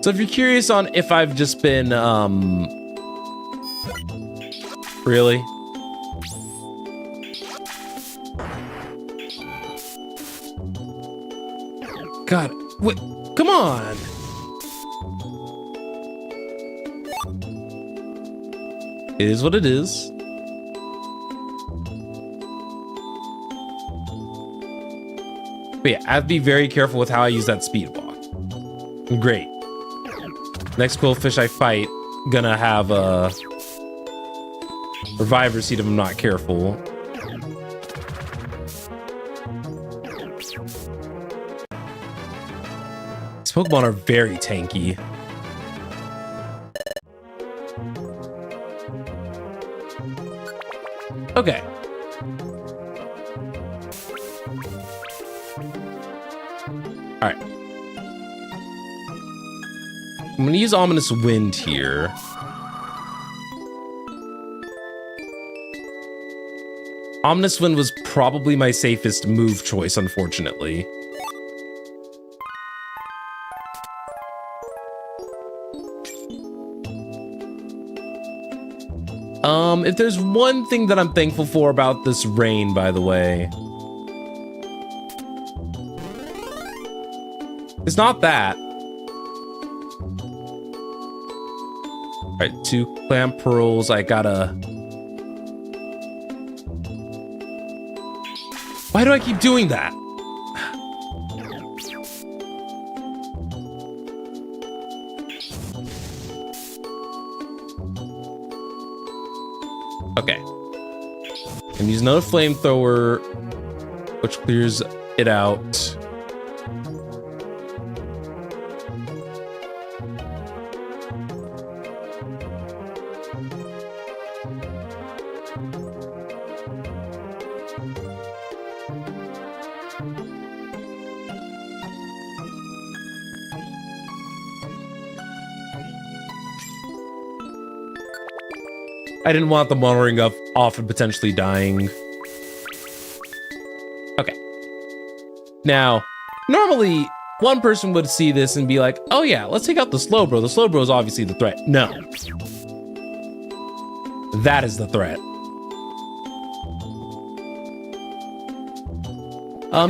So if you're curious on if I've just been, really? God, wait, come on. It is what it is. But yeah, I have to be very careful with how I use that speed walk. Great. Next cool fish I fight, gonna have a reviver seed if I'm not careful. These Pokemon are very tanky. Okay. All right. I'm gonna use Ominous Wind here. Ominous Wind was probably my safest move choice, unfortunately. If there's one thing that I'm thankful for about this rain, by the way, it's not that. All right, 2 Clam Pearls. I gotta... Why do I keep doing that? Okay. And use another flamethrower, which clears it out. I didn't want the monitoring off and potentially dying. Okay. Now, normally, one person would see this and be like, oh yeah, let's take out the Slowbro. The Slowbro is obviously the threat. No. That is the threat.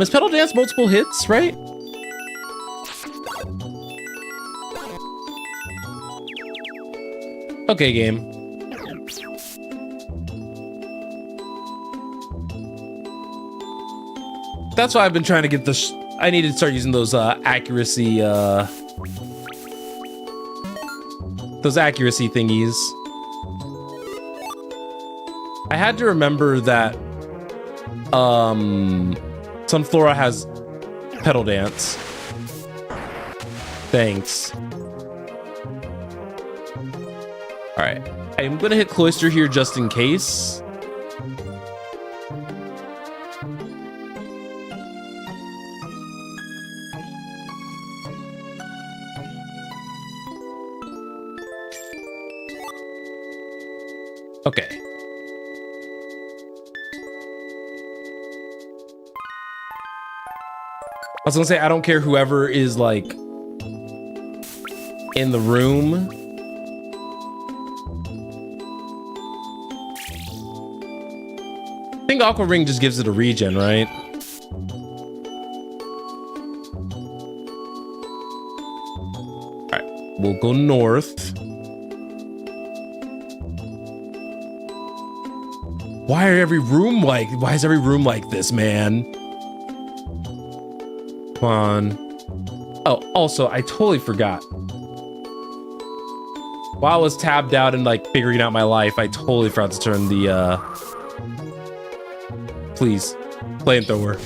Is Petal Dance multiple hits, right? Okay, game. That's why I've been trying to get this. I need to start using those accuracy thingies. I had to remember that Sunflora has Petal Dance. Thanks. All All right, I'm gonna hit Cloister here just in case. Okay. I was gonna say, I don't care whoever is like in the room. I think Aqua Ring just gives it a regen, right? All right, we'll go north. Why is every room like this, man? Come on. Oh, also, I totally forgot. While I was tabbed out and like figuring out my life, I totally forgot to turn the please, flamethrower.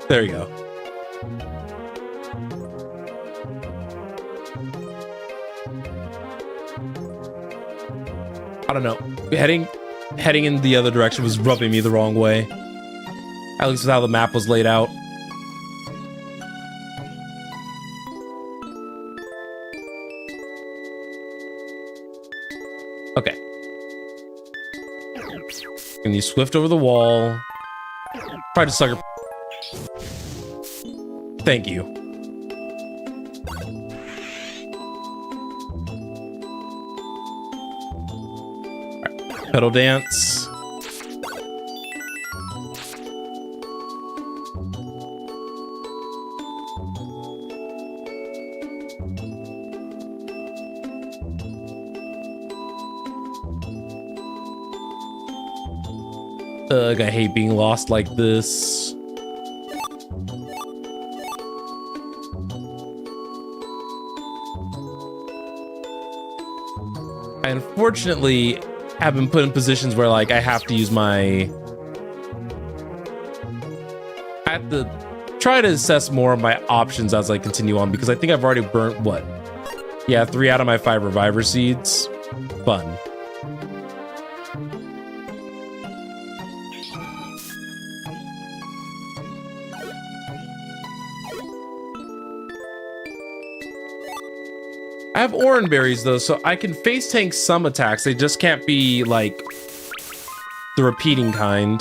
There you go. I don't know. Heading in the other direction was rubbing me the wrong way. At least with how the map was laid out. Okay. And you swift over the wall. Try to sucker. Thank you. Right. Pedal dance. Ugh, I hate being lost like this. I unfortunately have been put in positions where like I have to use my... I have to try to assess more of my options as I continue on, because I think I've already burnt what? Yeah, 3 out of my 5 reviver seeds. Fun. I have Oran berries though, so I can face tank some attacks. They just can't be like the repeating kind.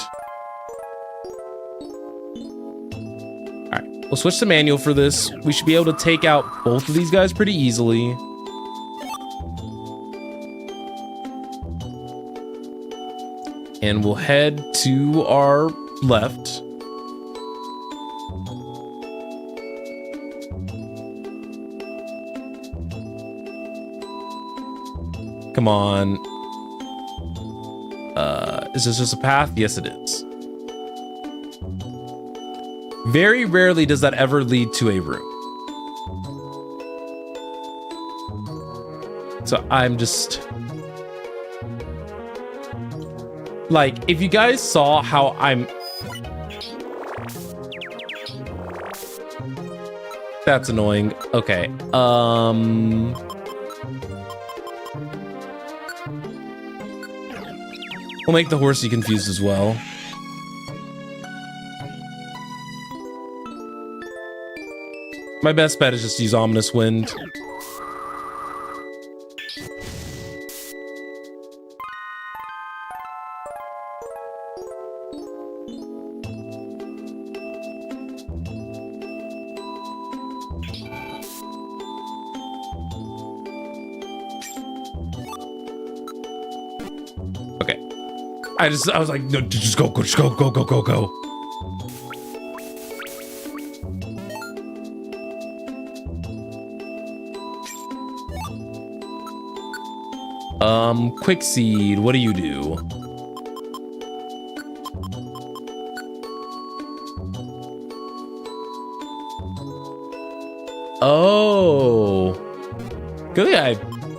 All right, we'll switch to manual for this. We should be able to take out both of these guys pretty easily. And we'll head to our left. Come on. Is this just a path? Yes, it is. Very rarely does that ever lead to a room. So I'm just... like, if you guys saw how I'm... That's annoying. Okay. We'll make the horsey confused as well. My best bet is just to use Ominous Wind. I was like, no, just go. Quick Seed, what do you do? Oh, good thing I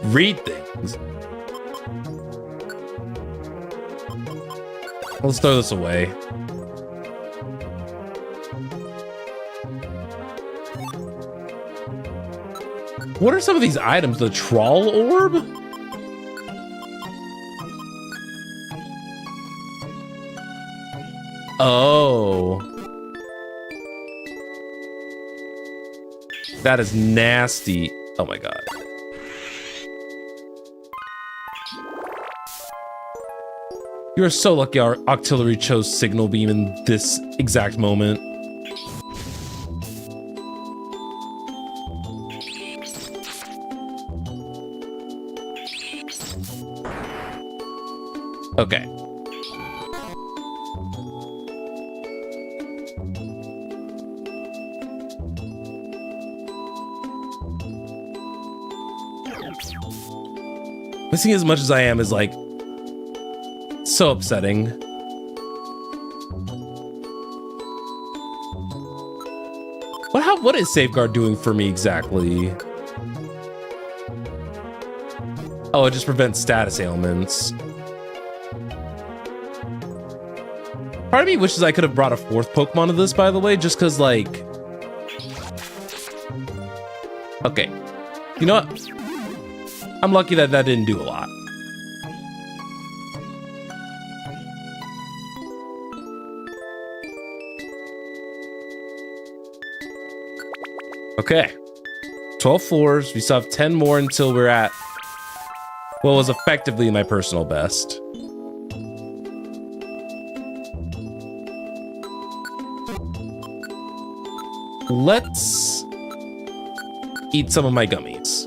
read things. Let's throw this away. What are some of these items? The Trawl Orb? Oh. That is nasty. Oh my god. You are so lucky our auxiliary chose signal beam in this exact moment. Okay. Missing as much as I am is like so upsetting. What is Safeguard doing for me exactly? Oh, it just prevents status ailments. Part of me wishes I could have brought a 4th Pokemon to this, by the way, just because, like... Okay. You know what? I'm lucky that that didn't do a lot. Okay. 12 floors. We still have 10 more until we're at what was effectively my personal best. Let's eat some of my gummies.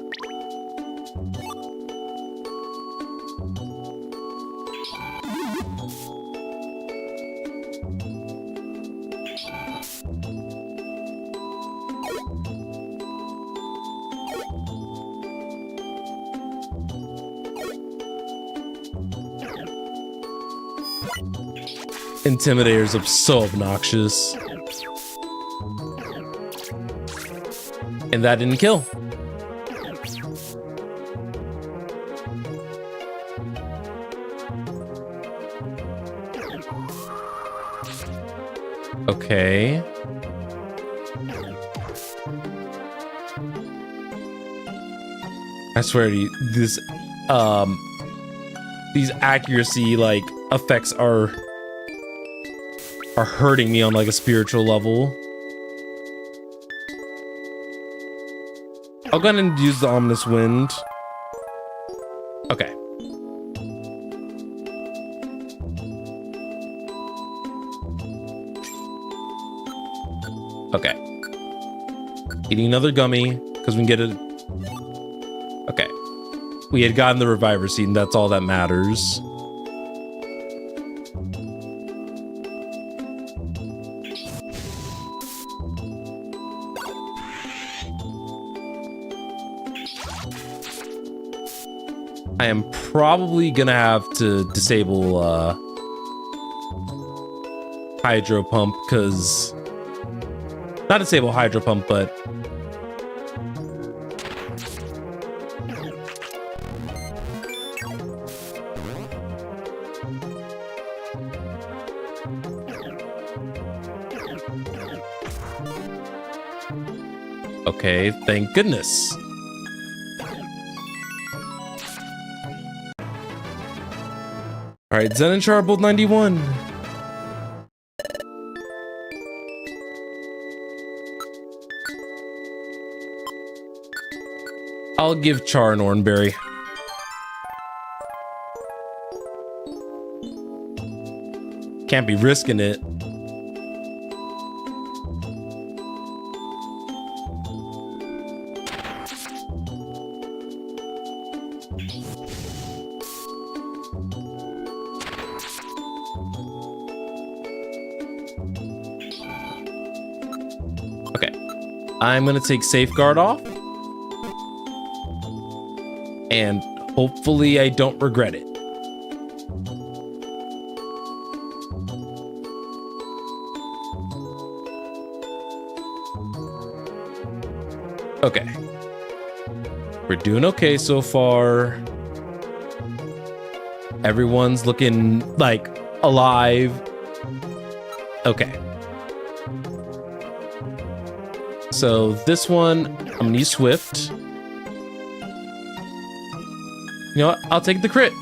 Intimidators are so obnoxious. And that didn't kill. Okay. I swear to you, this these accuracy like effects are hurting me on like a spiritual level. I'll go ahead and use the ominous wind. Okay. Okay. Eating another gummy because we can get it. Okay. We had gotten the reviver seed and that's all that matters. I am probably gonna have to disable Hydro Pump because not disable Hydro Pump, but okay, thank goodness. All right, Zen and Char both 91. I'll give Char an Oranberry. Can't be risking it. I'm gonna take Safeguard off. And hopefully I don't regret it. Okay. We're doing okay so far. Everyone's looking like alive. Okay. So this one, I'm gonna use Swift. You know what? I'll take the crit.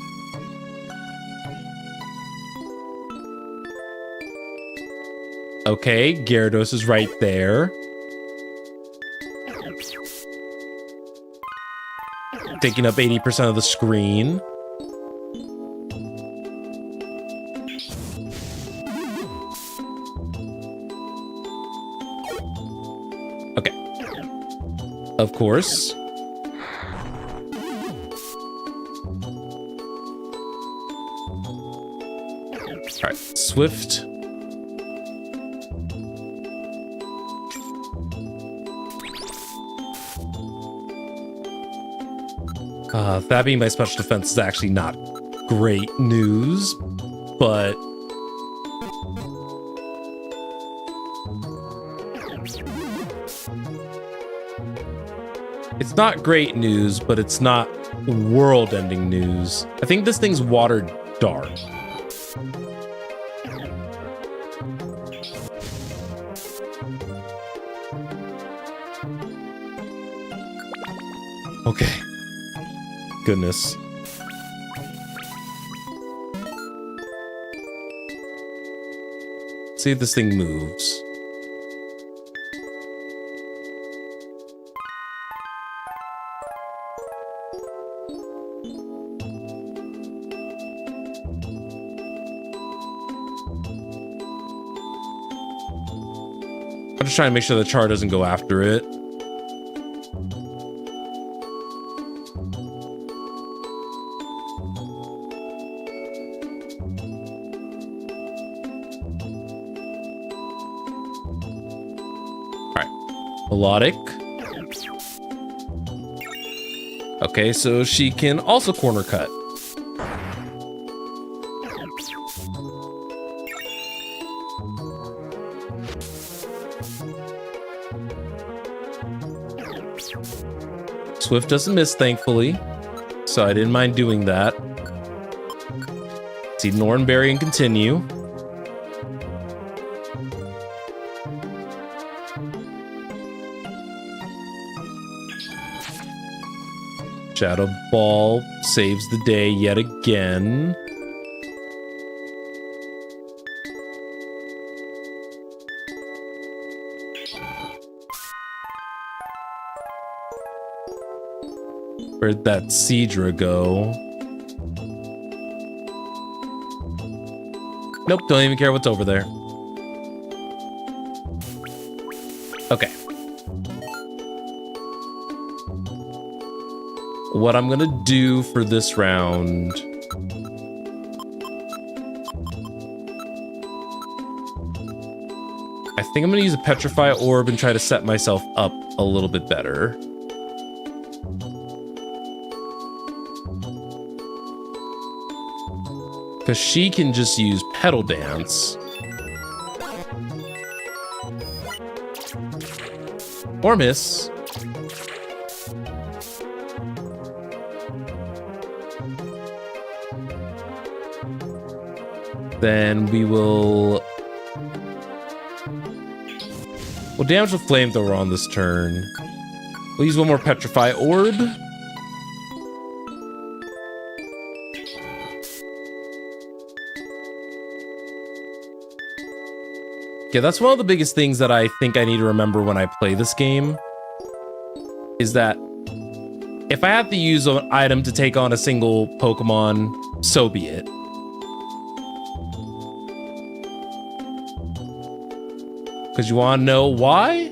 Okay, Gyarados is right there. Taking up 80% of the screen. Okay. Of course. All right, Swift. That being my special defense is actually not great news, but it's not great news, but it's not world-ending news. I think this thing's water dark. Okay. Goodness. See if this thing moves. I'm just trying to make sure the char doesn't go after it. Melodic. Okay, so she can also corner cut. Swift doesn't miss, thankfully, so I didn't mind doing that. Let's ignore and berry and continue. Shadow Ball saves the day yet again. Where'd that Seadra go? Nope, don't even care what's over there. Okay. What I'm gonna do for this round... I think I'm gonna use a Petrify Orb and try to set myself up a little bit better. Because she can just use Petal Dance. Or miss. Then we will... We'll damage the Flamethrower on this turn. We'll use one more Petrify Orb. Yeah, that's one of the biggest things that I think I need to remember when I play this game. Is that if I have to use an item to take on a single Pokemon, so be it. Because you want to know why?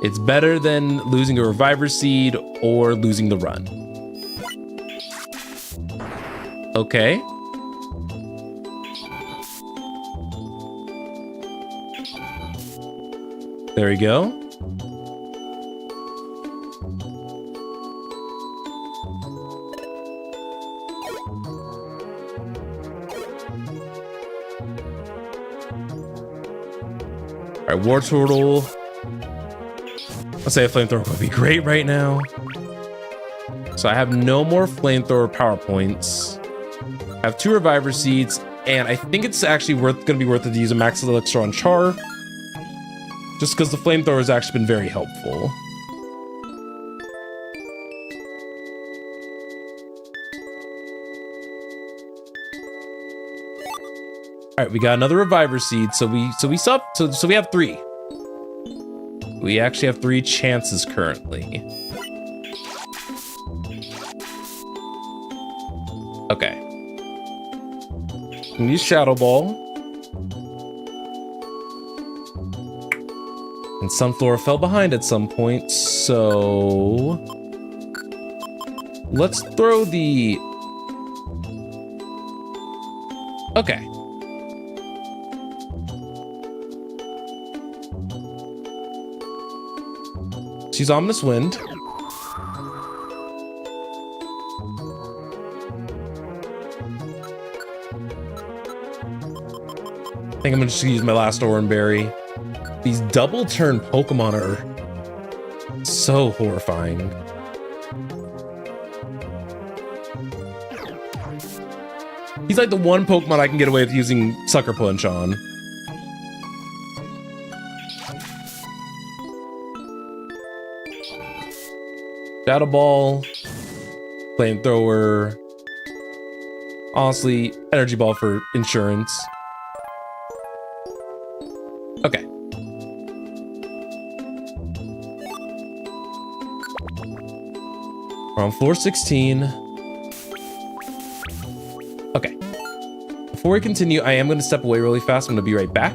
It's better than losing a Reviver Seed or losing the run. Okay. There we go. All right, War Turtle. I'll say a Flamethrower would be great right now. So I have no more Flamethrower power points. I have 2 Reviver Seeds, and I think it's actually going to be worth it to use a Max Elixir on Char. Just because the Flamethrower has actually been very helpful. All right, we got another reviver seed, so we have 3. We actually have 3 chances currently. Okay. Use Shadow Ball. And Sunflora fell behind at some point, so let's throw the... Okay. Let's use Ominous Wind. I think I'm gonna just use my last Oran Berry. These double turn Pokemon are so horrifying. He's like the one Pokemon I can get away with using Sucker Punch on. Shadow Ball, Flamethrower, honestly, Energy Ball for insurance. Okay. We're on floor 16. Okay. Before we continue, I am going to step away really fast. I'm going to be right back.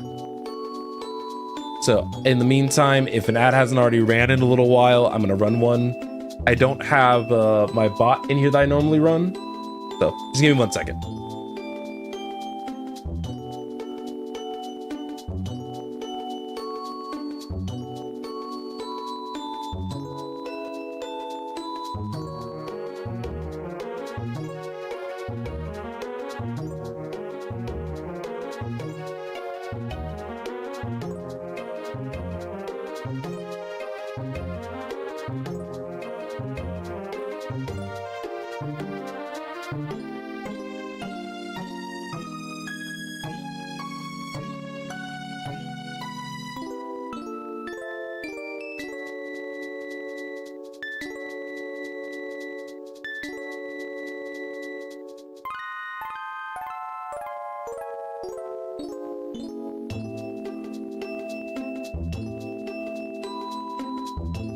So, in the meantime, if an ad hasn't already ran in a little while, I'm going to run one. I don't have my bot in here that I normally run. So, just give me 1 second.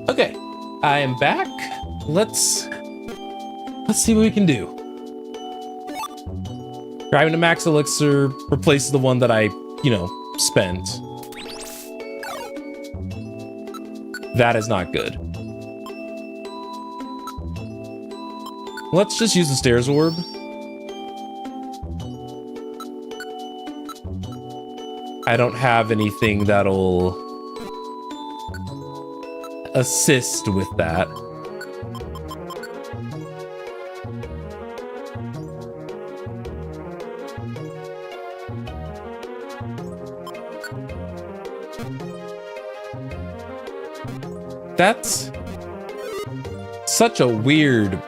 Okay, I am back. Let's see what we can do. Driving a max elixir replaces the one that I, spent. That is not good. Let's just use the Stairs Orb. I don't have anything that'll assist with that. That's such a weird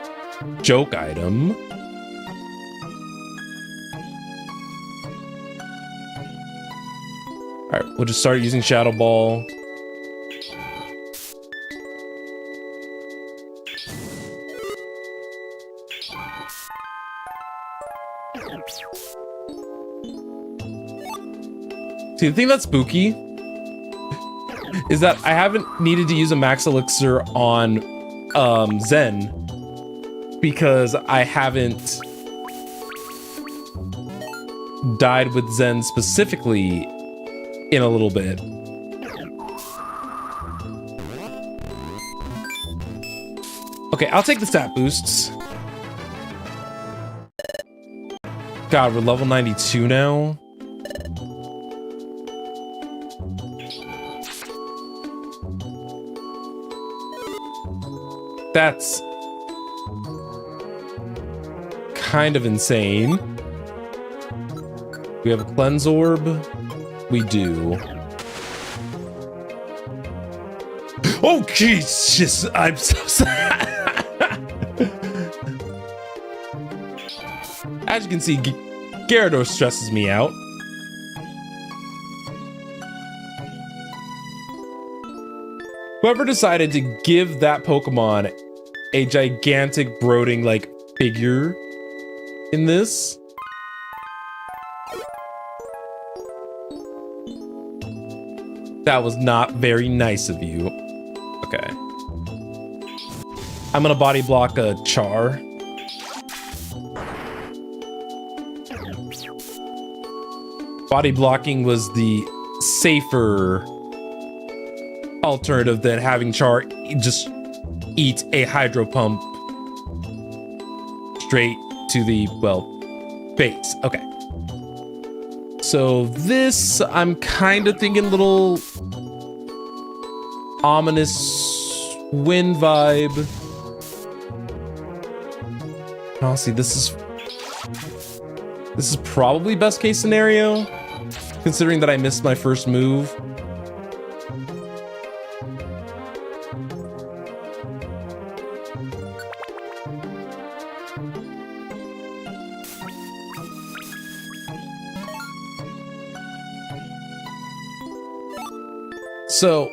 joke item. All right, we'll just start using Shadow Ball. See, the thing that's spooky is that I haven't needed to use a max elixir on Zen because I haven't died with Zen specifically in a little bit. Okay, I'll take the stat boosts. God, we're level 92 now. That's kind of insane. We have a Cleanse Orb. We do. Oh, Jesus! I'm so sorry. As you can see, Gyarados stresses me out. Whoever decided to give that Pokemon a gigantic brooding like figure in this That was not very nice of you. Okay. I'm gonna body block a Char. Body blocking was the safer alternative than having Char just eat a hydro pump straight to the, well, base. Okay. So this, I'm kind of thinking little ominous wind vibe. Honestly, this is probably best case scenario, considering that I missed my first move. So,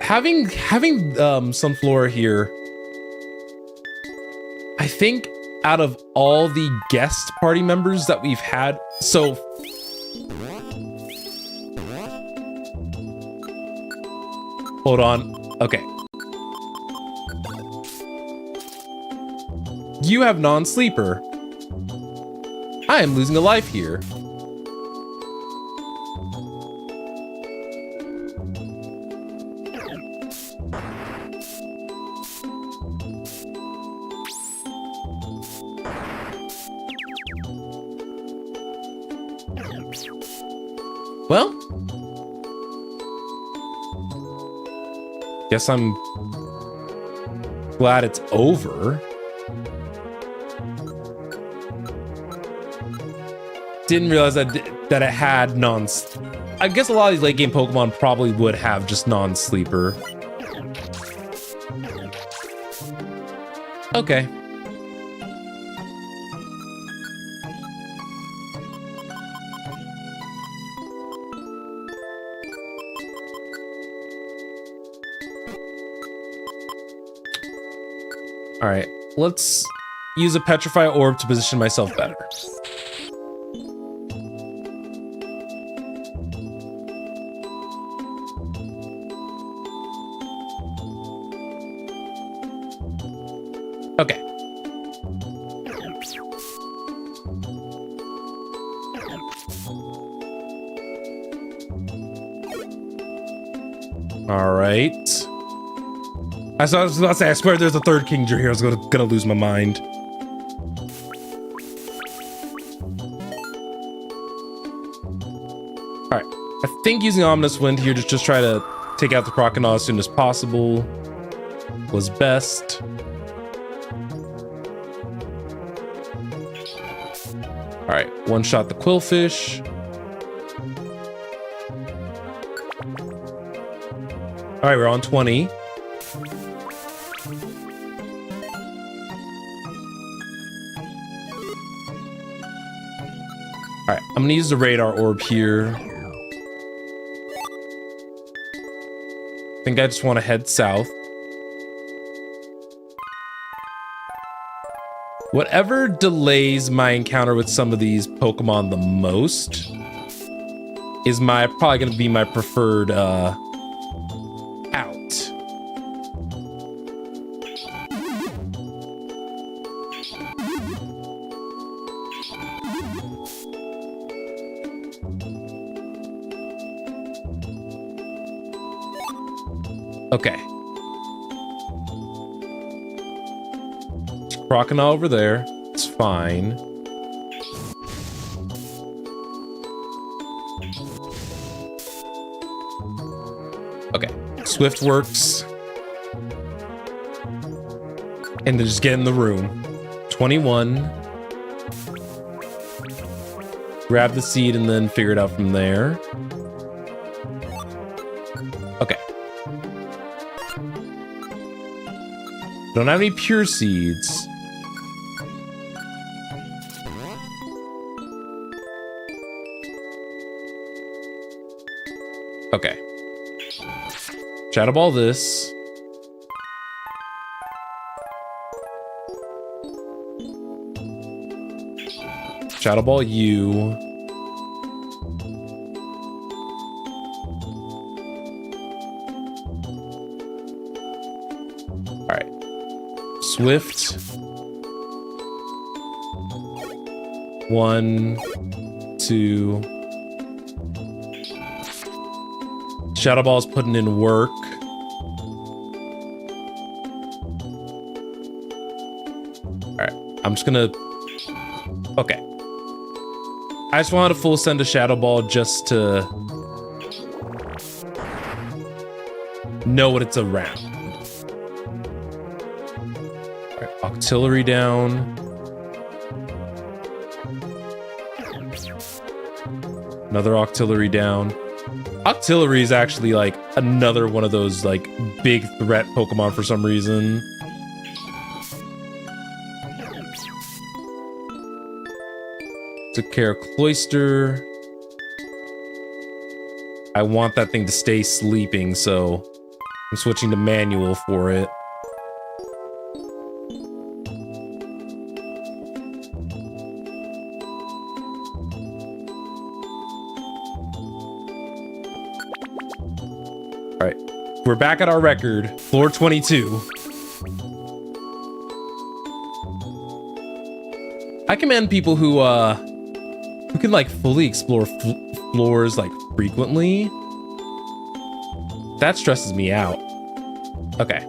having Sunflora here, I think out of all the guest party members that we've had, so hold on. Okay. You have non-sleeper. I am losing a life here. Well, guess I'm glad it's over. Didn't realize that it had I guess a lot of these late game Pokemon probably would have just non-sleeper. Okay. All right, let's use a Petrify Orb to position myself better. Okay. All right. I was about to say, I swear there's a third Kingdra here. I was gonna lose my mind. All right. I think using Ominous Wind here to just try to take out the Crocodile as soon as possible was best. All right, one shot the Quillfish. All right, we're on 20. All right, I'm gonna use the Radar Orb here. I think I just want to head south. Whatever delays my encounter with some of these Pokemon the most is probably gonna be my preferred out. Okay. Crocodile over there. It's fine. Okay. Swift works. And then just get in the room. 21. Grab the seed and then figure it out from there. Okay. Don't have any pure seeds. Okay. Shadow Ball this. Shadow Ball you. Swift. 1, 2. Shadow Ball's putting in work. Alright, I'm just gonna... Okay. I just wanted a full send of Shadow Ball just to know what it's around. Alright, Octillery down. Another Octillery down. Octillery is actually like another one of those like big threat Pokemon for some reason. Took care of Cloyster. I want that thing to stay sleeping, so I'm switching to manual for it. All right, we're back at our record, floor 22. I commend people who can like fully explore floors like frequently. That stresses me out. Okay.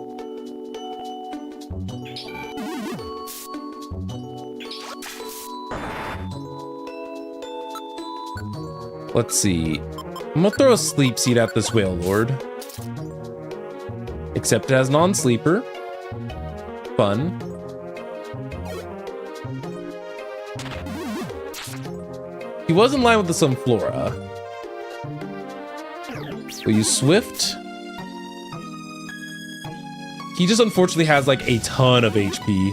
Let's see. I'm gonna throw a sleep seed at this Whale Lord. Except it has non-sleeper. Fun. He was in line with the Sunflora. We'll use Swift. He just unfortunately has like a ton of HP.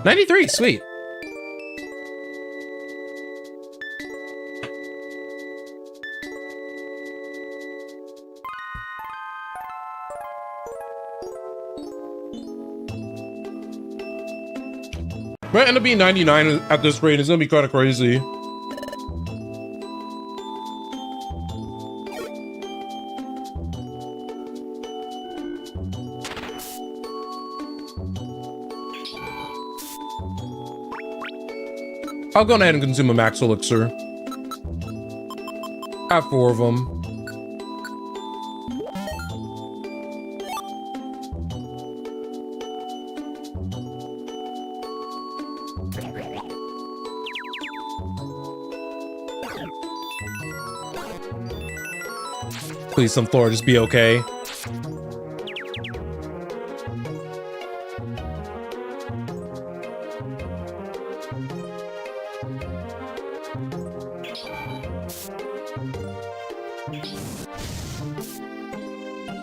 93, sweet. Might end up being 99 at this rate. It's gonna be kind of crazy. I'll go ahead and consume a max elixir. I have 4 of them. Please, Sunflora, just be okay.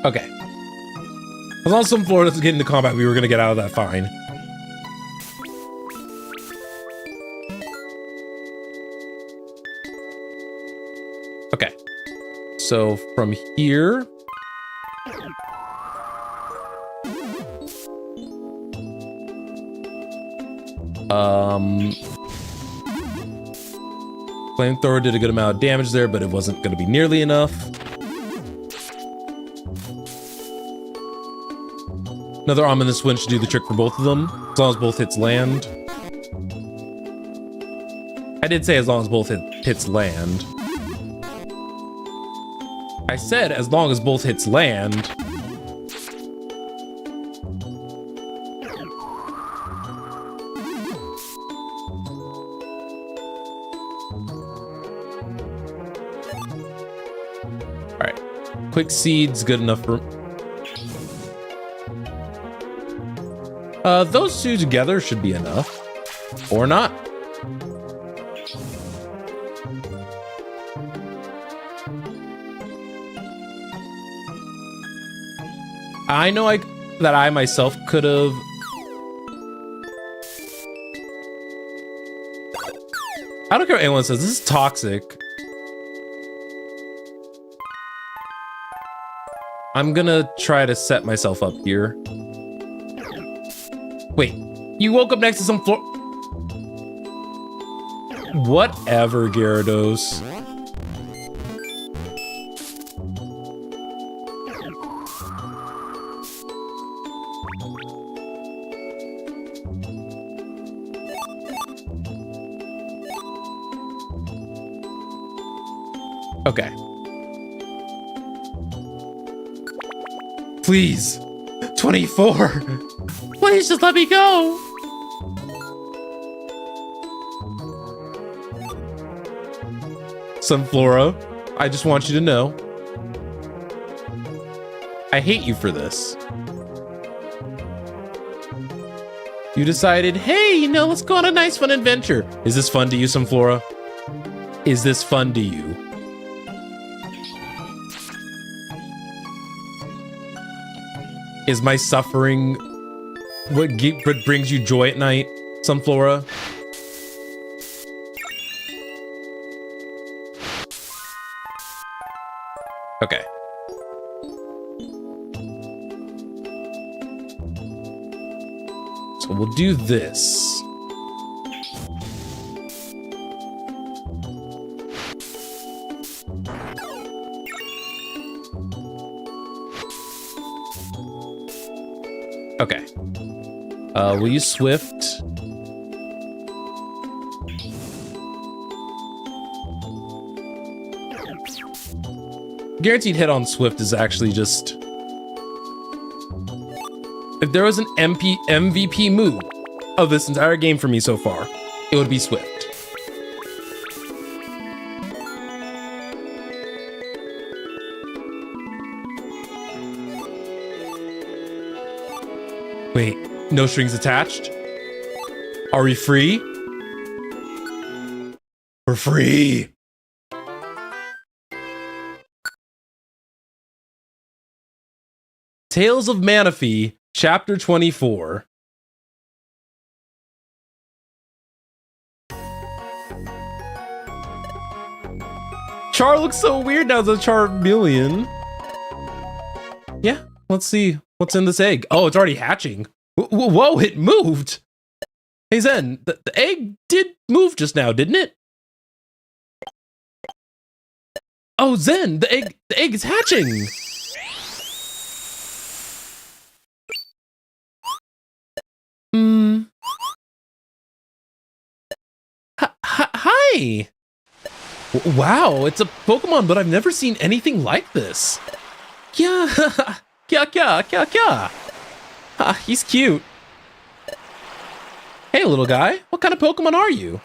Okay. As long as Sunflora doesn't get into combat, we were gonna get out of that fine. Okay. So from here, Flamethrower did a good amount of damage there, but it wasn't going to be nearly enough. Another Ominous Wind should do the trick for both of them, as long as both hits land. I did say as long as both hits land. I said as long as both hits land. All right, Quick Seed's good enough for... those two together should be enough. Or not. I know that I myself could have... I don't care what anyone says, this is toxic. I'm gonna try to set myself up here. Wait, you woke up next to some floor... Whatever, Gyarados. Okay. Please. 24. Please just let me go. Sunflora, I just want you to know, I hate you for this. You decided, hey, you know, let's go on a nice fun adventure. Is this fun to you, Sunflora? Is this fun to you? Is my suffering what brings you joy at night, Sunflora? Okay. So we'll do this. Okay. We'll use Swift. Guaranteed hit on Swift is actually just... If there was an MVP move of this entire game for me so far, it would be Swift. Wait, no strings attached? Are we free? We're free! Tales of Manaphy, Chapter 24. Char looks so weird now as a Charmeleon. Yeah, let's see what's in this egg. Oh, it's already hatching. Whoa, it moved. Hey Zen, the egg did move just now, didn't it? Oh Zen, the egg is hatching. Hi. Wow, it's a Pokemon, but I've never seen anything like this. Yeah, kya. He's cute. Hey, little guy, what kind of Pokemon are you?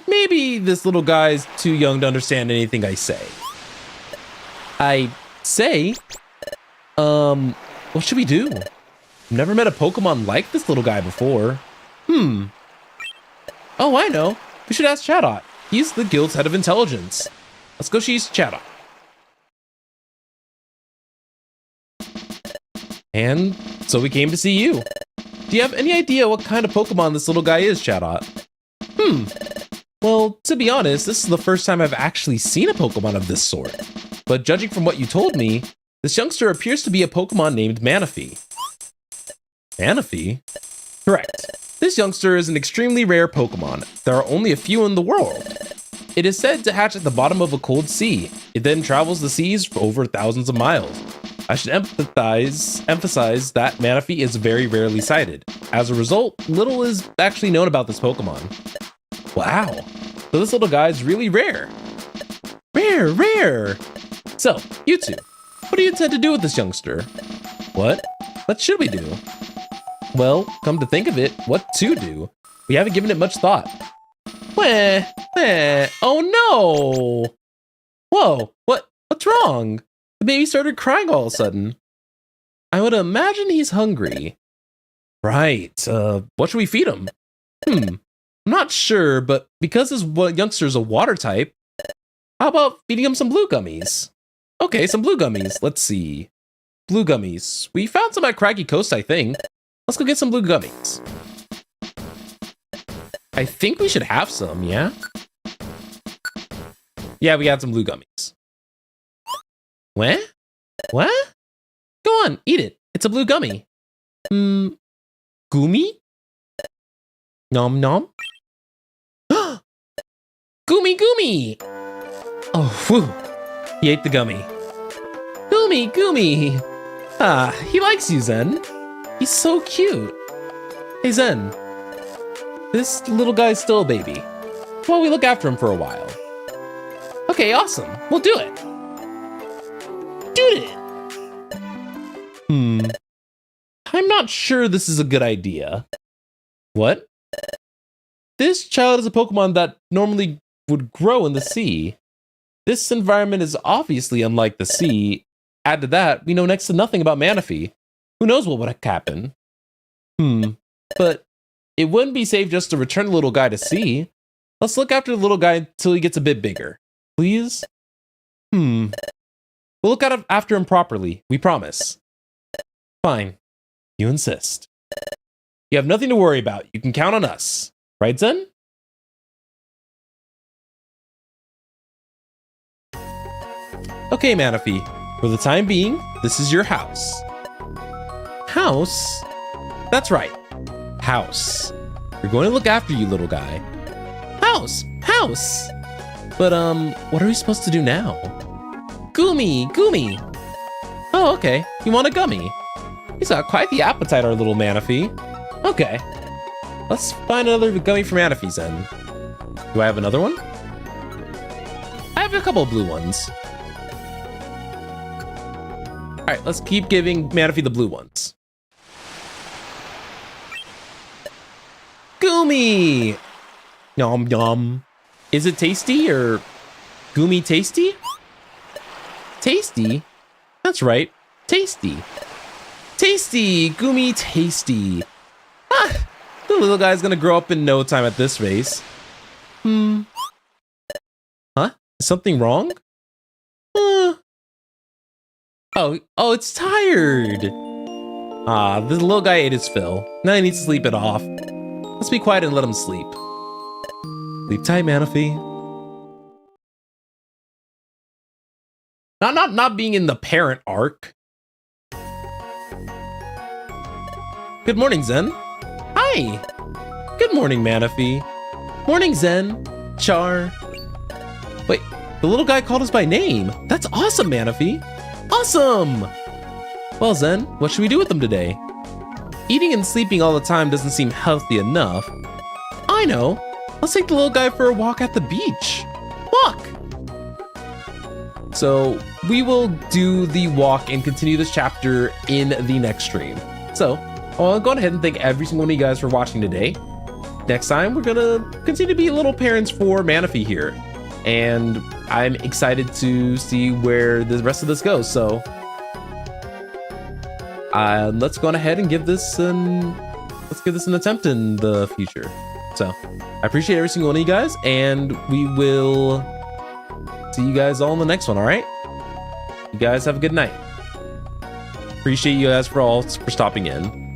Maybe this little guy's too young to understand anything I say. What should we do? I've never met a Pokemon like this little guy before. Oh, I know. We should ask Chatot. He's the guild's head of intelligence. Let's go see Chatot. And so we came to see you. Do you have any idea what kind of Pokemon this little guy is, Chatot? Well, to be honest, this is the first time I've actually seen a Pokemon of this sort. But judging from what you told me, this youngster appears to be a Pokemon named Manaphy. Manaphy? Correct. This youngster is an extremely rare Pokemon. There are only a few in the world. It is said to hatch at the bottom of a cold sea. It then travels the seas for over thousands of miles. I should emphasize that Manaphy is very rarely sighted. As a result, little is actually known about this Pokemon. Wow, so this little guy is really rare. Rare! So, you two, what do you intend to do with this youngster? What should we do? Well, come to think of it, what to do? We haven't given it much thought. Oh no! Whoa, what's wrong? The baby started crying all of a sudden. I would imagine he's hungry. Right, what should we feed him? I'm not sure, but because this youngster's a water type, how about feeding him some blue gummies? Okay, some blue gummies. Let's see. Blue gummies. We found some at Craggy Coast, I think. Let's go get some blue gummies. I think we should have some, yeah? Yeah, we got some blue gummies. What? Go on, eat it. It's a blue gummy. Gummy? Nom nom? Gummy! Oh, whew. He ate the gummy. Gummy! Ah, he likes you, Zen. He's so cute. Hey, Zen. This little guy's still a baby. while we look after him for a while. Okay, awesome. We'll do it. Do it. I'm not sure this is a good idea. What? This child is a Pokemon that normally would grow in the sea. This environment is obviously unlike the sea. Add to that, we know next to nothing about Manaphy. Who knows what would happen? But it wouldn't be safe just to return the little guy to sea. Let's look after the little guy until he gets a bit bigger. Please? We'll look after him properly. We promise. Fine. You insist. You have nothing to worry about. You can count on us. Right, Zen? Okay, Manaphy. For the time being, this is your house. House? That's right. House. We're going to look after you, little guy. House! House! But, what are we supposed to do now? Gumi! Gumi! Oh, okay. You want a gummy? He's got quite the appetite, our little Manaphy. Okay. Let's find another gummy for Manaphy, then. Do I have another one? I have a couple of blue ones. Alright, let's keep giving Manaphy the blue ones. Gumi! Yum yum. Is it tasty or Gumi tasty? Tasty? That's right. Tasty. Tasty! Gumi tasty. Ah! The little guy's gonna grow up in no time at this race. Huh? Is something wrong? Oh, it's tired. The little guy ate his fill. Now he needs to sleep it off. Let's be quiet and let him sleep. Sleep tight, Manaphy. Not being in the parent arc. Good morning, Zen. Hi. Good morning, Manaphy. Morning, Zen. Char. Wait, the little guy called us by name. That's awesome, Manaphy. Awesome! Well, Zen, what should we do with them today? Eating and sleeping all the time doesn't seem healthy enough. I know. Let's take the little guy for a walk at the beach. Walk! So, we will do the walk and continue this chapter in the next stream. So, I'll go ahead and thank every single one of you guys for watching today. Next time, we're gonna continue to be little parents for Manaphy here. And I'm excited to see where the rest of this goes. So let's go ahead and give this an attempt in the future. So I appreciate every single one of you guys, and we will see you guys all in the next one. All right, you guys have a good night. Appreciate you guys for stopping in.